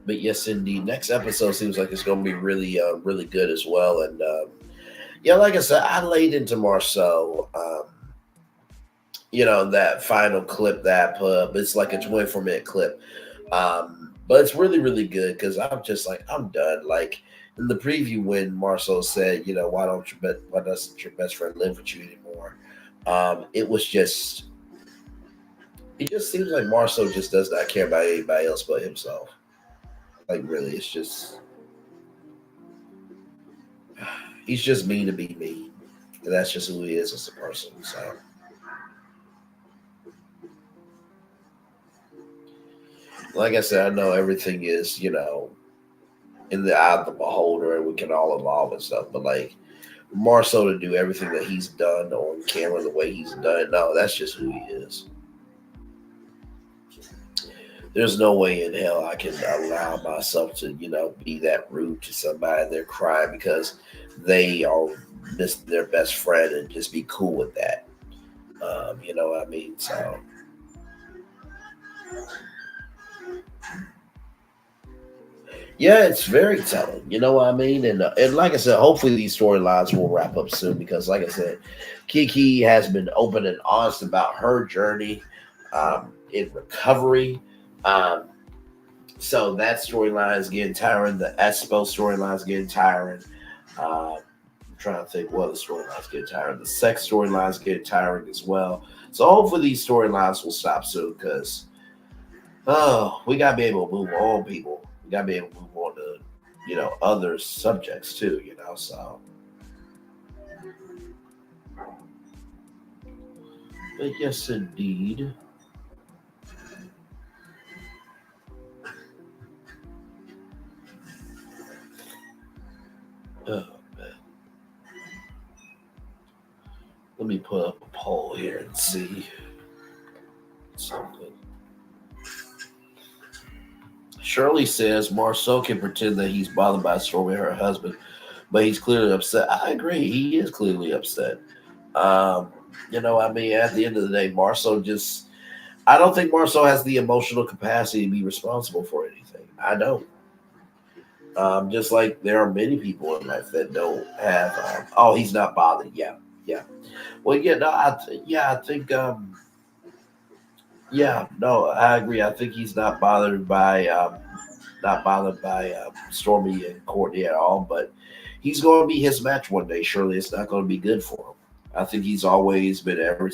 But yes, indeed. Next episode seems like it's going to be really, really good as well. And, like I said, I laid into Marceau, that final clip that I put up. It's like a 24-minute clip. But it's really, really good because I'm just like, I'm done. Like in the preview when Marceau said, why doesn't your best friend live with you anymore? It just seems like Marceau just does not care about anybody else but himself. Like really, it's just... He's just mean to be mean. And that's just who he is as a person. So, like I said, I know everything is, in the eye of the beholder and we can all evolve and stuff. But like Marceau to do everything that he's done on camera the way he's done it, no, that's just who he is. There's no way in hell I can allow myself to, be that rude to somebody and they're crying because they are missing their best friend and just be cool with that. You know what I mean? So, yeah, it's very telling. You know what I mean? And like I said, hopefully these storylines will wrap up soon because, like I said, Kiki has been open and honest about her journey in recovery. So that storyline is getting tiring. The Espo storyline is getting tiring. I'm trying to think what the storylines get tiring. The sex storylines get tiring as well. So hopefully these storylines will stop soon because we gotta be able to move on, people. We gotta be able to move on to other subjects too. So. But yes, indeed. Oh, man. Let me put up a poll here and see something. Shirley says Marceau can pretend that he's bothered by Stormy and her husband, but he's clearly upset. I agree. He is clearly upset. At the end of the day, I don't think Marceau has the emotional capacity to be responsible for anything. I don't. Just like there are many people in life that don't have, he's not bothered. Yeah, Yeah. Well, yeah, no, I think, yeah, no, I agree. I think he's not bothered by Stormy and Courtney at all. But he's going to be his match one day. Surely it's not going to be good for him. I think he's always been every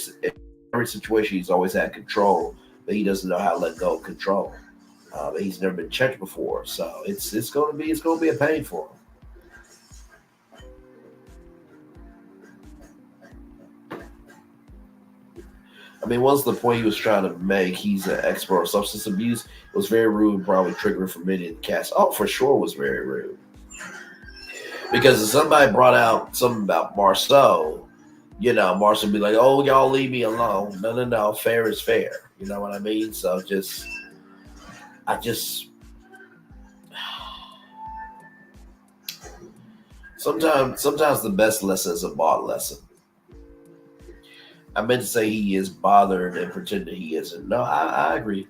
situation. He's always had control, but he doesn't know how to let go of control. He's never been checked before, so it's going to be a pain for him. I mean, what's the point he was trying to make? He's an expert on substance abuse. It was very rude, probably triggering for many in the cast. Oh, for sure, was very rude. Because if somebody brought out something about Marceau, Marceau would be like, "Oh, y'all leave me alone." No, no, no. Fair is fair. You know what I mean? So I just sometimes the best lesson is a bought lesson. I meant to say he is bothered and pretending he isn't. No, I agree.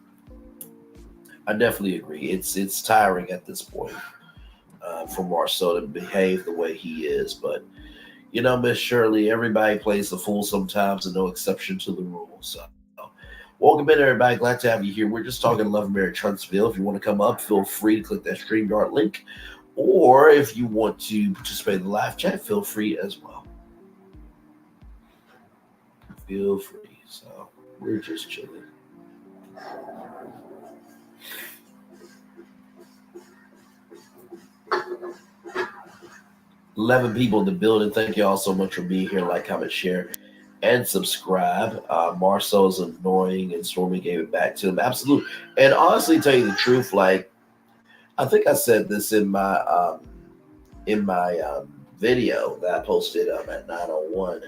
I definitely agree. It's tiring at this point for Marceau to behave the way he is. But Miss Shirley, everybody plays the fool sometimes, and no exception to the rule. So, welcome in, everybody. Glad to have you here. We're just talking Love and Marriage Huntsville. If you want to come up, feel free to click that StreamYard link. Or if you want to participate in the live chat, feel free as well. Feel free. So, we're just chilling. 11 people in the building. Thank you all so much for being here. Like, comment, share, and subscribe. Marceau's annoying, and Stormy gave it back to him. Absolutely. And honestly, tell you the truth, like, I think I said this in my video that I posted at 9:01,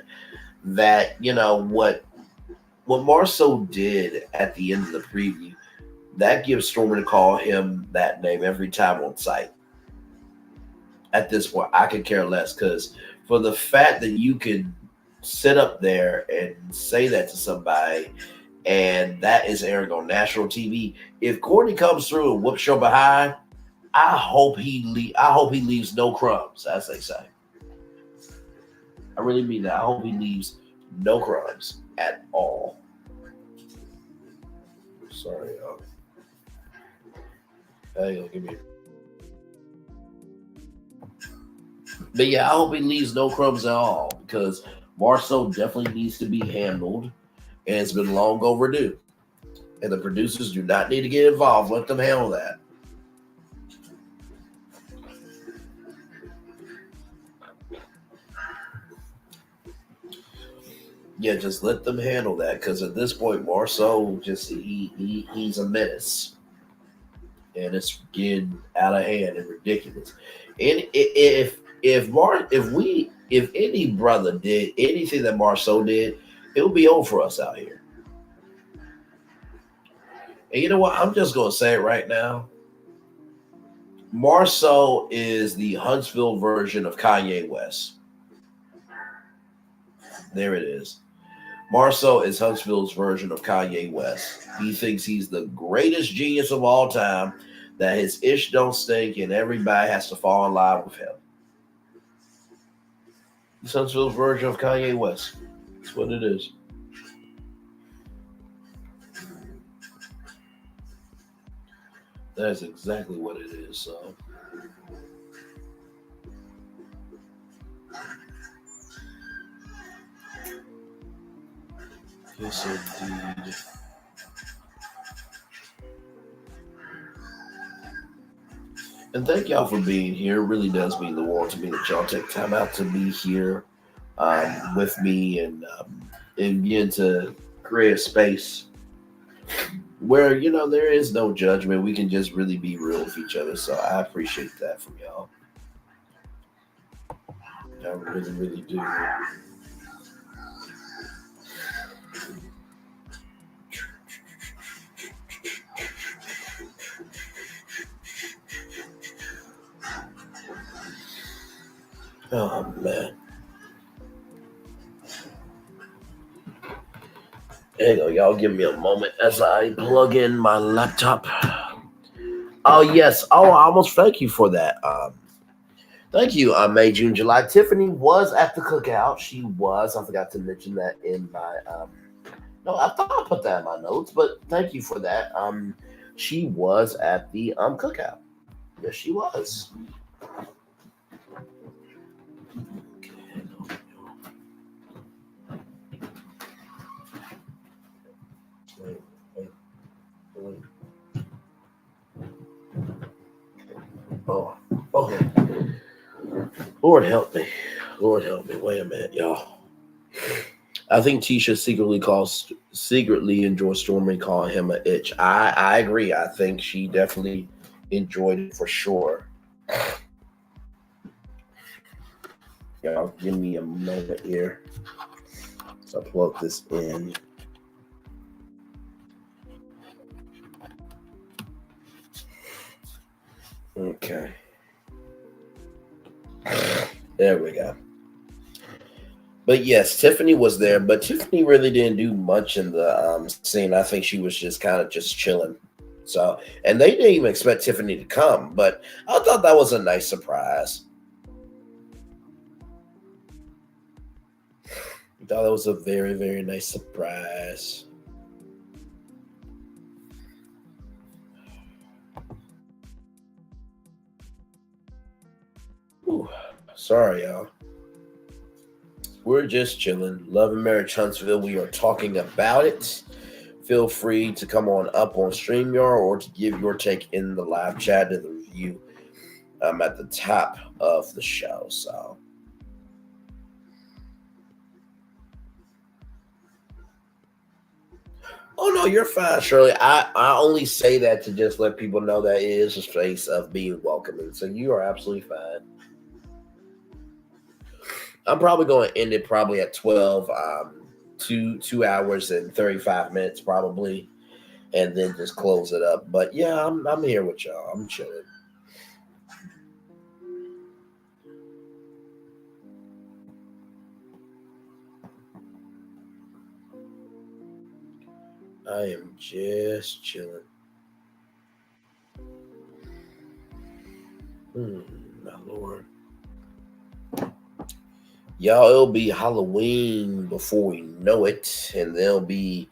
that what Marceau did at the end of the preview, that gives Stormy to call him that name every time on site. At this point, I could care less, because for the fact that you can sit up there and say that to somebody, and that is airing on national TV. If Courtney comes through and whoops your behind, I hope he leaves no crumbs, as they say. I really mean that. I hope he leaves no crumbs at all. Sorry, y'all. Hang on, give me. But yeah, I hope he leaves no crumbs at all, because Marceau definitely needs to be handled, and it's been long overdue. And the producers do not need to get involved. Let them handle that. Yeah, just let them handle that, because at this point, Marceau he's a menace, and it's getting out of hand and ridiculous. And if any brother did anything that Marceau did, it would be over for us out here. And you know what? I'm just gonna say it right now. Marceau is the Huntsville version of Kanye West. There it is. Marceau is Huntsville's version of Kanye West. He thinks he's the greatest genius of all time, that his ish don't stink, and everybody has to fall in line with him. He's Huntsville's version of Kanye West. That's what it is. That's exactly what it is. So. Yes, indeed. And thank y'all for being here. It really does mean the world to me that y'all take time out to be here with me, and begin to create a space where, there is no judgment. We can just really be real with each other. So I appreciate that from y'all. I really, really do. Oh, man. Hang on, y'all give me a moment as I plug in my laptop. Oh, yes. Oh, I almost thank you for that. Thank you, May, June, July. Tiffany was at the cookout. She was. I forgot to mention that in my no, I thought I put that in my notes, but thank you for that. She was at the cookout. Yes, she was. Wait, wait, wait. Oh, okay. Lord help me. Lord help me. Wait a minute, y'all. I think Tisha secretly enjoys Stormy calling him an itch. I agree. I think she definitely enjoyed it for sure. Y'all, give me a moment here. So I plug this in. Okay. There we go. But yes, Tiffany was there, but Tiffany really didn't do much in the scene. I think she was just kind of just chilling. So, and they didn't even expect Tiffany to come, but I thought that was a nice surprise. I thought that was a very, very nice surprise. Ooh, sorry, y'all. We're just chilling. Love and Marriage Huntsville. We are talking about it. Feel free to come on up on StreamYard or to give your take in the live chat in the review at the top of the show. So, oh no, you're fine, Shirley. I only say that to just let people know that it is a space of being welcoming. So you are absolutely fine. I'm probably going to end it probably at 12, 2 hours and 35 minutes probably, and then just close it up. But yeah, I'm here with y'all. I'm chilling. I am just chilling. My Lord. Y'all, it'll be Halloween before we know it, and there'll be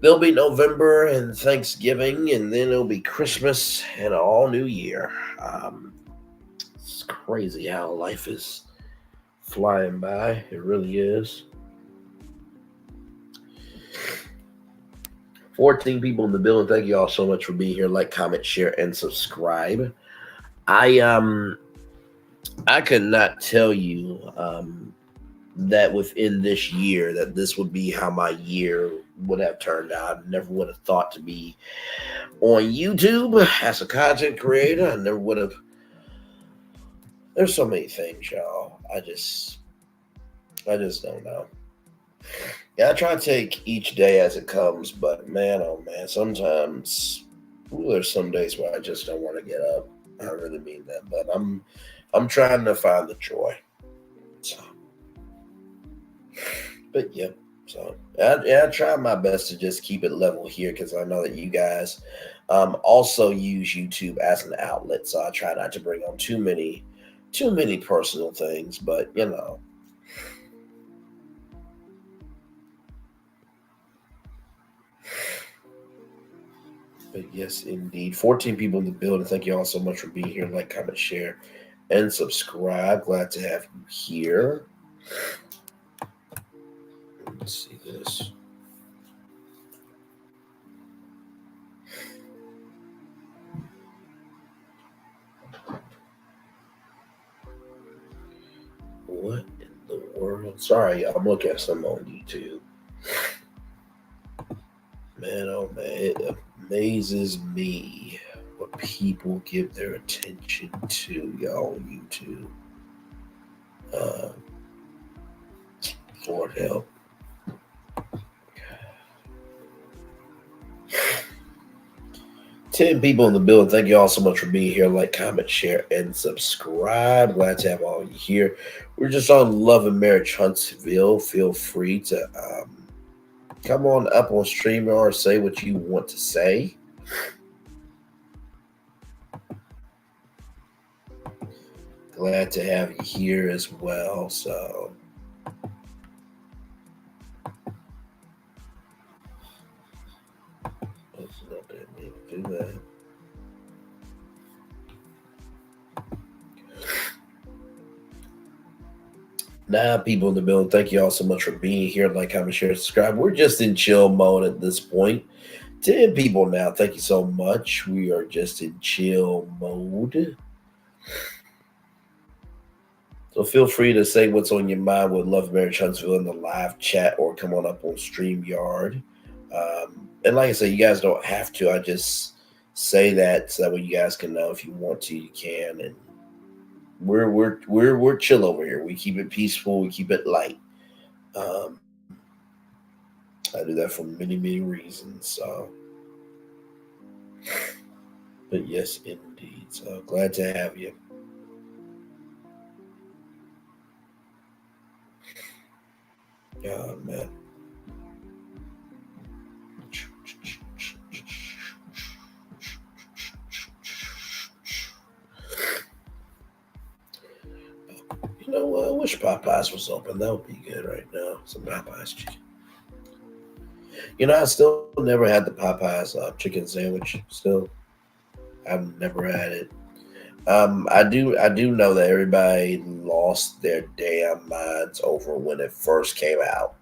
November and Thanksgiving, and then it'll be Christmas and an all new year. It's crazy how life is flying by. It really is. 14 people in the building. Thank you all so much for being here. Like, comment, share, and subscribe. I could not tell you that within this year that this would be how my year would have turned out. I never would have thought to be on YouTube as a content creator. I never would have. There's so many things, y'all. I just don't know. Yeah, I try to take each day as it comes, but man, oh man, sometimes there's some days where I just don't want to get up. I really mean that, but I'm trying to find the joy. So, but yeah, so I try my best to just keep it level here because I know that you guys also use YouTube as an outlet. So I try not to bring on too many personal things, but you know. But yes, indeed. 14 people in the building. Thank you all so much for being here. Like, comment, share, and subscribe. Glad to have you here. Let's see this. What in the world? Sorry, y'all. I'm looking at some on YouTube. Man, oh man, it amazes me what people give their attention to, y'all, on YouTube. Lord help. Ten people in the building. Thank you all so much for being here. Like, comment, share, and subscribe. Glad to have all of you here. We're just on Love and Marriage Huntsville. Feel free to come on up on StreamYard or say what you want to say. Glad to have you here as well. So do that. Now, people in the building, thank you all so much for being here. Like, comment, share, subscribe. We're just in chill mode at this point. 10 people now. Thank you so much. We are just in chill mode. So feel free to say what's on your mind with Love Marriage Huntsville in the live chat or come on up on StreamYard. And like I said, you guys don't have to. I just say that so that way you guys can know. If you want to, you can. And we're chill over here. We keep it peaceful. We keep it light. I do that for many, many reasons. So, but yes, indeed. So glad to have you. Oh man. You know what? I wish Popeyes was open. That would be good right now. Some Popeyes chicken. You know, I still never had the Popeyes chicken sandwich. Still, I've never had it. I do know that everybody lost their damn minds over when it first came out.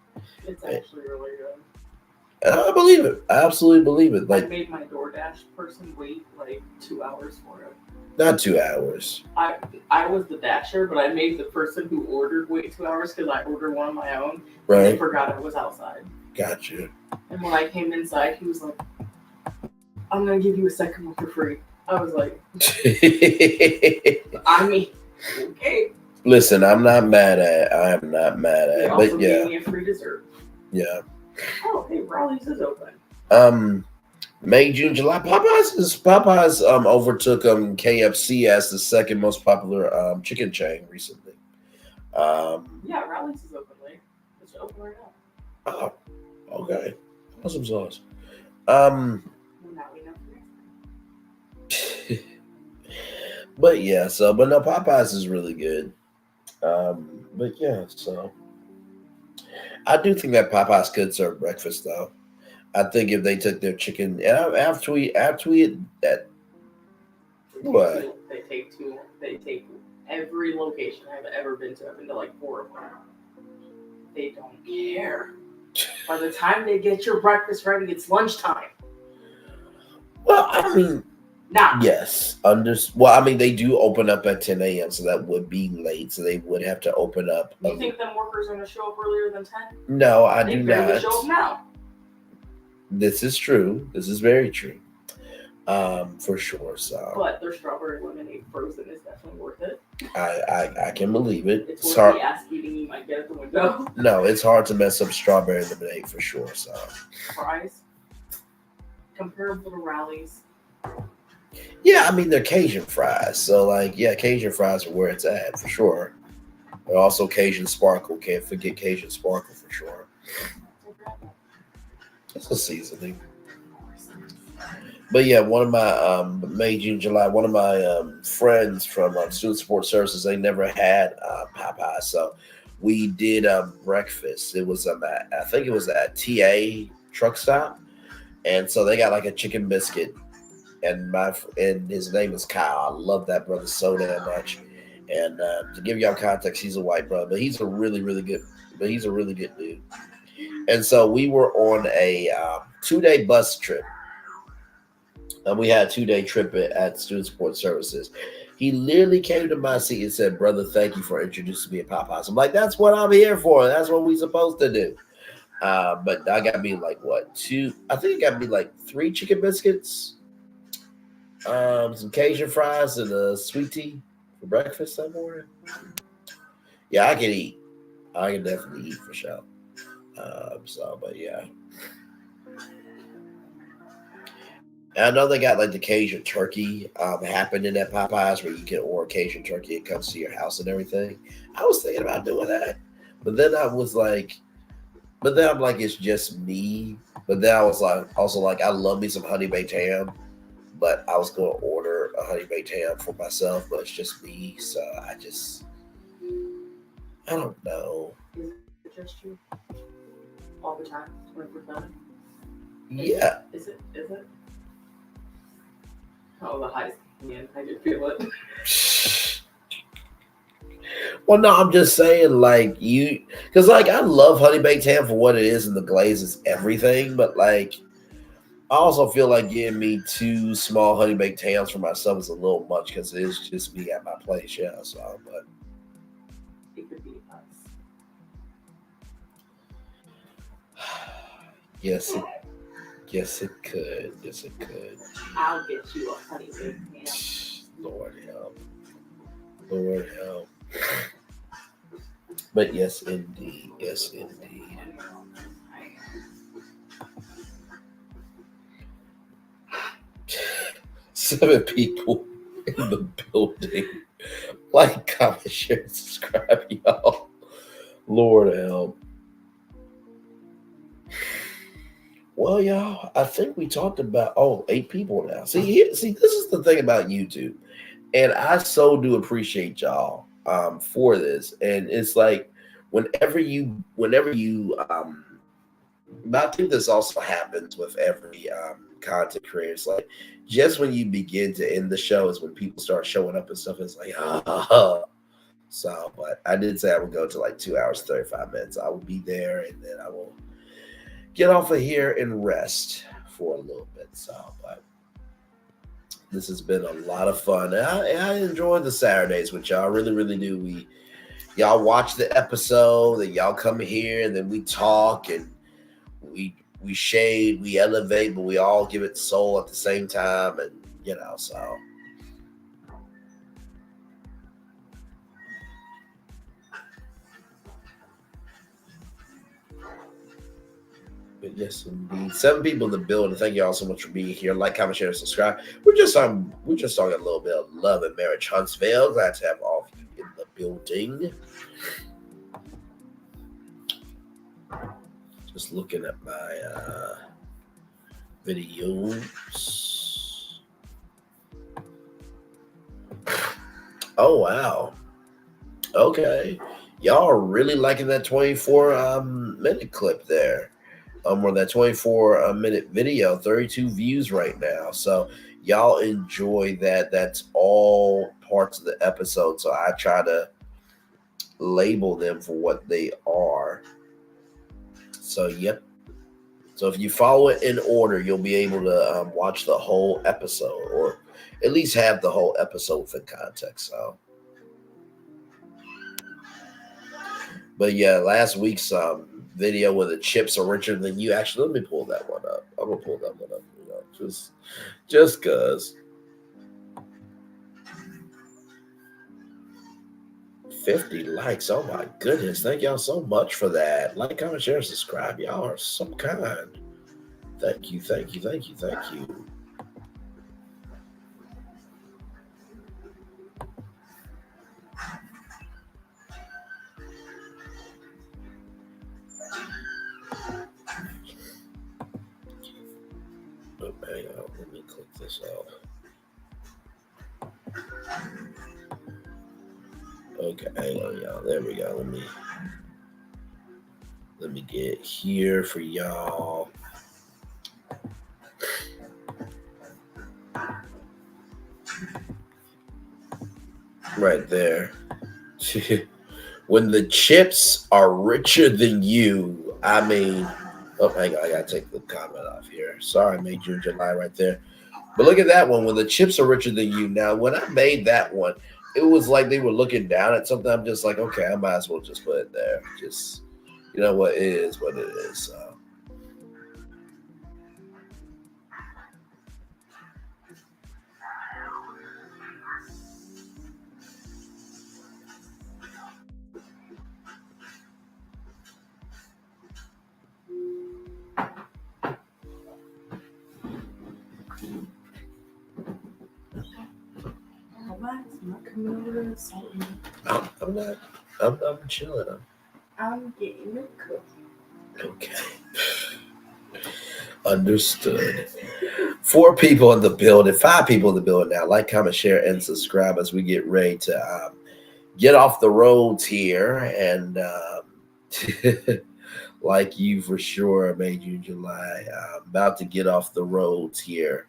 It's actually really good. And I believe it. I absolutely believe it. I Like, made my DoorDash person wait like 2 hours for it. not 2 hours. I was the dasher, but I made the person who ordered wait 2 hours because I ordered one of my own. And Right? I forgot I was outside. Gotcha. And when I came inside, he was like, "I'm gonna give you a second one for free." I was like, "I mean, okay." Listen, I'm not mad at. I am not mad They at. also But gave yeah, me a free dessert. yeah. Oh, hey, Raleigh's is open. May, June, July. Popeyes overtook KFC as the second most popular chicken chain recently. Yeah, Raleigh's is open late. It's open right now. Oh, okay. Awesome sauce. Well, now we know for next time. But yeah, but no, Popeyes is really good. But yeah, so I do think that Popeyes could serve breakfast though. I think if they took their chicken, and after we that what? They take every location I've ever been to. I've been to like 4 of them. They don't care. By the time they get your breakfast ready, it's lunchtime. Well, I mean, Now, yes, well, I mean, they do open up at 10 a.m., so that would be late. So they would have to open up. you think them workers are going to show up earlier than 10? No, I They do barely not. show up now. This is true. This is very true. For sure. So But their strawberry lemonade frozen is definitely worth it. I can believe it. It's It's worth hard. the ass beating you might get at the window. No, it's hard to mess up strawberry lemonade for sure. So Fries, comparable to Raleigh's. yeah, I mean they're Cajun fries. So like yeah, Cajun fries are where it's at for sure. But also Cajun sparkle. Can't forget Cajun sparkle for sure. It's a seasoning. But yeah, one of my May, June, July, one of my friends from Student Support Services, they never had Popeye, so we did breakfast. It was I think it was at TA truck stop, and so they got like a chicken biscuit, and his name is Kyle. I love that brother so damn much. And to give y'all context, he's a white brother, but he's a really good dude. And so we were on a 2-day bus trip. And we had a 2-day trip at Student Support Services. He literally came to my seat and said, "Brother, thank you for introducing me to Popeyes." I'm like, that's what I'm here for. That's what we're supposed to do. But I got me like what, 2? I think it got me like 3 chicken biscuits, some Cajun fries, and a sweet tea for breakfast that morning. Yeah, I can eat. I can definitely eat for sure. But yeah. And I know they got like the Cajun turkey happening at Popeyes where you can order Cajun turkey. It comes to your house and everything. I was thinking about doing that. But then I'm like, it's just me. But then I was like, also like, I love me some honey baked ham. but I was going to order a honey baked ham for myself, but it's just me, so I don't know. Is it just you? All the time? 24/7? Yeah. Is it? Oh, the highs. Man, I did feel it. Well, no, I'm just saying, like, because, like, I love honey baked ham for what it is, and the glaze is everything, but, like, I also feel like getting me 2 small honey baked hams for myself is a little much because it is just me at my place, yeah. So, but It could be us. yes, it could. Yes, it could. I'll get you a honey baked ham. Lord help. Lord help. But yes, indeed. Yes, indeed. 7 people in the building. Like, comment, share, subscribe, y'all. Lord help. Well, y'all, I think we talked about 8 people now. See, this is the thing about YouTube, and I so do appreciate y'all for this. And it's like whenever you I think this also happens with every content creator. It's like just when you begin to end the show is when people start showing up and stuff. It's like, So, but I did say I would go to like 2 hours, 35 minutes. I will be there, and then I will get off of here and rest for a little bit. So, but this has been a lot of fun. And I enjoy the Saturdays with y'all. I really, really do. Y'all watch the episode, and y'all come here, and then we talk, and we shade, we elevate, but we all give it soul at the same time, and so. But yes, indeed. 7 people in the building. Thank you all so much for being here. Like, comment, share, and subscribe. We're just talking a little bit of love and marriage, Huntsville. Glad to have all of you in the building. Just looking at my videos. Oh wow. Okay. Y'all are really liking that 24-minute clip there. Or that 24-minute video, 32 views right now. So y'all enjoy that. That's all parts of the episode. So I try to label them for what they are. So, yep. So if you follow it in order, you'll be able to watch the whole episode, or at least have the whole episode within context. So, but yeah, last week's video where the chips are richer than you. Actually, let me pull that one up. I'm gonna pull that one up. Just cause. 50 likes. Oh my goodness. Thank y'all so much for that. Like, comment, share, and subscribe. Y'all are so kind. Thank you. Oh, hang on. Let me click this off. Okay, hang on, y'all. There we go. Let me get here for y'all. Right there. When the chips are richer than you, I mean, hang on, I gotta take the comment off here. Sorry, I made June, July right there. But look at that one. When the chips are richer than you. Now, when I made that one, it was like they were looking down at something. I'm just like, okay, I might as well just put it there. Just, you know what, it is what it is. So. I'm not. I'm chilling. I'm getting a cookie. Okay. Understood. 4 people in the building, 5 people in the building now. Like, comment, share, and subscribe as we get ready to get off the roads here. And like you for sure, May, June, July. About to get off the roads here.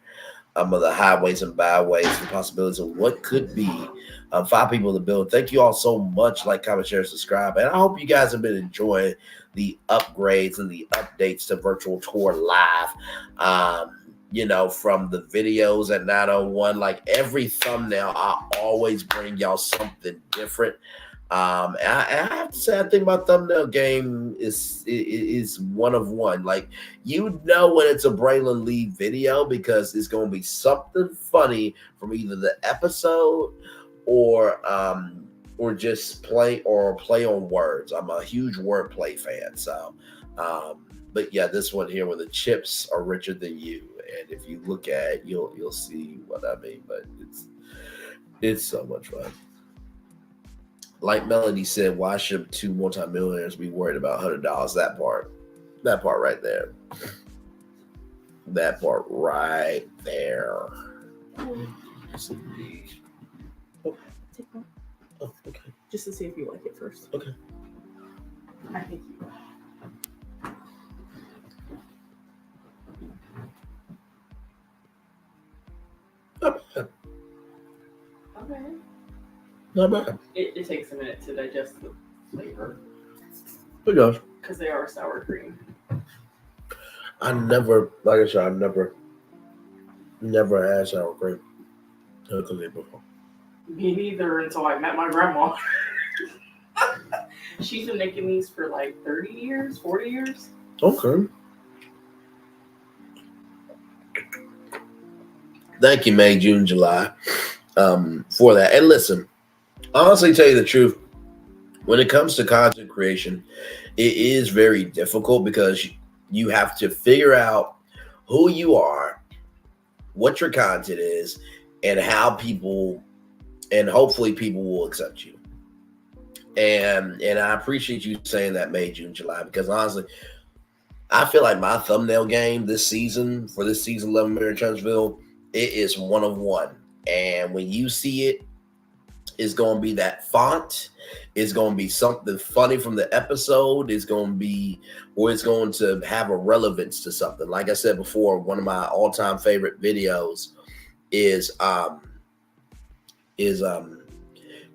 Of the highways and byways, the possibilities of what could be. 5 people in the building. Thank you all so much. Like, comment, share, subscribe. And I hope you guys have been enjoying the upgrades and the updates to Virtual Tour Live. From the videos at 901, like every thumbnail, I always bring y'all something different. And I have to say, I think my thumbnail game is one of one. Like, when it's a Braylon Lee video, because it's going to be something funny from either the episode or just play on words. I'm a huge wordplay fan. So, but yeah, this one here where the chips are richer than you. And if you look at it, you'll see what I mean. But it's so much fun. Like Melody said, why should 2 multimillionaires be worried about $100? That part right there. That part right there. Oh, okay. Just to see if you like it first. Okay. I think you will. Not bad. Okay. Not bad. It takes a minute to digest the flavor. It does. Because they are sour cream. I never had sour cream before. Me neither until I met my grandma. She's been making these for like 30 years, 40 years. Okay. Thank you, May, June, July, for that. And listen, honestly, tell you the truth, when it comes to content creation, it is very difficult because you have to figure out who you are, what your content is, and how people, and hopefully people will accept you. And I appreciate you saying that, May, June, July, because honestly, I feel like my thumbnail game this season, for this season 11 Marriage Huntsville, it is one of one. And when you see it, it's going to be that font. It's going to be something funny from the episode. It's going to be, or it's going to have a relevance to something. Like I said before, one of my all-time favorite videos is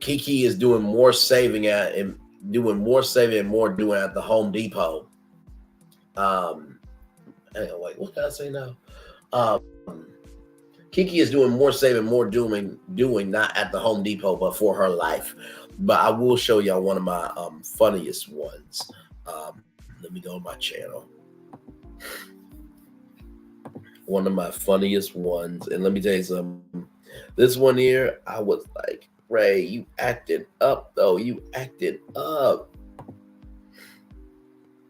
Kiki is doing more saving and more doing at the Home Depot. Wait, what did I say now? Kiki is doing more saving, more doing not at the Home Depot, but for her life. But I will show y'all one of my funniest ones. Let me go on my channel. One of my funniest ones. And let me tell you something. This one here, I was like, Ray, you acted up, though. You acted up.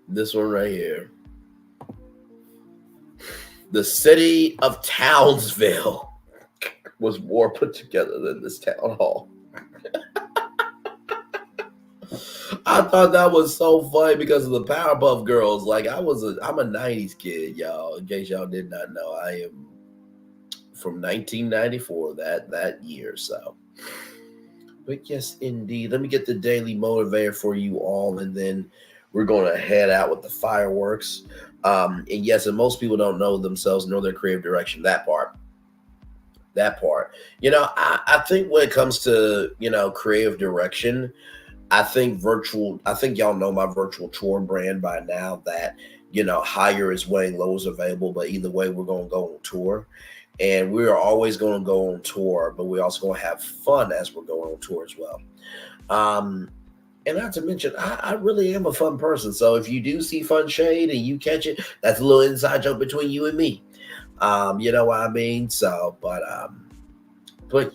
This one right here. The city of Townsville was more put together than this town hall. I thought that was so funny because of the Powerpuff Girls. Like, I'm a 90s kid, y'all. In case y'all did not know, I am from 1994, that year. So, but yes, indeed. Let me get the daily motivator for you all, and then we're going to head out with the fireworks. And yes, and most people don't know themselves, know their creative direction. That part. I think when it comes to, creative direction, I think y'all know my virtual tour brand by now that, higher is weighing, low is available. But either way, we're going to go on tour. And we're always going to go on tour, but we're also going to have fun as we're going on tour as well. And not to mention, I really am a fun person. So if you do see fun shade and you catch it, that's a little inside joke between you and me. You know what I mean? So, but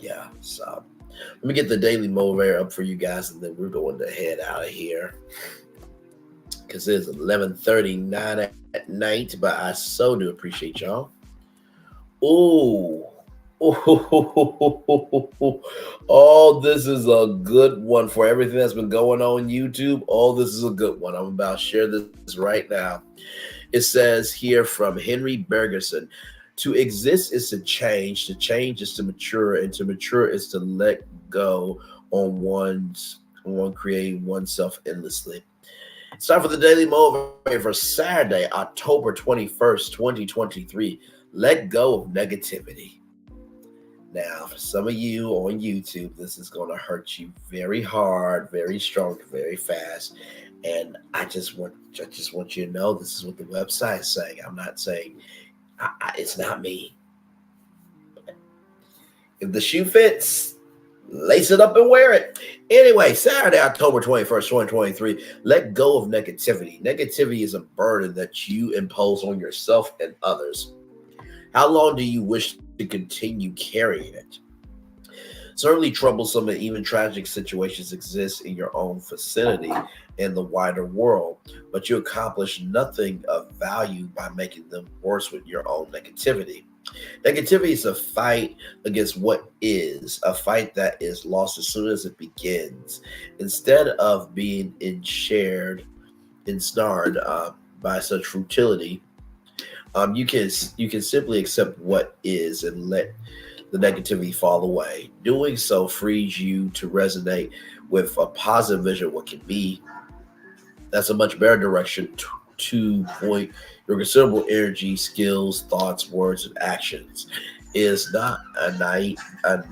yeah. So let me get the daily motivator up for you guys, and then we're going to head out of here because it's 11:39 at night. But I so do appreciate y'all. Oh, this is a good one for everything that's been going on YouTube. Oh, this is a good one. I'm about to share this right now. It says here from Henry Bergerson, To exist is to change. To change is to mature, and to mature is to let go on creating oneself endlessly. It's time for the Daily Motivator for Saturday, October 21st, 2023. Let go of negativity. Now, for some of you on YouTube, this is going to hurt you very hard, very strong, very fast. And I just want you to know this is what the website is saying. I'm not saying it's not me. If the shoe fits, lace it up and wear it. Anyway, Saturday, October 21st, 2023, let go of negativity. Negativity is a burden that you impose on yourself and others. How long do you wish to continue carrying it? Certainly troublesome and even tragic situations exist in your own vicinity and the wider world, but you accomplish nothing of value by making them worse with your own negativity. Negativity is a fight against what is, a fight that is lost as soon as it begins. Instead of being ensnared by such futility, you can simply accept what is and let the negativity fall away. Doing so frees you to resonate with a positive vision of what can be. That's a much better direction to point your considerable energy, skills, thoughts, words, and actions. It is not a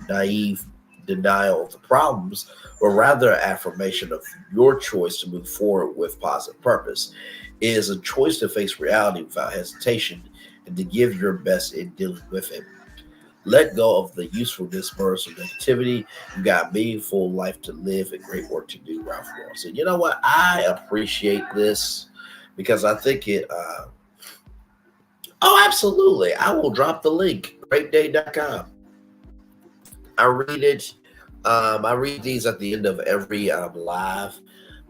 naive denial of the problems, but rather an affirmation of your choice to move forward with positive purpose. It is a choice to face reality without hesitation and to give your best in dealing with it. Let go of the usefulness bursts of negativity. You got a meaningful life to live and great work to do, Ralph Walls. And you know what? I appreciate this because I think it. Oh, absolutely. I will drop the link. Greatday.com. I read it. I read these at the end of every live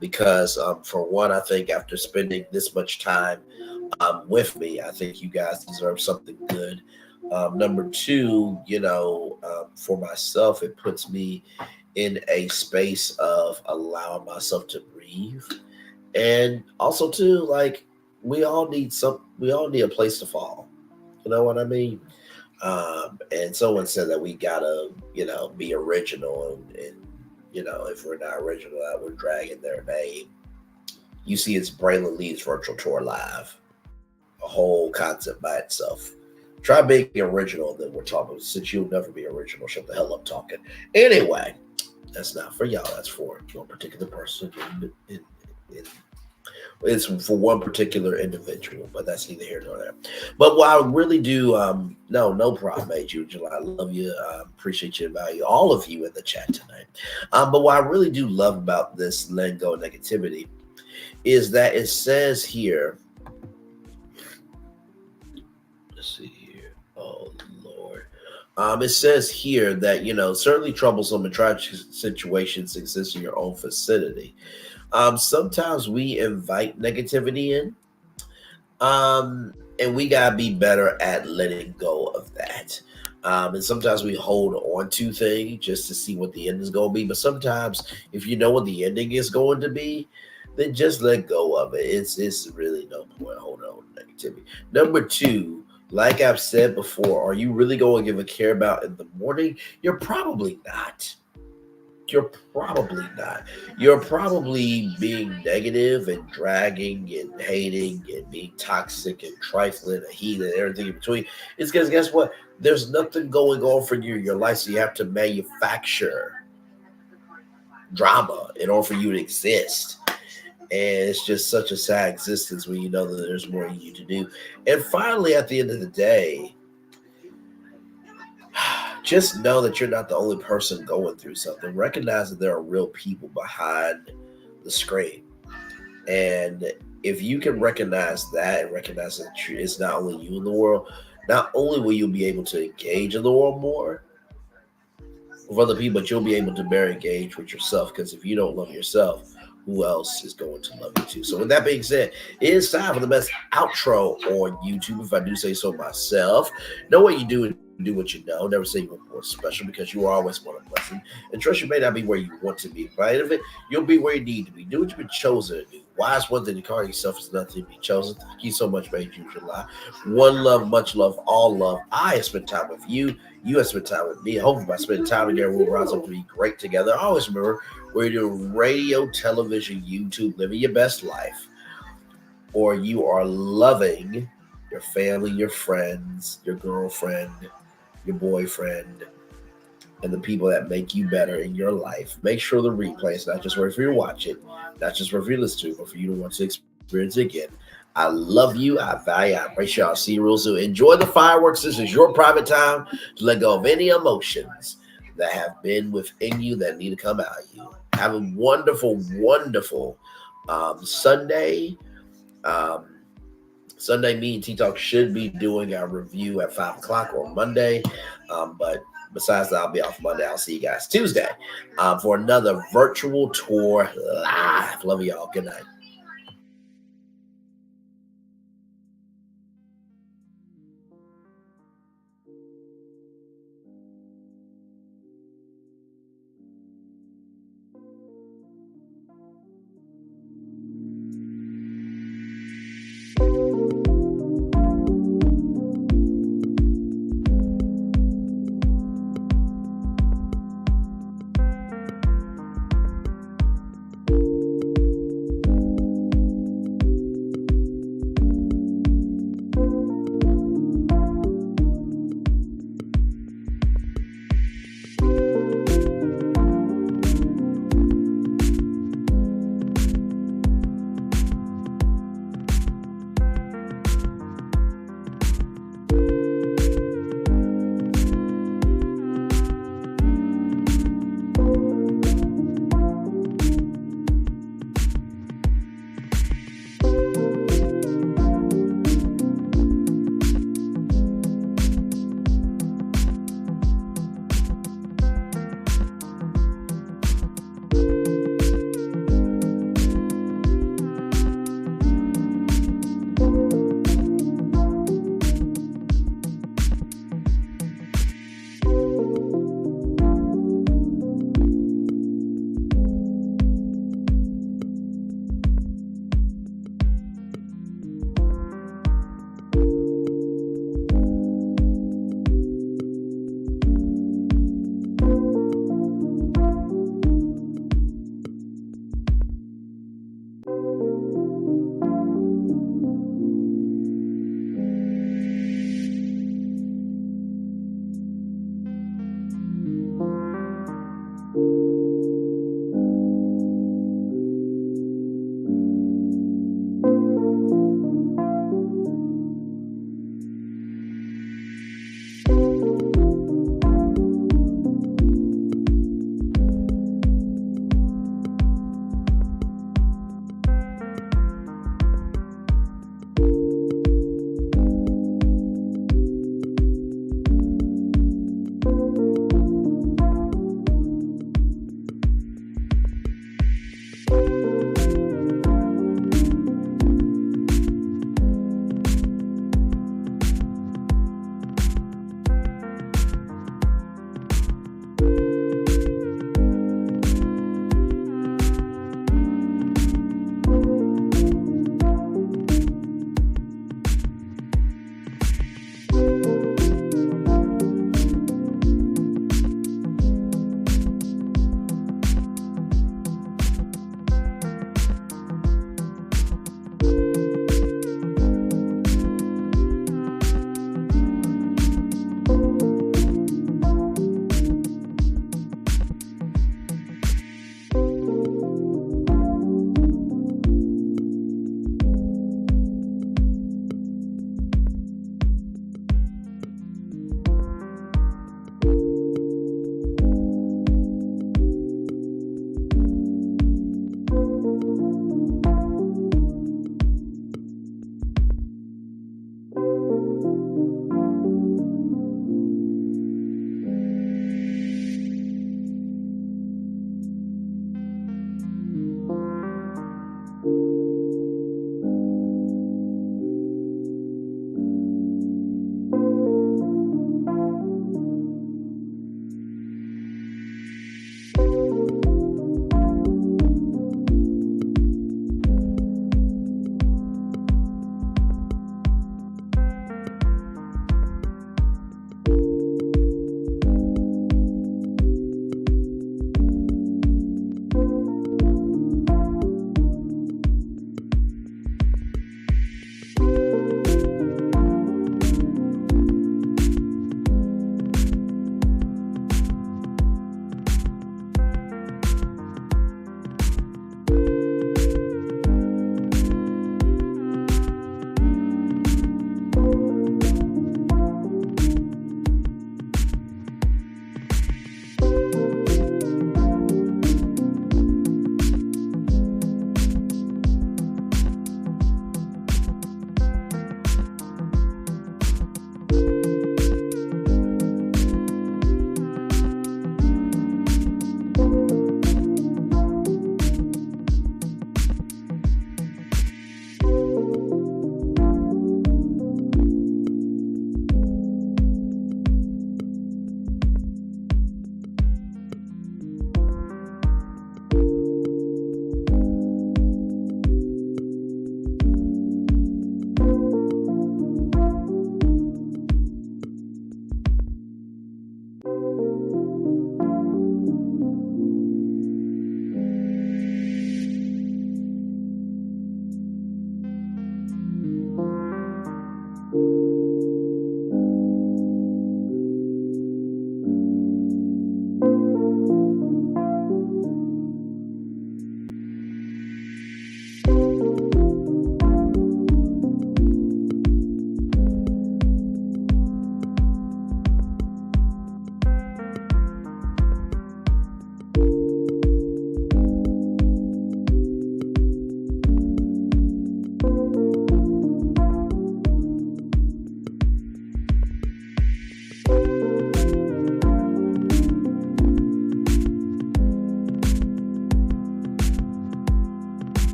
because, for one, I think after spending this much time with me, I think you guys deserve something good. Number two, for myself, it puts me in a space of allowing myself to breathe. And also too, like we all need a place to fall. You know what I mean? And someone said that we gotta, be original and if we're not original, that we're dragging their name. You see, it's Braylon Lee's virtual tour live, a whole concept by itself. Try being original, then we're talking. Since you'll never be original, shut the hell up talking. Anyway, that's not for y'all. That's for one particular person. It's for one particular individual, but that's neither here nor there. But what I really do, no problem, mate. I love you. Appreciate your value, all of you in the chat tonight. But what I really do love about this letting go of negativity is that it says here. Let's see here. Oh Lord. It says here that certainly troublesome and tragic situations exist in your own vicinity. Sometimes we invite negativity in, and we gotta be better at letting go of that. And sometimes we hold on to things just to see what the end is going to be. But sometimes, if you know what the ending is going to be, then just let go of it. It's really no point holding on to negativity. Number two, like I've said before, are you really going to give a care about in the morning? You're probably not. You're probably being negative and dragging and hating and being toxic and trifling and heat and everything in between. It's because guess what? There's nothing going on for you in your life, so you have to manufacture drama in order for you to exist. And it's just such a sad existence when you know that there's more you need to do. And finally, at the end of the day, just know that you're not the only person going through something. Recognize that there are real people behind the screen. And if you can recognize that and recognize that it's not only you in the world, not only will you be able to engage in the world more with other people, but you'll be able to better engage with yourself. Because if you don't love yourself, who else is going to love you too? So with that being said, it is time for the best outro on YouTube, if I do say so myself. Know what you do and do what you know. Never say you were more special, because you are always one of blessing. And trust you may not be where you want to be, but of it, you'll be where you need to be. Do what you've been chosen to do. Why is one thing to call yourself is nothing to be chosen? Thank you so much, made you July. One love, much love, all love. I have spent time with you. You have spent time with me. Hopefully, by spending time together, we'll rise up to be great together. Always remember, we're doing radio, television, YouTube, living your best life, or you are loving your family, your friends, your girlfriend, your boyfriend, and the people that make you better in your life. Make sure the replay is not just right for you to watch it, not just right for you to listen to, but for you to want to experience it again. I love you. I value. I appreciate. I'll see you real soon. Enjoy the fireworks. This is your private time to let go of any emotions that have been within you that need to come out of you. Have a wonderful, wonderful Sunday. Sunday, me and T-Talk should be doing our review at 5 o'clock on Monday. But besides that, I'll be off Monday. I'll see you guys Tuesday for another virtual tour live. Love y'all. Good night.